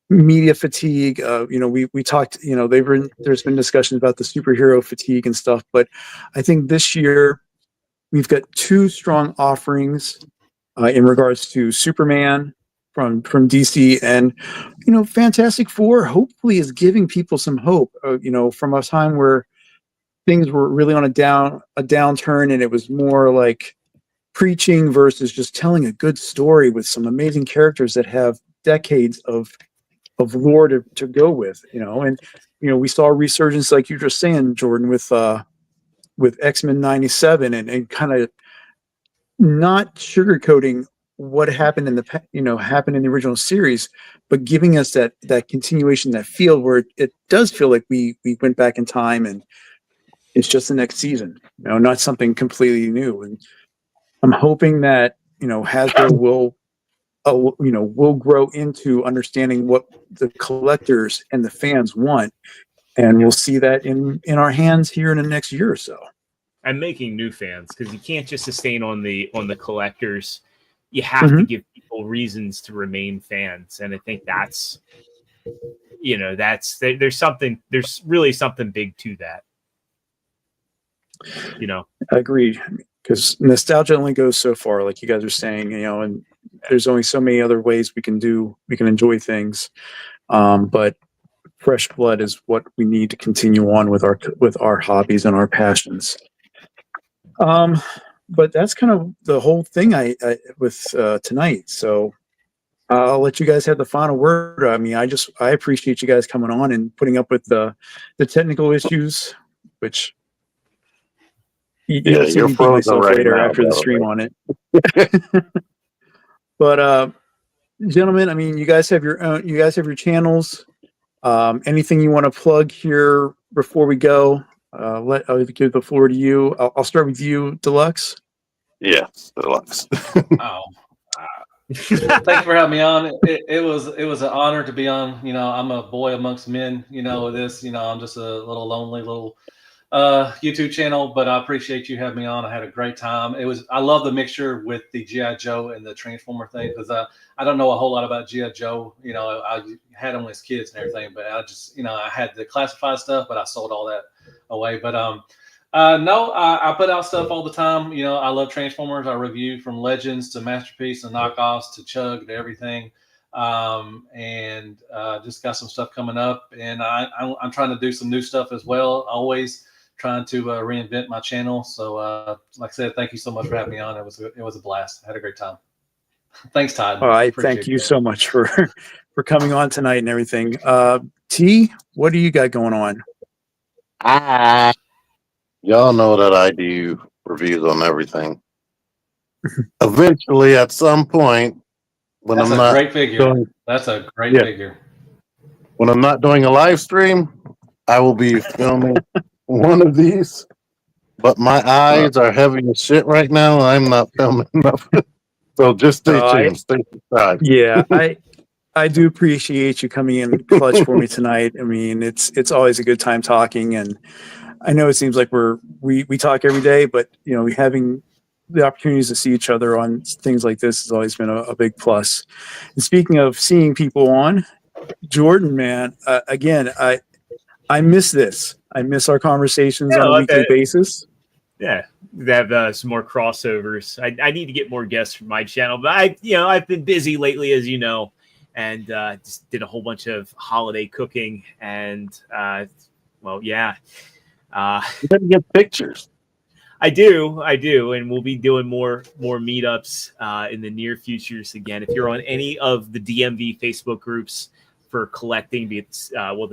media fatigue. You know, we talked, you know, there's been discussions about the superhero fatigue and stuff, but I think this year we've got two strong offerings in regards to Superman from DC, and, you know, Fantastic Four hopefully is giving people some hope, you know, from a time where things were really on a downturn, and it was more like preaching versus just telling a good story with some amazing characters that have decades of lore to go with, you know. And, you know, we saw a resurgence, like you're just saying, Jordan, with X-Men 97 and kind of not sugarcoating what happened in the original series, but giving us that continuation, that feel where it does feel like we went back in time and it's just the next season, you know, not something completely new. And I'm hoping that, you know, Hasbro will grow into understanding what the collectors and the fans want, and we'll see that in our hands here in the next year or so. I'm making new fans, because you can't just sustain on the collectors. You have to give people reasons to remain fans, and I think that's, you know, there's really something big to that. You know, I agree, because nostalgia only goes so far, like you guys are saying, you know, and there's only so many other ways we can enjoy things. But fresh blood is what we need to continue on with our hobbies and our passions. But that's kind of the whole thing with tonight. So I'll let you guys have the final word. I mean, I appreciate you guys coming on and putting up with the technical issues, which You'll see you're me beat frozen myself right later now, after the by the stream way. on it. But gentlemen, I mean, you guys have your own. You guys have your channels. Anything you want to plug here before we go? I'll give the floor to you. I'll start with you, Deluxe. Yes, Deluxe. Oh, thanks for having me on. It was an honor to be on. You know, I'm a boy amongst men. You know this. You know, I'm just a little lonely little YouTube channel, but I appreciate you having me on. I had a great time. I love the mixture with the GI Joe and the Transformer thing, because I don't know a whole lot about GI Joe. You know, I had them as kids and everything, but I just, you know, I had the classified stuff, but I sold all that away. But no, I put out stuff all the time. You know, I love Transformers. I review from Legends to Masterpiece to knockoffs to Chug to everything. And just got some stuff coming up, and I'm trying to do some new stuff as well. Always trying to reinvent my channel. So like I said, thank you so much for having me on. It was a blast. I had a great time. Thanks, Todd. All right, Appreciate thank you it. so much for coming on tonight and everything. T, what do you got going on? Y'all know that I do reviews on everything. Eventually, at some point, when That's I'm a not great figure. doing, That's a great Yeah. figure. when I'm not doing a live stream, I will be filming one of these. But my eyes are heavy as shit right now. I'm not filming enough. So just stay tuned. Stay subscribed. Yeah, I do appreciate you coming in clutch for me tonight. I mean, it's always a good time talking, and I know it seems like we talk every day, but you know, having the opportunities to see each other on things like this has always been a big plus. And speaking of seeing people on, Jordan, man, again, I miss this. I miss our conversations on a weekly basis. Yeah, they have some more crossovers. I need to get more guests for my channel, but I've been busy lately, as you know, and just did a whole bunch of holiday cooking, and You gotta get pictures. I do, and we'll be doing more meetups in the near futures. Again, if you're on any of the DMV Facebook groups for collecting, the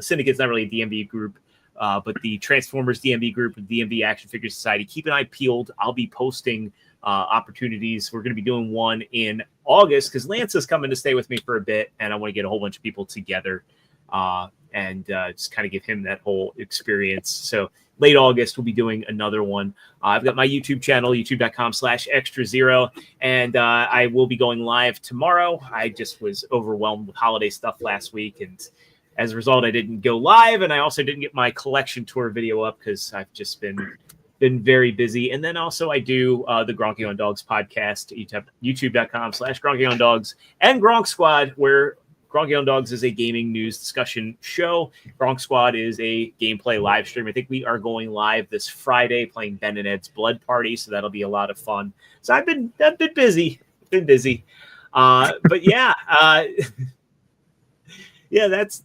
Syndicate's not really a DMV group. But the Transformers DMV group, the DMV Action Figure Society, keep an eye peeled. I'll be posting opportunities. We're going to be doing one in August because Lance is coming to stay with me for a bit, and I want to get a whole bunch of people together and just kind of give him that whole experience. So late August, we'll be doing another one. I've got my YouTube channel, youtube.com/ExtraZero, and I will be going live tomorrow. I just was overwhelmed with holiday stuff last week, and as a result, I didn't go live, and I also didn't get my collection tour video up because I've just been very busy. And then also I do the Gronky on Dogs podcast, youtube.com/Gronky on Dogs, and Gronk Squad, where Gronky on Dogs is a gaming news discussion show. Gronk Squad is a gameplay live stream. I think we are going live this Friday playing Ben and Ed's Blood Party, so that'll be a lot of fun. So I've been busy. But yeah. Yeah, that's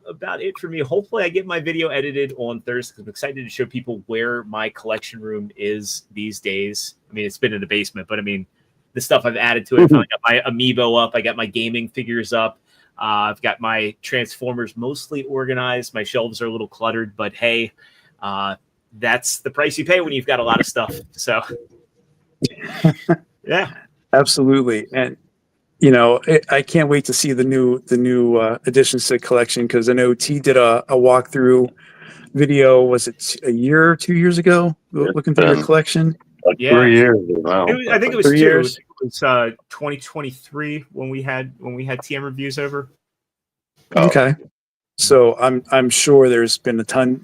about it for me. Hopefully, I get my video edited on Thursday because I'm excited to show people where my collection room is these days. I mean, it's been in the basement, but I mean, the stuff I've added to it. I finally got my Amiibo up. I got my gaming figures up. I've got my Transformers mostly organized. My shelves are a little cluttered, but hey, that's the price you pay when you've got a lot of stuff. So, yeah, Absolutely, and you know, I can't wait to see the new additions to the collection because I know T did a walkthrough video. Was it a year or 2 years ago? Looking through your collection. Like 3 years now. I think it was 3 years. It was 2023 when we had TM reviews over. Okay, so I'm sure there's been a ton.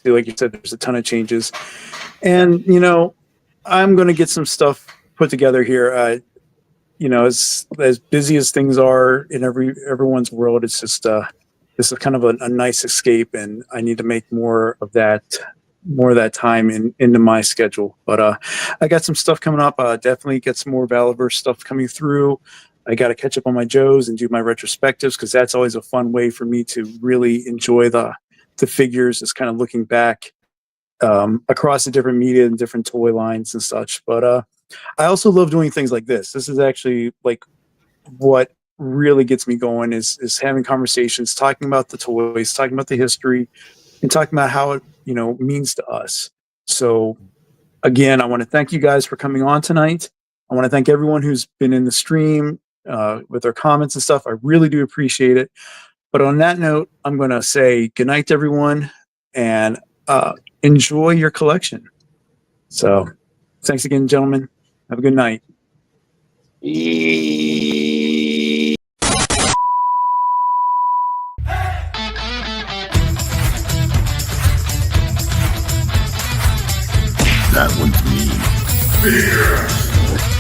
Like you said, there's a ton of changes, and you know, I'm going to get some stuff put together here. You know, as busy as things are in everyone's world, it's just this is kind of a nice escape, and I need to make more of that time into my schedule. But I got some stuff coming up. Definitely get some more Valiverse stuff coming through. I got to catch up on my Joes and do my retrospectives because that's always a fun way for me to really enjoy the figures. Is kind of looking back across the different media and different toy lines and such. But I also love doing things like this. This is actually like what really gets me going is having conversations, talking about the toys, talking about the history, and talking about how it, you know, means to us. So again, I want to thank you guys for coming on tonight. I want to thank everyone who's been in the stream with their comments and stuff. I really do appreciate it. But on that note, I'm going to say goodnight to everyone and enjoy your collection. So thanks again, gentlemen. Have a good night. That one's me. Fear.